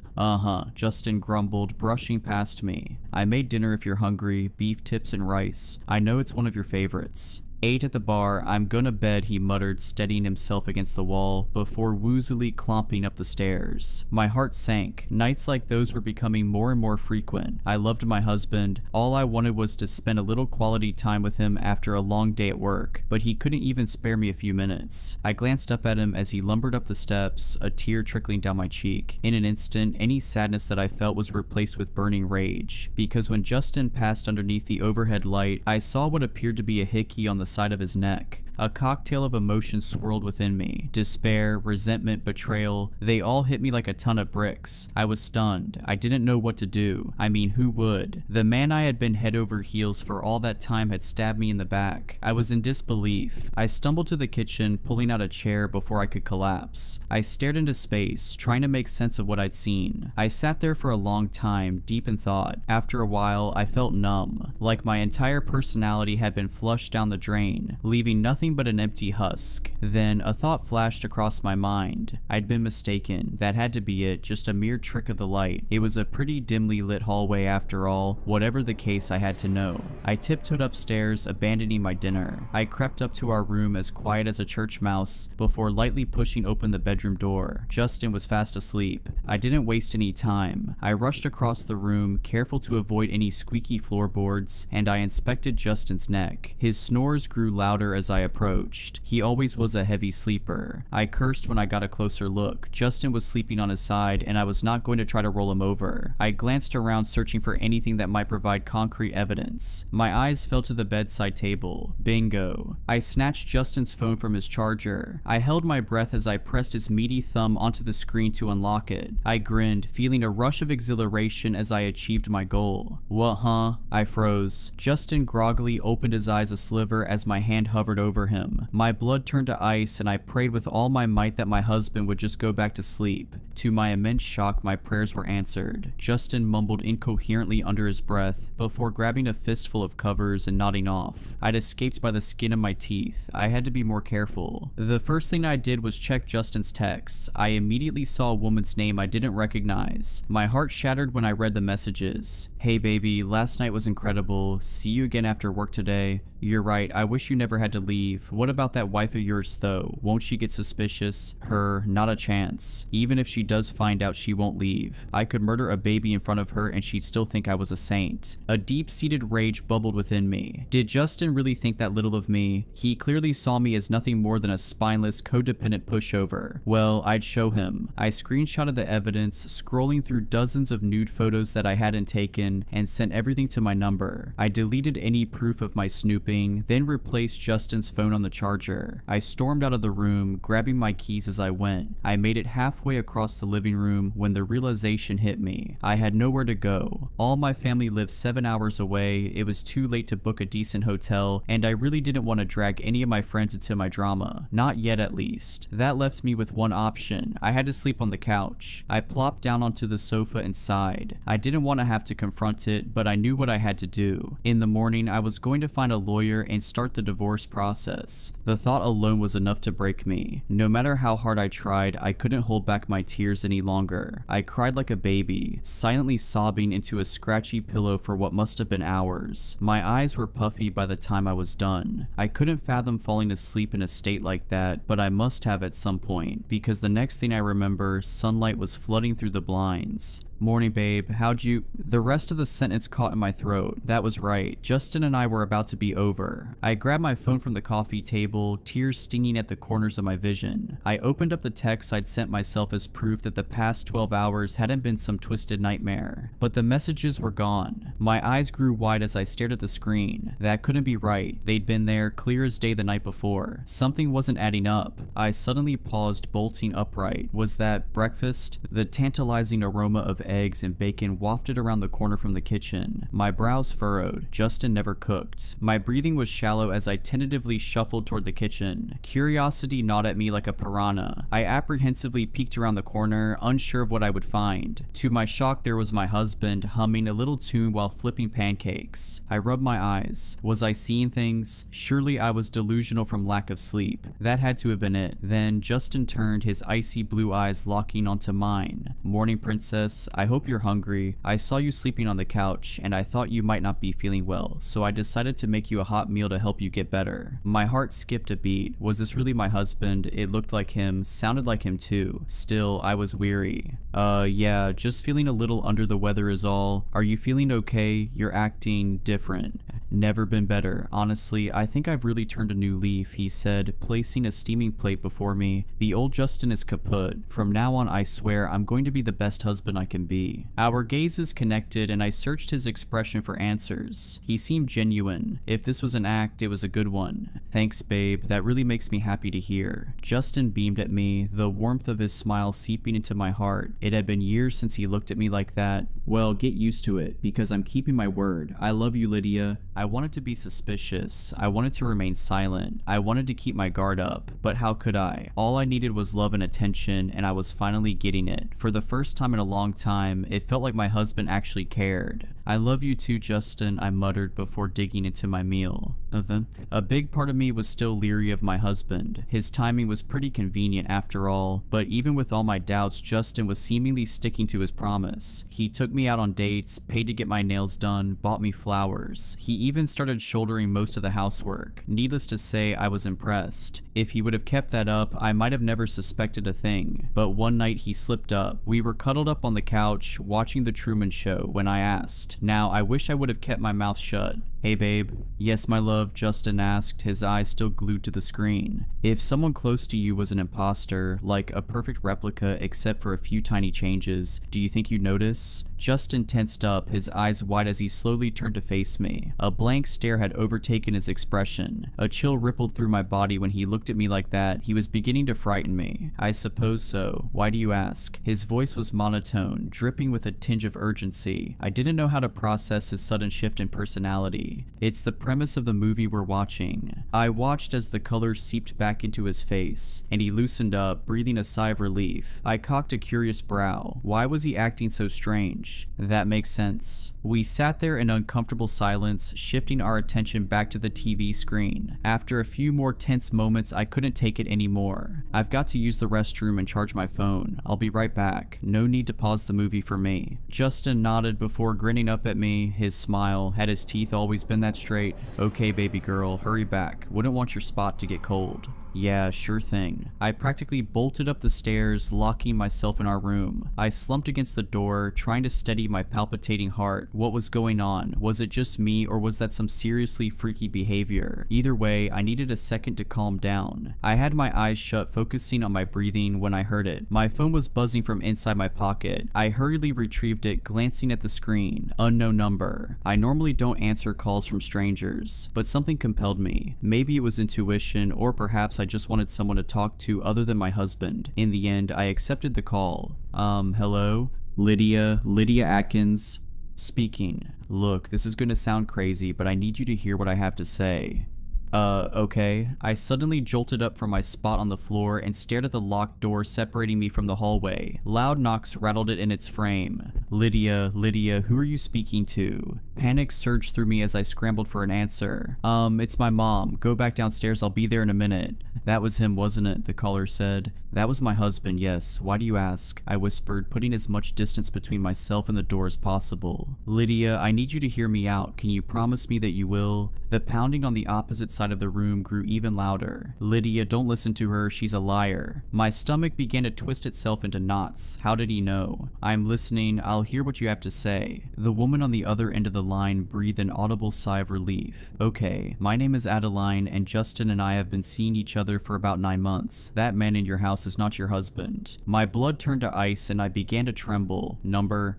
Justin grumbled, brushing past me. I made dinner if you're hungry, beef tips and rice. I know it's one of your favorites. 8 at the bar. I'm gonna bed, he muttered, steadying himself against the wall, before woozily clomping up the stairs. My heart sank. Nights like those were becoming more and more frequent. I loved my husband. All I wanted was to spend a little quality time with him after a long day at work, but he couldn't even spare me a few minutes. I glanced up at him as he lumbered up the steps, a tear trickling down my cheek. In an instant, any sadness that I felt was replaced with burning rage, because when Justin passed underneath the overhead light, I saw what appered to be a hickey on the side of his neck. A cocktail of emotions swirled within me. Despair, resentment, betrayal, they all hit me like a ton of bricks. I was stunned. I didn't know what to do. I mean, who would? The man I had been head over heels for all that time had stabbed me in the back. I was in disbelief. I stumbled to the kitchen, pulling out a chair before I could collapse. I stared into space, trying to make sense of what I'd seen. I sat there for a long time, deep in thought. After a while, I felt numb, like my entire personality had been flushed down the drain, leaving nothing but an empty husk. Then a thought flashed across my mind. I'd been mistaken. That had to be it, just a mere trick of the light. It was a pretty dimly lit hallway after all. Whatever the case, I had to know. I tiptoed upstairs, abandoning my dinner. I crept up to our room as quiet as a church mouse before lightly pushing open the bedroom door. Justin was fast asleep. I didn't waste any time. I rushed across the room, careful to avoid any squeaky floorboards, and I inspected Justin's neck. His snores grew louder as I approached. He always was a heavy sleeper. I cursed when I got a closer look. Justin was sleeping on his side, and I was not going to try to roll him over. I glanced around, searching for anything that might provide concrete evidence. My eyes fell to the bedside table. Bingo. I snatched Justin's phone from his charger. I held my breath as I pressed his meaty thumb onto the screen to unlock it. I grinned, feeling a rush of exhilaration as I achieved my goal. What, huh? I froze. Justin groggily opened his eyes a sliver as my hand hovered over him. My blood turned to ice, and I prayed with all my might that my husband would just go back to sleep. To my immense shock, my prayers were answered. Justin mumbled incoherently under his breath before grabbing a fistful of covers and nodding off. I'd escaped by the skin of my teeth. I had to be more careful. The first thing I did was check Justin's texts. I immediately saw a woman's name I didn't recognize. My heart shattered when I read the messages. Hey baby, last night was incredible. See you again after work today. You're right, I wish you never had to leave. What about that wife of yours though? Won't she get suspicious? Her, not a chance. Even if she does find out, she won't leave. I could murder a baby in front of her and she'd still think I was a saint. A deep-seated rage bubbled within me. Did Justin really think that little of me? He clearly saw me as nothing more than a spineless, codependent pushover. Well, I'd show him. I screenshotted the evidence, scrolling through dozens of nude photos that I hadn't taken, and sent everything to my number. I deleted any proof of my snooping, then replaced Justin's phone on the charger. I stormed out of the room, grabbing my keys as I went. I made it halfway across the living room when the realization hit me. I had nowhere to go. All my family lived 7 hours away, it was too late to book a decent hotel, and I really didn't want to drag any of my friends into my drama. Not yet, at least. That left me with one option. I had to sleep on the couch. I plopped down onto the sofa and sighed. I didn't want to have to confront it, but I knew what I had to do. In the morning, I was going to find a lawyer and start the divorce process. The thought alone was enough to break me. No matter how hard I tried, I couldn't hold back my tears any longer. I cried like a baby, silently sobbing into a scratchy pillow for what must have been hours. My eyes were puffy by the time I was done. I couldn't fathom falling asleep in a state like that, but I must have at some point, because the next thing I remember, sunlight was flooding through the blinds. Morning, babe. How'd you... The rest of the sentence caught in my throat. That was right. Justin and I were about to be over. I grabbed my phone from the coffee table, tears stinging at the corners of my vision. I opened up the text I'd sent myself as proof that the past 12 hours hadn't been some twisted nightmare. But the messages were gone. My eyes grew wide as I stared at the screen. That couldn't be right. They'd been there, clear as day the night before. Something wasn't adding up. I suddenly paused, bolting upright. Was that breakfast? The tantalizing aroma of eggs and bacon wafted around the corner from the kitchen. My brows furrowed. Justin never cooked. My breathing was shallow as I tentatively shuffled toward the kitchen. Curiosity gnawed at me like a piranha. I apprehensively peeked around the corner, unsure of what I would find. To my shock, there was my husband, humming a little tune while flipping pancakes. I rubbed my eyes. Was I seeing things? Surely I was delusional from lack of sleep. That had to have been it. Then Justin turned, his icy blue eyes locking onto mine. Morning, princess. I hope you're hungry. I saw you sleeping on the couch, and I thought you might not be feeling well, so I decided to make you a hot meal to help you get better. My heart skipped a beat. Was this really my husband? It looked like him, sounded like him too. Still, I was weary. Yeah, just feeling a little under the weather is all. Are you feeling okay? You're acting different. Never been better. Honestly, I think I've really turned a new leaf, he said, placing a steaming plate before me. The old Justin is kaput. From now on, I swear, I'm going to be the best husband I can be. Our gazes connected, and I searched his expression for answers. He seemed genuine. If this was an act, it was a good one. Thanks, babe. That really makes me happy to hear. Justin beamed at me, the warmth of his smile seeping into my heart. It had been years since he looked at me like that. Well, get used to it, because I'm keeping my word. I love you, Lydia. I wanted to be suspicious. I wanted to remain silent. I wanted to keep my guard up. But how could I? All I needed was love and attention, and I was finally getting it. For the first time in a long time, it felt like my husband actually cared. I love you too, Justin, I muttered before digging into my meal. A big part of me was still leery of my husband. His timing was pretty convenient after all, but even with all my doubts, Justin was seemingly sticking to his promise. He took me out on dates, paid to get my nails done, bought me flowers. He even started shouldering most of the housework. Needless to say, I was impressed. If he would have kept that up, I might have never suspected a thing. But one night he slipped up. We were cuddled up on the couch, watching The Truman Show, when I asked. Now, I wish I would have kept my mouth shut. Hey babe. Yes, my love, Justin asked, his eyes still glued to the screen. If someone close to you was an imposter, like a perfect replica except for a few tiny changes, do you think you'd notice? Justin tensed up, his eyes wide as he slowly turned to face me. A blank stare had overtaken his expression. A chill rippled through my body when he looked at me like that. He was beginning to frighten me. I suppose so. Why do you ask? His voice was monotone, dripping with a tinge of urgency. I didn't know how to process his sudden shift in personality. It's the premise of the movie we're watching. I watched as the color seeped back into his face, and he loosened up, breathing a sigh of relief. I cocked a curious brow. Why was he acting so strange? That makes sense. We sat there in uncomfortable silence, shifting our attention back to the TV screen. After a few more tense moments, I couldn't take it anymore. I've got to use the restroom and charge my phone. I'll be right back. No need to pause the movie for me. Justin nodded before grinning up at me. His smile, had his teeth always been that straight? Okay, baby girl, hurry back. Wouldn't want your spot to get cold. Yeah, sure thing. I practically bolted up the stairs, locking myself in our room. I slumped against the door, trying to steady my palpitating heart. What was going on? Was it just me, or was that some seriously freaky behavior? Either way, I needed a second to calm down. I had my eyes shut, focusing on my breathing when I heard it. My phone was buzzing from inside my pocket. I hurriedly retrieved it, glancing at the screen. Unknown number. I normally don't answer calls from strangers, but something compelled me. Maybe it was intuition, or perhaps I just wanted someone to talk to other than my husband. In the end, I accepted the call. Hello? Lydia Atkins speaking. Look, this is gonna sound crazy, but I need you to hear what I have to say. Okay. I suddenly jolted up from my spot on the floor and stared at the locked door separating me from the hallway. Loud knocks rattled it in its frame. Lydia, who are you speaking to? Panic surged through me as I scrambled for an answer. It's my mom. Go back downstairs, I'll be there in a minute. That was him, wasn't it? The caller said. That was my husband, yes. Why do you ask? I whispered, putting as much distance between myself and the door as possible. Lydia, I need you to hear me out. Can you promise me that you will? The pounding on the opposite side of the room grew even louder. Lydia, don't listen to her. She's a liar. My stomach began to twist itself into knots. How did he know? I'm listening. I'll hear what you have to say. The woman on the other end of the line breathed an audible sigh of relief. Okay, my name is Adeline, and Justin and I have been seeing each other for about 9 months. That man in your house is not your husband. My blood turned to ice and I began to tremble. Number?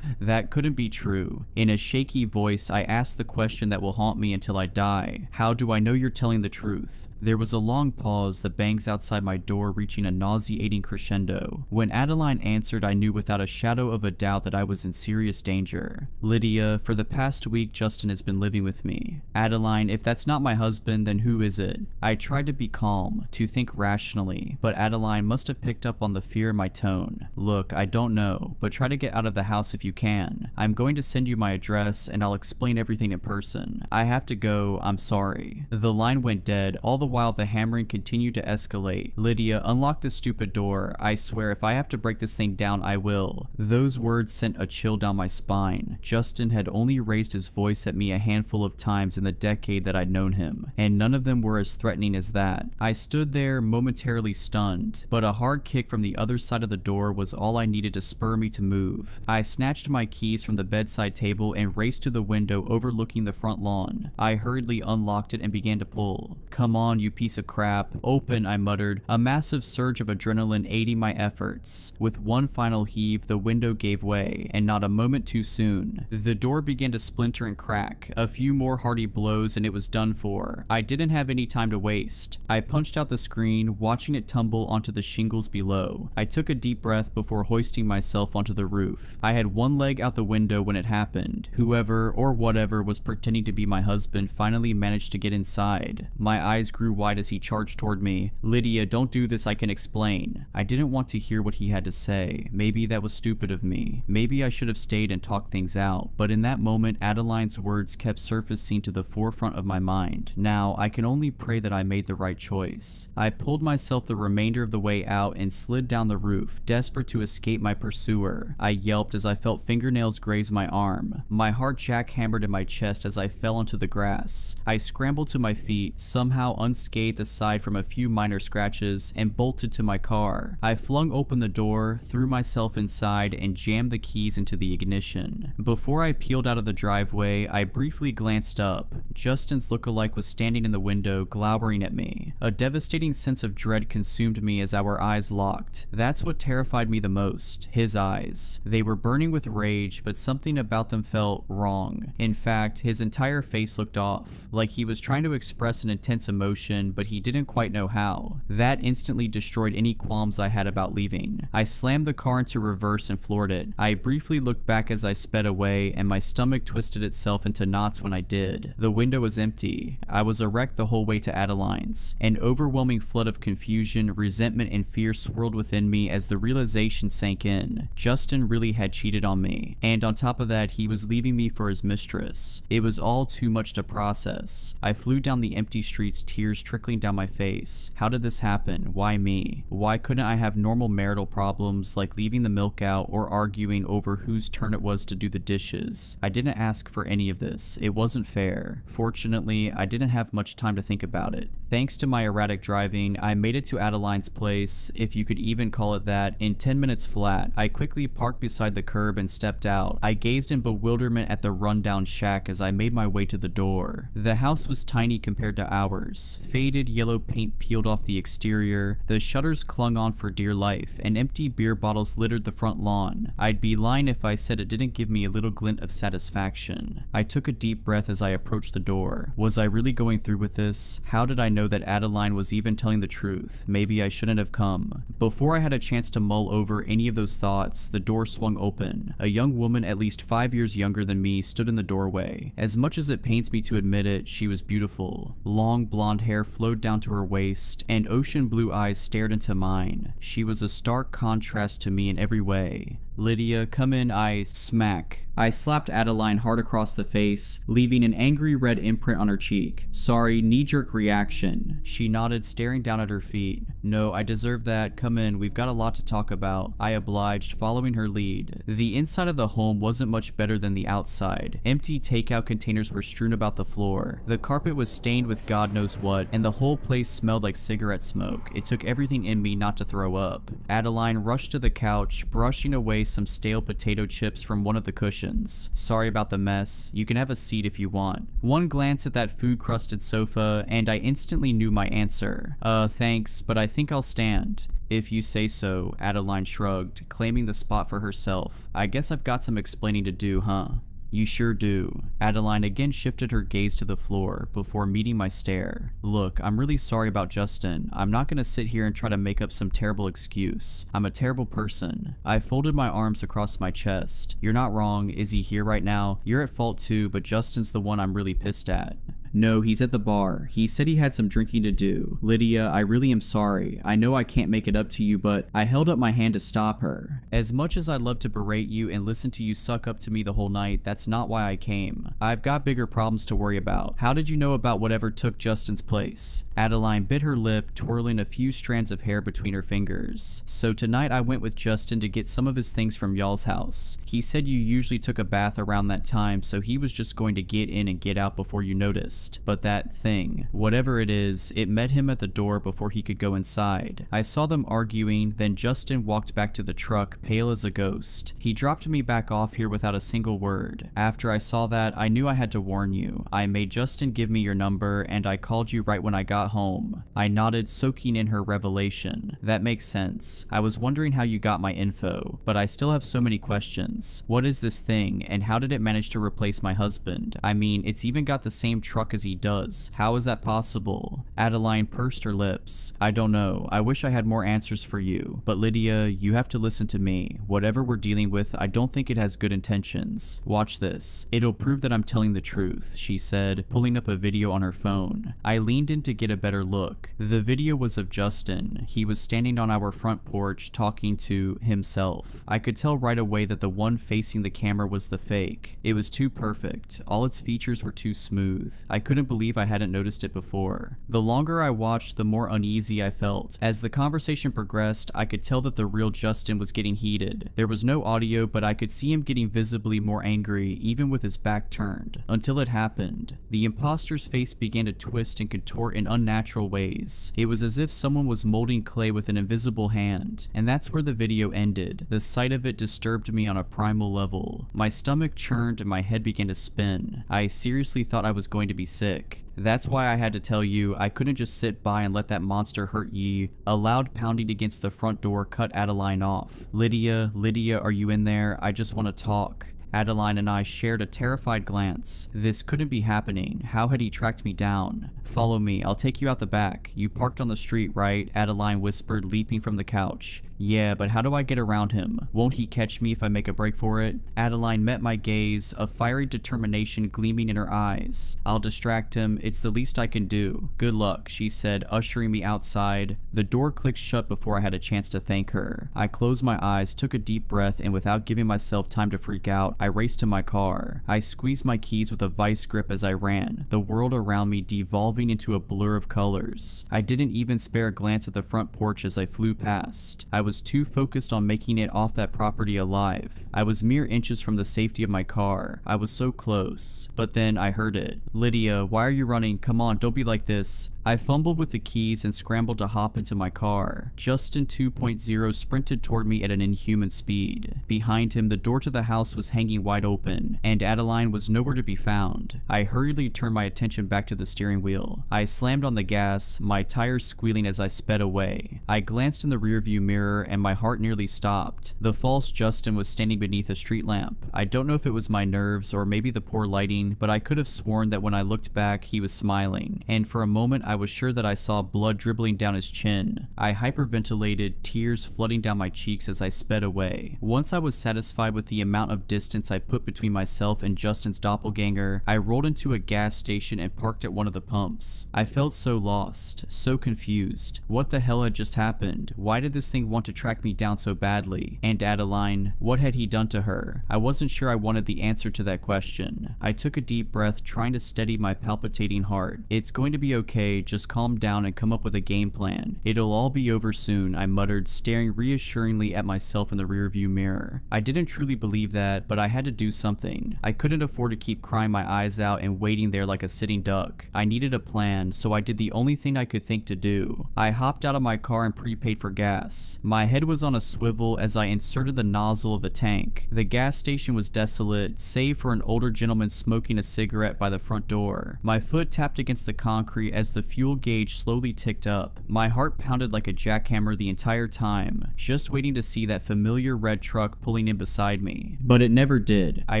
That couldn't be true. In a shaky voice, I asked the question that will haunt me until I die. How do I know you're telling the truth? There was a long pause, the bangs outside my door reaching a nauseating crescendo. When Adeline answered, I knew without a shadow of a doubt that I was in serious danger. Lydia, for the past week, Justin has been living with me. Adeline, if that's not my husband, then who is it? I tried to be calm, to think rationally, but Adeline must have picked up on the fear in my tone. Look, I don't know, but try to get out of the house if you can. I'm going to send you my address, and I'll explain everything in person. I have to go, I'm sorry. The line went dead, all the while the hammering continued to escalate. "Lydia, unlock this stupid door. I swear if I have to break this thing down, I will." Those words sent a chill down my spine. Justin had only raised his voice at me a handful of times in the decade that I'd known him, and none of them were as threatening as that. I stood there momentarily stunned, but a hard kick from the other side of the door was all I needed to spur me to move. I snatched my keys from the bedside table and raced to the window overlooking the front lawn. I hurriedly unlocked it and began to pull. "Come on, you piece of crap. Open," I muttered, a massive surge of adrenaline aiding my efforts. With one final heave, the window gave way, and not a moment too soon. The door began to splinter and crack. A few more hearty blows and it was done for. I didn't have any time to waste. I punched out the screen, watching it tumble onto the shingles below. I took a deep breath before hoisting myself onto the roof. I had one leg out the window when it happened. Whoever or whatever was pretending to be my husband finally managed to get inside. My eyes grew wide as he charged toward me. "Lydia, don't do this, I can explain." I didn't want to hear what he had to say. Maybe that was stupid of me. Maybe I should have stayed and talked things out. But in that moment, Adeline's words kept surfacing to the forefront of my mind. Now, I can only pray that I made the right choice. I pulled myself the remainder of the way out and slid down the roof, desperate to escape my pursuer. I yelped as I felt fingernails graze my arm. My heart jackhammered in my chest as I fell onto the grass. I scrambled to my feet, somehow unscathed aside from a few minor scratches, and bolted to my car. I flung open the door, threw myself inside, and jammed the keys into the ignition. Before I peeled out of the driveway, I briefly glanced up. Justin's lookalike was standing in the window, glowering at me. A devastating sense of dread consumed me as our eyes locked. That's what terrified me the most. His eyes. They were burning with rage, but something about them felt wrong. In fact, his entire face looked off, like he was trying to express an intense emotion, but he didn't quite know how. That instantly destroyed any qualms I had about leaving. I slammed the car into reverse and floored it. I briefly looked back as I sped away, and my stomach twisted itself into knots when I did. The window was empty. I was a wreck the whole way to Adeline's. An overwhelming flood of confusion, resentment, and fear swirled within me as the realization sank in. Justin really had cheated on me, and on top of that, he was leaving me for his mistress. It was all too much to process. I flew down the empty streets, tears trickling down my face. How did this happen? Why me? Why couldn't I have normal marital problems like leaving the milk out or arguing over whose turn it was to do the dishes? I didn't ask for any of this. It wasn't fair. Fortunately, I didn't have much time to think about it. Thanks to my erratic driving, I made it to Adeline's place, if you could even call it that, in 10 minutes flat. I quickly parked beside the curb and stepped out. I gazed in bewilderment at the rundown shack as I made my way to the door. The house was tiny compared to ours. Faded yellow paint peeled off the exterior, the shutters clung on for dear life, and empty beer bottles littered the front lawn. I'd be lying if I said it didn't give me a little glint of satisfaction. I took a deep breath as I approached the door. Was I really going through with this? How did I know that Adeline was even telling the truth? Maybe I shouldn't have come. Before I had a chance to mull over any of those thoughts, the door swung open. A young woman at least 5 years younger than me stood in the doorway. As much as it pains me to admit it, she was beautiful. Long blonde hair flowed down to her waist, and ocean blue eyes stared into mine. She was a stark contrast to me in every way. "Lydia, come in," I smack. I slapped Adeline hard across the face, leaving an angry red imprint on her cheek. "Sorry, knee-jerk reaction." She nodded, staring down at her feet. "No, I deserve that. Come in, we've got a lot to talk about." I obliged, following her lead. The inside of the home wasn't much better than the outside. Empty takeout containers were strewn about the floor. The carpet was stained with God knows what, and the whole place smelled like cigarette smoke. It took everything in me not to throw up. Adeline rushed to the couch, brushing away some stale potato chips from one of the cushions. "Sorry about the mess. You can have a seat if you want." One glance at that food-crusted sofa, and I instantly knew my answer. Thanks, but I think I'll stand." "If you say so," Adeline shrugged, claiming the spot for herself. "I guess I've got some explaining to do, huh?" "You sure do." Adeline again shifted her gaze to the floor before meeting my stare. "Look, I'm really sorry about Justin. I'm not gonna sit here and try to make up some terrible excuse. I'm a terrible person." I folded my arms across my chest. "You're not wrong. Is he here right now? You're at fault too, but Justin's the one I'm really pissed at." No, he's at the bar. He said he had some drinking to do. Lydia, I really am sorry. I know I can't make it up to you, but I held up my hand to stop her. As much as I'd love to berate you and listen to you suck up to me the whole night, that's not why I came. I've got bigger problems to worry about. How did you know about whatever took Justin's place? Adeline bit her lip, twirling a few strands of hair between her fingers. So tonight I went with Justin to get some of his things from y'all's house. He said you usually took a bath around that time, so he was just going to get in and get out before you noticed. But that thing, whatever it is, it met him at the door before he could go inside. I saw them arguing, then Justin walked back to the truck, pale as a ghost. He dropped me back off here without a single word. After I saw that, I knew I had to warn you. I made Justin give me your number, and I called you right when I got home. I nodded, soaking in her revelation. That makes sense. I was wondering how you got my info, but I still have so many questions. What is this thing, and how did it manage to replace my husband? I mean, it's even got the same truck as he does. How is that possible? Adeline pursed her lips. I don't know. I wish I had more answers for you. But Lydia, you have to listen to me. Whatever we're dealing with, I don't think it has good intentions. Watch this. It'll prove that I'm telling the truth, she said, pulling up a video on her phone. I leaned in to get a better look. The video was of Justin. He was standing on our front porch talking to himself. I could tell right away that the one facing the camera was the fake. It was too perfect. All its features were too smooth. I couldn't believe I hadn't noticed it before. The longer I watched, the more uneasy I felt. As the conversation progressed, I could tell that the real Justin was getting heated. There was no audio, but I could see him getting visibly more angry, even with his back turned. Until it happened. The imposter's face began to twist and contort in unnatural ways. It was as if someone was molding clay with an invisible hand. And that's where the video ended. The sight of it disturbed me on a primal level. My stomach churned and my head began to spin. I seriously thought I was going to be sick. That's why I had to tell you, I couldn't just sit by and let that monster hurt ye. A loud pounding against the front door cut Adeline off. Lydia, are you in there? I just want to talk. Adeline and I shared a terrified glance. This couldn't be happening. How had he tracked me down? Follow me, I'll take you out the back. You parked on the street, right? Adeline whispered, leaping from the couch. Yeah, but how do I get around him? Won't he catch me if I make a break for it? Adeline met my gaze, a fiery determination gleaming in her eyes. I'll distract him, it's the least I can do. Good luck, she said, ushering me outside. The door clicked shut before I had a chance to thank her. I closed my eyes, took a deep breath, and without giving myself time to freak out, I raced to my car. I squeezed my keys with a vice grip as I ran, the world around me devolving into a blur of colors. I didn't even spare a glance at the front porch as I flew past. I was too focused on making it off that property alive. I was mere inches from the safety of my car. I was so close. But then I heard it. Lydia, why are you running? Come on, don't be like this. I fumbled with the keys and scrambled to hop into my car. Justin 2.0 sprinted toward me at an inhuman speed. Behind him, the door to the house was hanging wide open, and Adeline was nowhere to be found. I hurriedly turned my attention back to the steering wheel. I slammed on the gas, my tires squealing as I sped away. I glanced in the rearview mirror, and my heart nearly stopped. The false Justin was standing beneath a street lamp. I don't know if it was my nerves or maybe the poor lighting, but I could have sworn that when I looked back, he was smiling, and for a moment I was sure that I saw blood dribbling down his chin. I hyperventilated, tears flooding down my cheeks as I sped away. Once I was satisfied with the amount of distance I put between myself and Justin's doppelganger, I rolled into a gas station and parked at one of the pumps. I felt so lost, so confused. What the hell had just happened? Why did this thing want to track me down so badly? And Adeline, what had he done to her? I wasn't sure I wanted the answer to that question. I took a deep breath, trying to steady my palpitating heart. It's going to be okay, just calm down and come up with a game plan. It'll all be over soon, I muttered, staring reassuringly at myself in the rearview mirror. I didn't truly believe that, but I had to do something. I couldn't afford to keep crying my eyes out and waiting there like a sitting duck. I needed a plan, so I did the only thing I could think to do. I hopped out of my car and prepaid for gas. My head was on a swivel as I inserted the nozzle of the tank. The gas station was desolate, save for an older gentleman smoking a cigarette by the front door. My foot tapped against the concrete as the fuel gauge slowly ticked up. My heart pounded like a jackhammer the entire time, just waiting to see that familiar red truck pulling in beside me. But it never did. I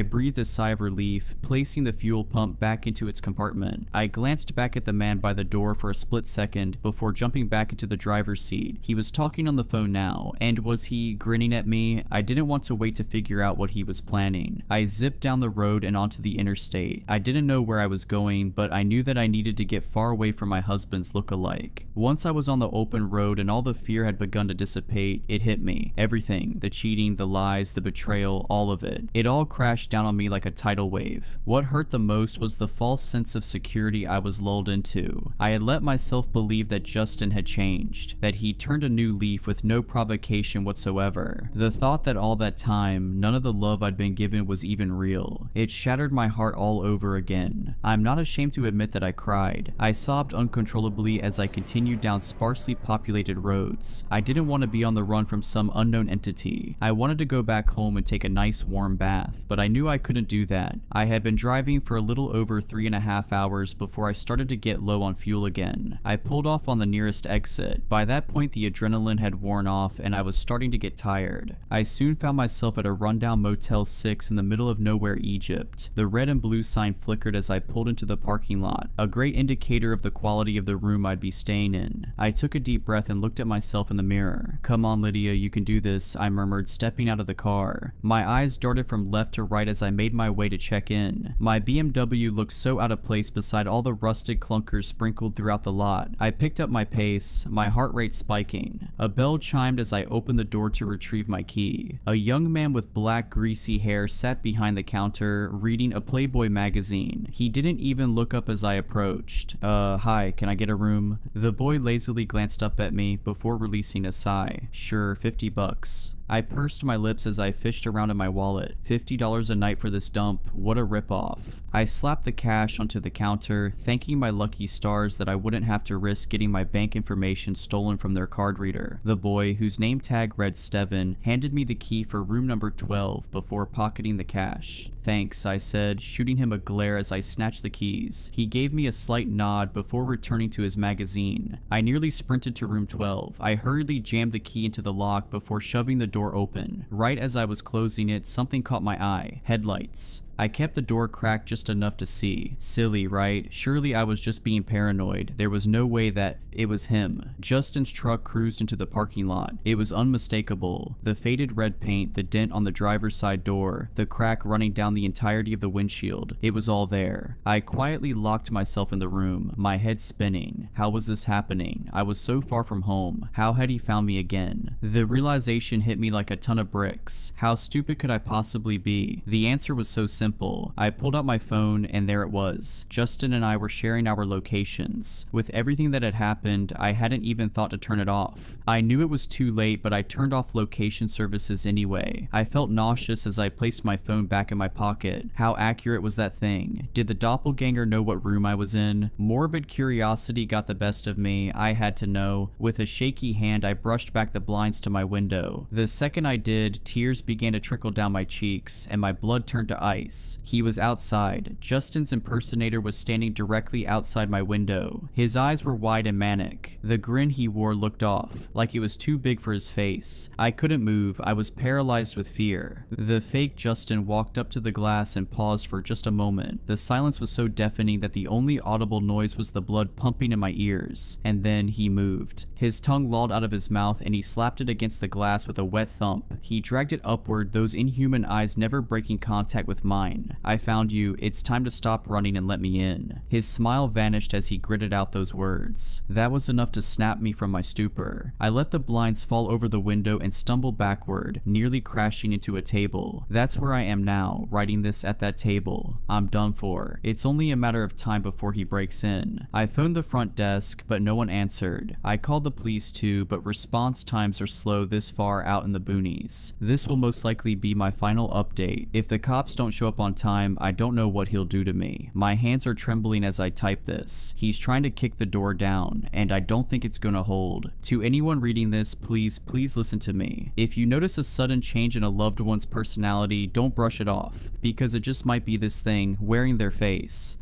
breathed a sigh of relief, placing the fuel pump back into its compartment. I glanced back at the man by the door for a split second before jumping back into the driver's seat. He was talking on the phone now, now, and was he grinning at me? I didn't want to wait to figure out what he was planning. I zipped down the road and onto the interstate. I didn't know where I was going, but I knew that I needed to get far away from my husband's look-alike. Once I was on the open road and all the fear had begun to dissipate, it hit me. Everything. The cheating, the lies, the betrayal, all of it. It all crashed down on me like a tidal wave. What hurt the most was the false sense of security I was lulled into. I had let myself believe that Justin had changed, that he turned a new leaf with no provocation whatsoever. The thought that all that time, none of the love I'd been given was even real. It shattered my heart all over again. I'm not ashamed to admit that I cried. I sobbed uncontrollably as I continued down sparsely populated roads. I didn't want to be on the run from some unknown entity. I wanted to go back home and take a nice warm bath, but I knew I couldn't do that. I had been driving for a little over 3.5 hours before I started to get low on fuel again. I pulled off on the nearest exit. By that point, the adrenaline had worn off and I was starting to get tired. I soon found myself at a rundown Motel 6 in the middle of nowhere, Egypt. The red and blue sign flickered as I pulled into the parking lot, a great indicator of the quality of the room I'd be staying in. I took a deep breath and looked at myself in the mirror. "Come on, Lydia, you can do this," I murmured, stepping out of the car. My eyes darted from left to right as I made my way to check in. My BMW looked so out of place beside all the rusted clunkers sprinkled throughout the lot. I picked up my pace, my heart rate spiking. A bell chimed as I opened the door to retrieve my key. A young man with black, greasy hair sat behind the counter, reading a Playboy magazine. He didn't even look up as I approached. Hi, can I get a room?" The boy lazily glanced up at me before releasing a sigh. "Sure, $50. I pursed my lips as I fished around in my wallet. $50 a night for this dump, what a ripoff. I slapped the cash onto the counter, thanking my lucky stars that I wouldn't have to risk getting my bank information stolen from their card reader. The boy, whose name tag read Steven, handed me the key for room number 12 before pocketing the cash. "Thanks," I said, shooting him a glare as I snatched the keys. He gave me a slight nod before returning to his magazine. I nearly sprinted to room 12. I hurriedly jammed the key into the lock before shoving the door open. Right as I was closing it, something caught my eye. Headlights. I kept the door cracked just enough to see. Silly, right? Surely I was just being paranoid. There was no way that it was him. Justin's truck cruised into the parking lot. It was unmistakable. The faded red paint, the dent on the driver's side door, the crack running down the entirety of the windshield. It was all there. I quietly locked myself in the room, my head spinning. How was this happening? I was so far from home. How had he found me again? The realization hit me like a ton of bricks. How stupid could I possibly be? The answer was so simple. I pulled out my phone and there it was. Justin and I were sharing our locations. With everything that had happened, I hadn't even thought to turn it off. I knew it was too late, but I turned off location services anyway. I felt nauseous as I placed my phone back in my pocket. How accurate was that thing? Did the doppelganger know what room I was in? Morbid curiosity got the best of me. I had to know. With a shaky hand, I brushed back the blinds to my window. The second I did, tears began to trickle down my cheeks, and my blood turned to ice. He was outside. Justin's impersonator was standing directly outside my window. His eyes were wide and manic. The grin he wore looked off, like it was too big for his face. I couldn't move. I was paralyzed with fear. The fake Justin walked up to the glass and paused for just a moment. The silence was so deafening that the only audible noise was the blood pumping in my ears. And then he moved. His tongue lolled out of his mouth and he slapped it against the glass with a wet thump. He dragged it upward, those inhuman eyes never breaking contact with mine. "I found you. It's time to stop running and let me in." His smile vanished as he gritted out those words. That was enough to snap me from my stupor. I let the blinds fall over the window and stumbled backward, nearly crashing into a table. That's where I am now, writing this at that table. I'm done for. It's only a matter of time before he breaks in. I phoned the front desk, but no one answered. I called the police too, but response times are slow this far out in the boonies. This will most likely be my final update. If the cops don't show up on time, I don't know what he'll do to me. My hands are trembling as I type this. He's trying to kick the door down, and I don't think it's gonna hold. To anyone reading this, please listen to me. If you notice a sudden change in a loved one's personality, don't brush it off, because it just might be this thing wearing their face.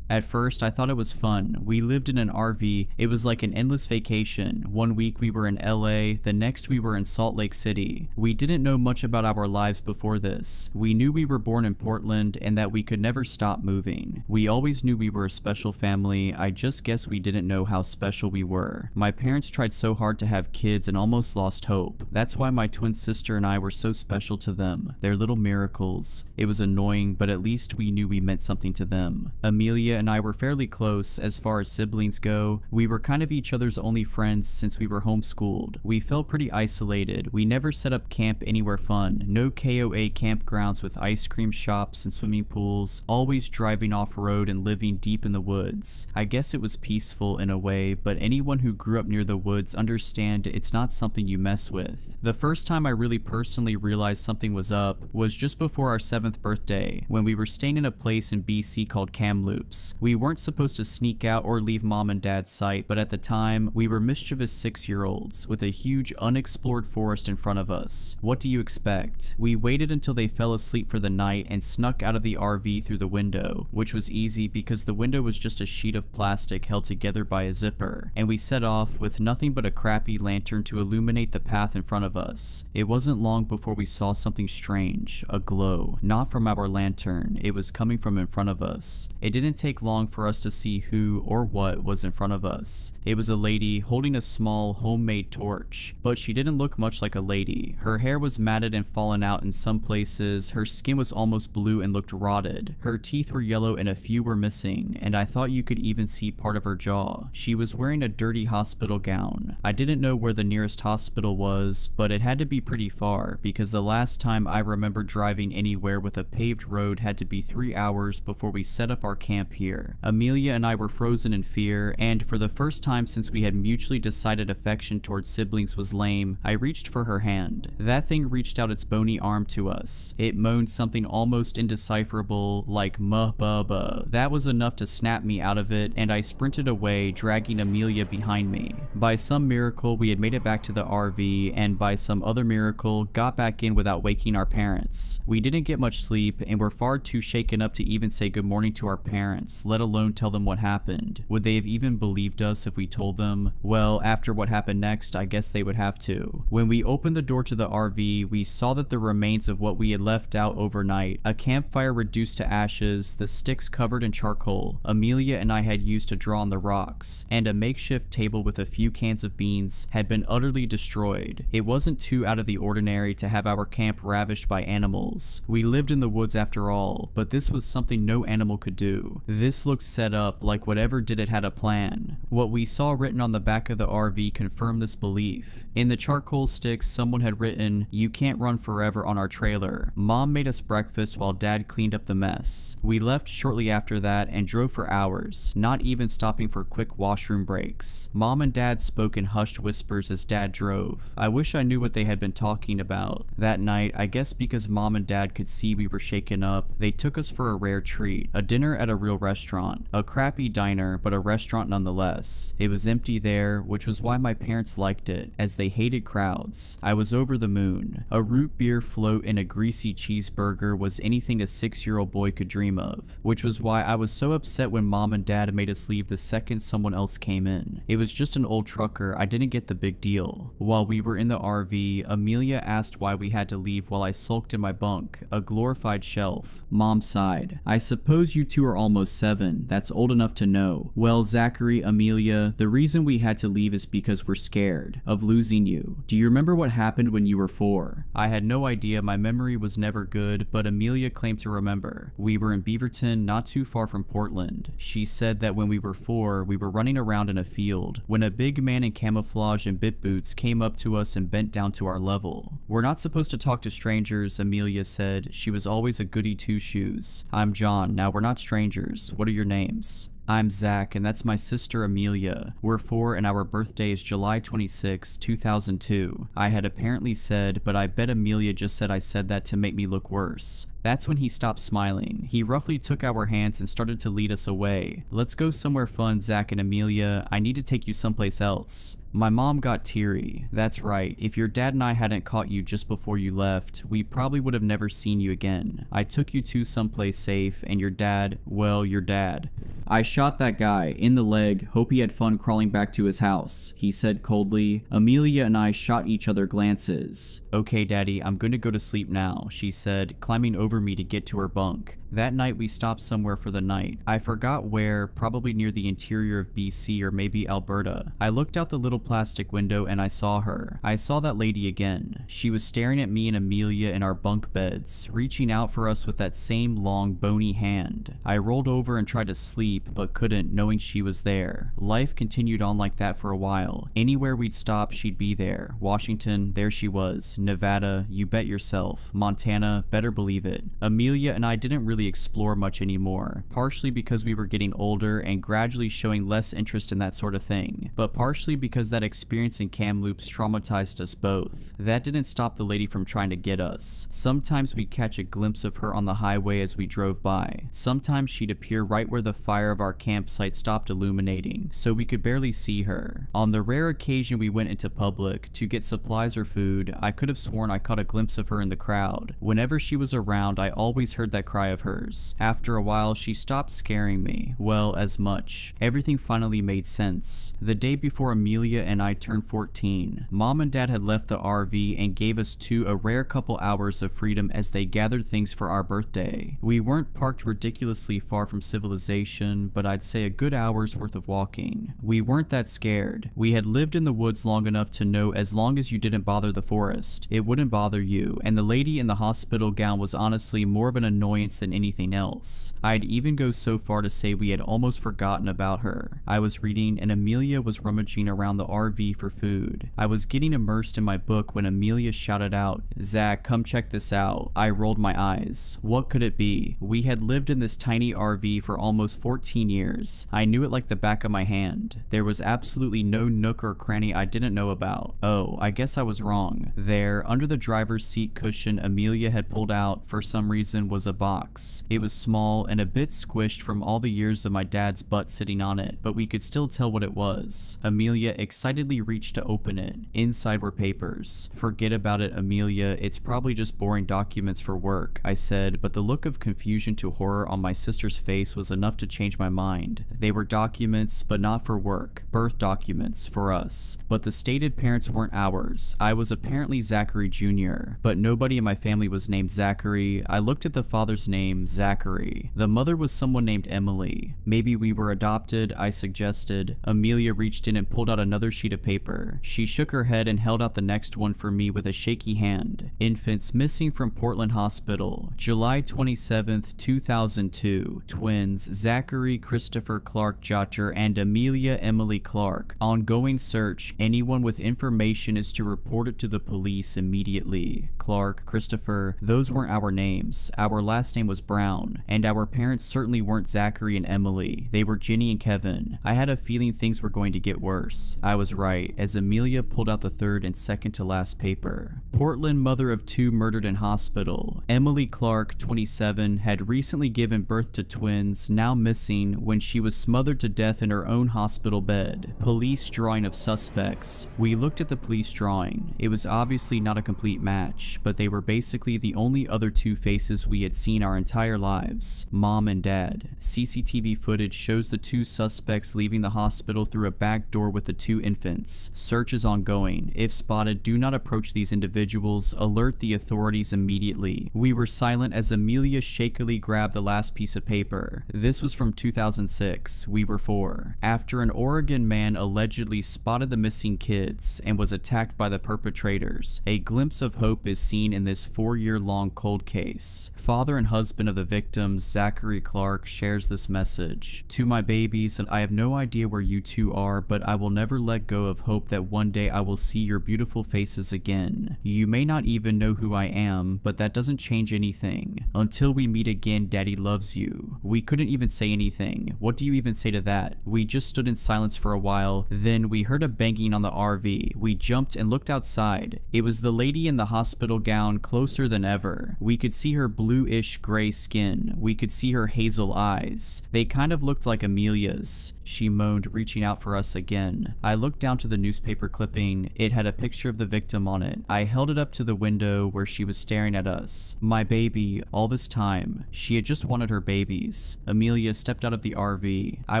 At first, I thought it was fun. We lived in an RV. It was like an endless vacation. One week we were in LA, the next we were in Salt Lake City. We didn't know much about our lives before this. We knew we were born in Portland and that we could never stop moving. We always knew we were a special family. I just guess we didn't know how special we were. My parents tried so hard to have kids and almost lost hope. That's why my twin sister and I were so special to them. They're little miracles. It was annoying, but at least we knew we meant something to them. Amelia and I were fairly close as far as siblings go. We were kind of each other's only friends since we were homeschooled. We felt pretty isolated. We never set up camp anywhere fun. No KOA campgrounds with ice cream shops and swimming pools. Always driving off-road and living deep in the woods. I guess it was peaceful in a way, but anyone who grew up near the woods understand it's not something you mess with. The first time I really personally realized something was up was just before our 7th birthday, when we were staying in a place in BC called Kamloops. We weren't supposed to sneak out or leave mom and dad's sight, but at the time, we were mischievous 6-year-olds with a huge unexplored forest in front of us. What do you expect? We waited until they fell asleep for the night and snuck out of the RV through the window, which was easy because the window was just a sheet of plastic held together by a zipper, and we set off with nothing but a crappy lantern to illuminate the path in front of us. It wasn't long before we saw something strange, a glow, not from our lantern, it was coming from in front of us. It didn't take long for us to see who or what was in front of us. It was a lady holding a small homemade torch, but she didn't look much like a lady. Her hair was matted and fallen out in some places, her skin was almost blue and looked rotted, her teeth were yellow and a few were missing, and I thought you could even see part of her jaw. She was wearing a dirty hospital gown. I didn't know where the nearest hospital was, but it had to be pretty far, because the last time I remember driving anywhere with a paved road had to be 3 hours before we set up our camp here. Amelia and I were frozen in fear, and for the first time since we had mutually decided affection towards siblings was lame, I reached for her hand. That thing reached out its bony arm to us. It moaned something almost indecipherable, like muh-buh-buh. That was enough to snap me out of it, and I sprinted away, dragging Amelia behind me. By some miracle, we had made it back to the RV, and by some other miracle, got back in without waking our parents. We didn't get much sleep, and were far too shaken up to even say good morning to our parents, let alone tell them what happened. Would they have even believed us if we told them? Well, after what happened next, I guess they would have to. When we opened the door to the RV, we saw that the remains of what we had left out overnight, a campfire reduced to ashes, the sticks covered in charcoal Amelia and I had used to draw on the rocks, and a makeshift table with a few cans of beans had been utterly destroyed. It wasn't too out of the ordinary to have our camp ravished by animals. We lived in the woods after all, but this was something no animal could do. This looked set up like whatever did it had a plan. What we saw written on the back of the RV confirmed this belief. In the charcoal sticks, someone had written, "You can't run forever" on our trailer. Mom made us breakfast while Dad cleaned up the mess. We left shortly after that and drove for hours, not even stopping for quick washroom breaks. Mom and Dad spoke in hushed whispers as Dad drove. I wish I knew what they had been talking about. That night, I guess because Mom and Dad could see we were shaken up, they took us for a rare treat, a dinner at a real restaurant. A crappy diner, but a restaurant nonetheless. It was empty there, which was why my parents liked it, as they hated crowds. I was over the moon. A root beer float and a greasy cheeseburger was anything a 6-year-old boy could dream of, which was why I was so upset when Mom and Dad made us leave the second someone else came in. It was just an old trucker, I didn't get the big deal. While we were in the RV, Amelia asked why we had to leave while I sulked in my bunk, a glorified shelf. Mom sighed. "I suppose you two are almost 7, that's old enough to know. Well, Zachary, Amelia, the reason we had to leave is because we're scared of losing you. Do you remember what happened when you were 4? I had no idea, my memory was never good, but Amelia claimed to remember. We were in Beaverton, not too far from Portland. She said that when we were 4, we were running around in a field, when a big man in camouflage and bit boots came up to us and bent down to our level. We're not supposed to talk to strangers, Amelia said. She was always a goody two-shoes. I'm John, now we're not strangers. What are your names? I'm Zach, and that's my sister Amelia. We're 4 and our birthday is July 26, 2002. I had apparently said, but I bet Amelia just said I said that to make me look worse. That's when he stopped smiling. He roughly took our hands and started to lead us away. Let's go somewhere fun, Zach and Amelia. I need to take you someplace else. My mom got teary. That's right, if your dad and I hadn't caught you just before you left, we probably would have never seen you again. I took you to someplace safe, and your dad, well, your dad. "I shot that guy, in the leg, hope he had fun crawling back to his house," he said coldly. Amelia and I shot each other glances. "Okay, Daddy, I'm going to go to sleep now," she said, climbing over me to get to her bunk. That night we stopped somewhere for the night. I forgot where, probably near the interior of BC or maybe Alberta. I looked out the little plastic window and I saw her. I saw that lady again. She was staring at me and Amelia in our bunk beds, reaching out for us with that same long, bony hand. I rolled over and tried to sleep, but couldn't, knowing she was there. Life continued on like that for a while. Anywhere we'd stop, she'd be there. Washington, there she was. Nevada, you bet yourself. Montana, better believe it. Amelia and I didn't really explore much anymore, partially because we were getting older and gradually showing less interest in that sort of thing, but partially because that experience in Kamloops traumatized us both. That didn't stop the lady from trying to get us. Sometimes we'd catch a glimpse of her on the highway as we drove by. Sometimes she'd appear right where the fire of our campsite stopped illuminating, so we could barely see her. On the rare occasion we went into public to get supplies or food, I could have sworn I caught a glimpse of her in the crowd. Whenever she was around, I always heard that cry of hers. After a while, she stopped scaring me. Well, as much. Everything finally made sense. The day before Amelia and I turned 14, Mom and Dad had left the RV and gave us two a rare couple hours of freedom as they gathered things for our birthday. We weren't parked ridiculously far from civilization, but I'd say a good hour's worth of walking. We weren't that scared. We had lived in the woods long enough to know as long as you didn't bother the forest, it wouldn't bother you, and the lady in the hospital gown was honestly more of an annoyance than anything else. I'd even go so far to say we had almost forgotten about her. I was reading and Amelia was rummaging around the RV for food. I was getting immersed in my book when Amelia shouted out, "Zach, come check this out." I rolled my eyes. What could it be? We had lived in this tiny RV for almost 14 years. I knew it like the back of my hand. There was absolutely no nook or cranny I didn't know about. Oh, I guess I was wrong. There, under the driver's seat cushion Amelia had pulled out, for some reason, was a box. It was small and a bit squished from all the years of my dad's butt sitting on it, but we could still tell what it was. Amelia excitedly reached to open it. Inside were papers. "Forget about it, Amelia. It's probably just boring documents for work," I said, but the look of confusion to horror on my sister's face was enough to change my mind. They were documents, but not for work. Birth documents, for us. But the stated parents weren't ours. I was apparently Zachary Jr., but nobody in my family was named Zachary. I looked at the father's name, Zachary. The mother was someone named Emily. Maybe we were adopted, I suggested. Amelia reached in and pulled out another sheet of paper. She shook her head and held out the next one for me with a shaky hand. "Infants missing from Portland Hospital. July 27th, 2002. Twins, Zachary Christopher Clark Jotter and Amelia Emily Clark. Ongoing search. Anyone with information is to report it to the police immediately. Clark, Christopher, those weren't our names. Our last name was Brown, and our parents certainly weren't Zachary and Emily. They were Ginny and Kevin. I had a feeling things were going to get worse. I was right, as Amelia pulled out the third and second to last paper. Portland mother of two murdered in hospital. Emily Clark, 27, had recently given birth to twins, now missing, when she was smothered to death in her own hospital bed. Police drawing of suspects. We looked at the police drawing. It was obviously not a complete match, but they were basically the only other two faces we had seen our entire lives. Mom and Dad. CCTV footage shows the two suspects leaving the hospital through a back door with the two infants. Search is ongoing. If spotted, do not approach these individuals. Alert the authorities immediately. We were silent as Amelia shakily grabbed the last piece of paper. This was from 2006. We were 4. After an Oregon man allegedly spotted the missing kids and was attacked by the perpetrators, a glimpse of hope is seen in this 4-year-long cold case. Father and husband of the victims, Zachary Clark, shares this message. "To my babies, I have no idea where you two are, but I will never let go of hope that one day I will see your beautiful faces again. You may not even know who I am, but that doesn't change anything. Until we meet again, Daddy loves you." We couldn't even say anything. What do you even say to that? We just stood in silence for a while. Then we heard a banging on the RV. We jumped and looked outside. It was the lady in the hospital gown, closer than ever. We could see her bluish gray skin. We could see her hazel eyes. They kind of looked like Amelia's. she moaned, reaching out for us again. I looked down to the newspaper clipping. It had a picture of the victim on it. I held it up to the window where she was staring at us. My baby, all this time. She had just wanted her babies. Amelia stepped out of the RV. I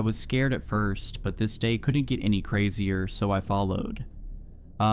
was scared at first, but this day couldn't get any crazier, so I followed.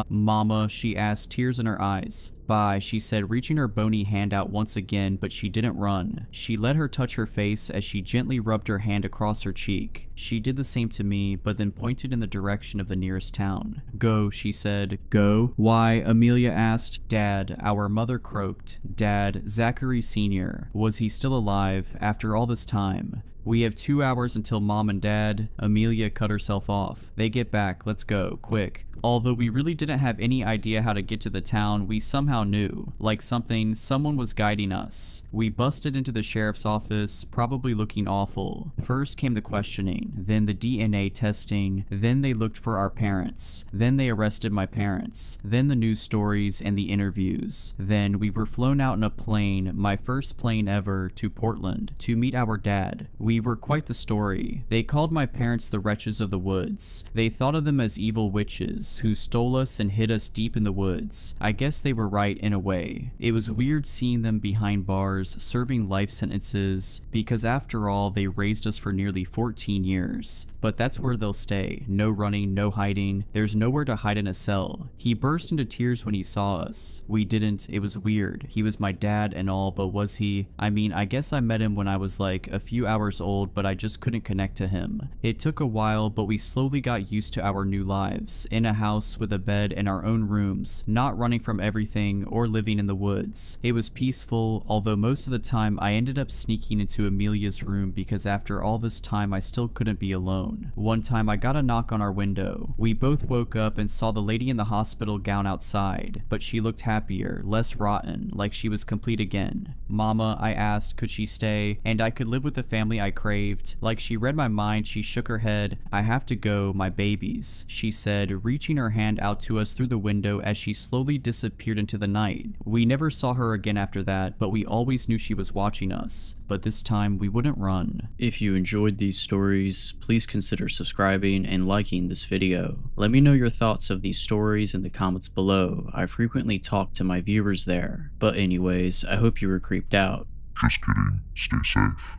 Mama, she asked, tears in her eyes. Bye, she said, reaching her bony hand out once again, but she didn't run. She let her touch her face as she gently rubbed her hand across her cheek. She did the same to me, but then pointed in the direction of the nearest town. Go, she said. Go? Why? Amelia asked. Dad, our mother croaked. Dad, Zachary Sr. Was he still alive after all this time? We have 2 hours until Mom and Dad. Amelia cut herself off. They get back. Let's go. Quick. Although we really didn't have any idea how to get to the town, we somehow knew. Like someone was guiding us. We busted into the sheriff's office, probably looking awful. First came the questioning, then the DNA testing, then they looked for our parents. Then they arrested my parents. Then the news stories and the interviews. Then we were flown out in a plane, my first plane ever, to Portland, to meet our dad. We were quite the story. They called my parents the wretches of the woods. They thought of them as evil witches who stole us and hid us deep in the woods. I guess they were right in a way. It was weird seeing them behind bars, serving life sentences, because after all, they raised us for nearly 14 years. But that's where they'll stay. No running, no hiding. There's nowhere to hide in a cell. He burst into tears when he saw us. We didn't. It was weird. He was my dad and all, but was he? I mean, I guess I met him when I was like a few hours old, but I just couldn't connect to him. It took a while, but we slowly got used to our new lives. In a house with a bed and our own rooms, not running from everything or living in the woods. It was peaceful, although most of the time I ended up sneaking into Amelia's room because after all this time I still couldn't be alone. One time I got a knock on our window. We both woke up and saw the lady in the hospital gown outside, but she looked happier, less rotten, like she was complete again. Mama, I asked, could she stay? And I could live with the family I craved. Like she read my mind, she shook her head. I have to go, my babies, she said, reaching her hand out to us through the window as she slowly disappeared into the night. We never saw her again after that, but we always knew she was watching us. But this time we wouldn't run. If you enjoyed these stories, please consider subscribing and liking this video. Let me know your thoughts of these stories in the comments below. I frequently talk to my viewers there. But anyways, I hope you were creeped out. Just kidding. Stay safe.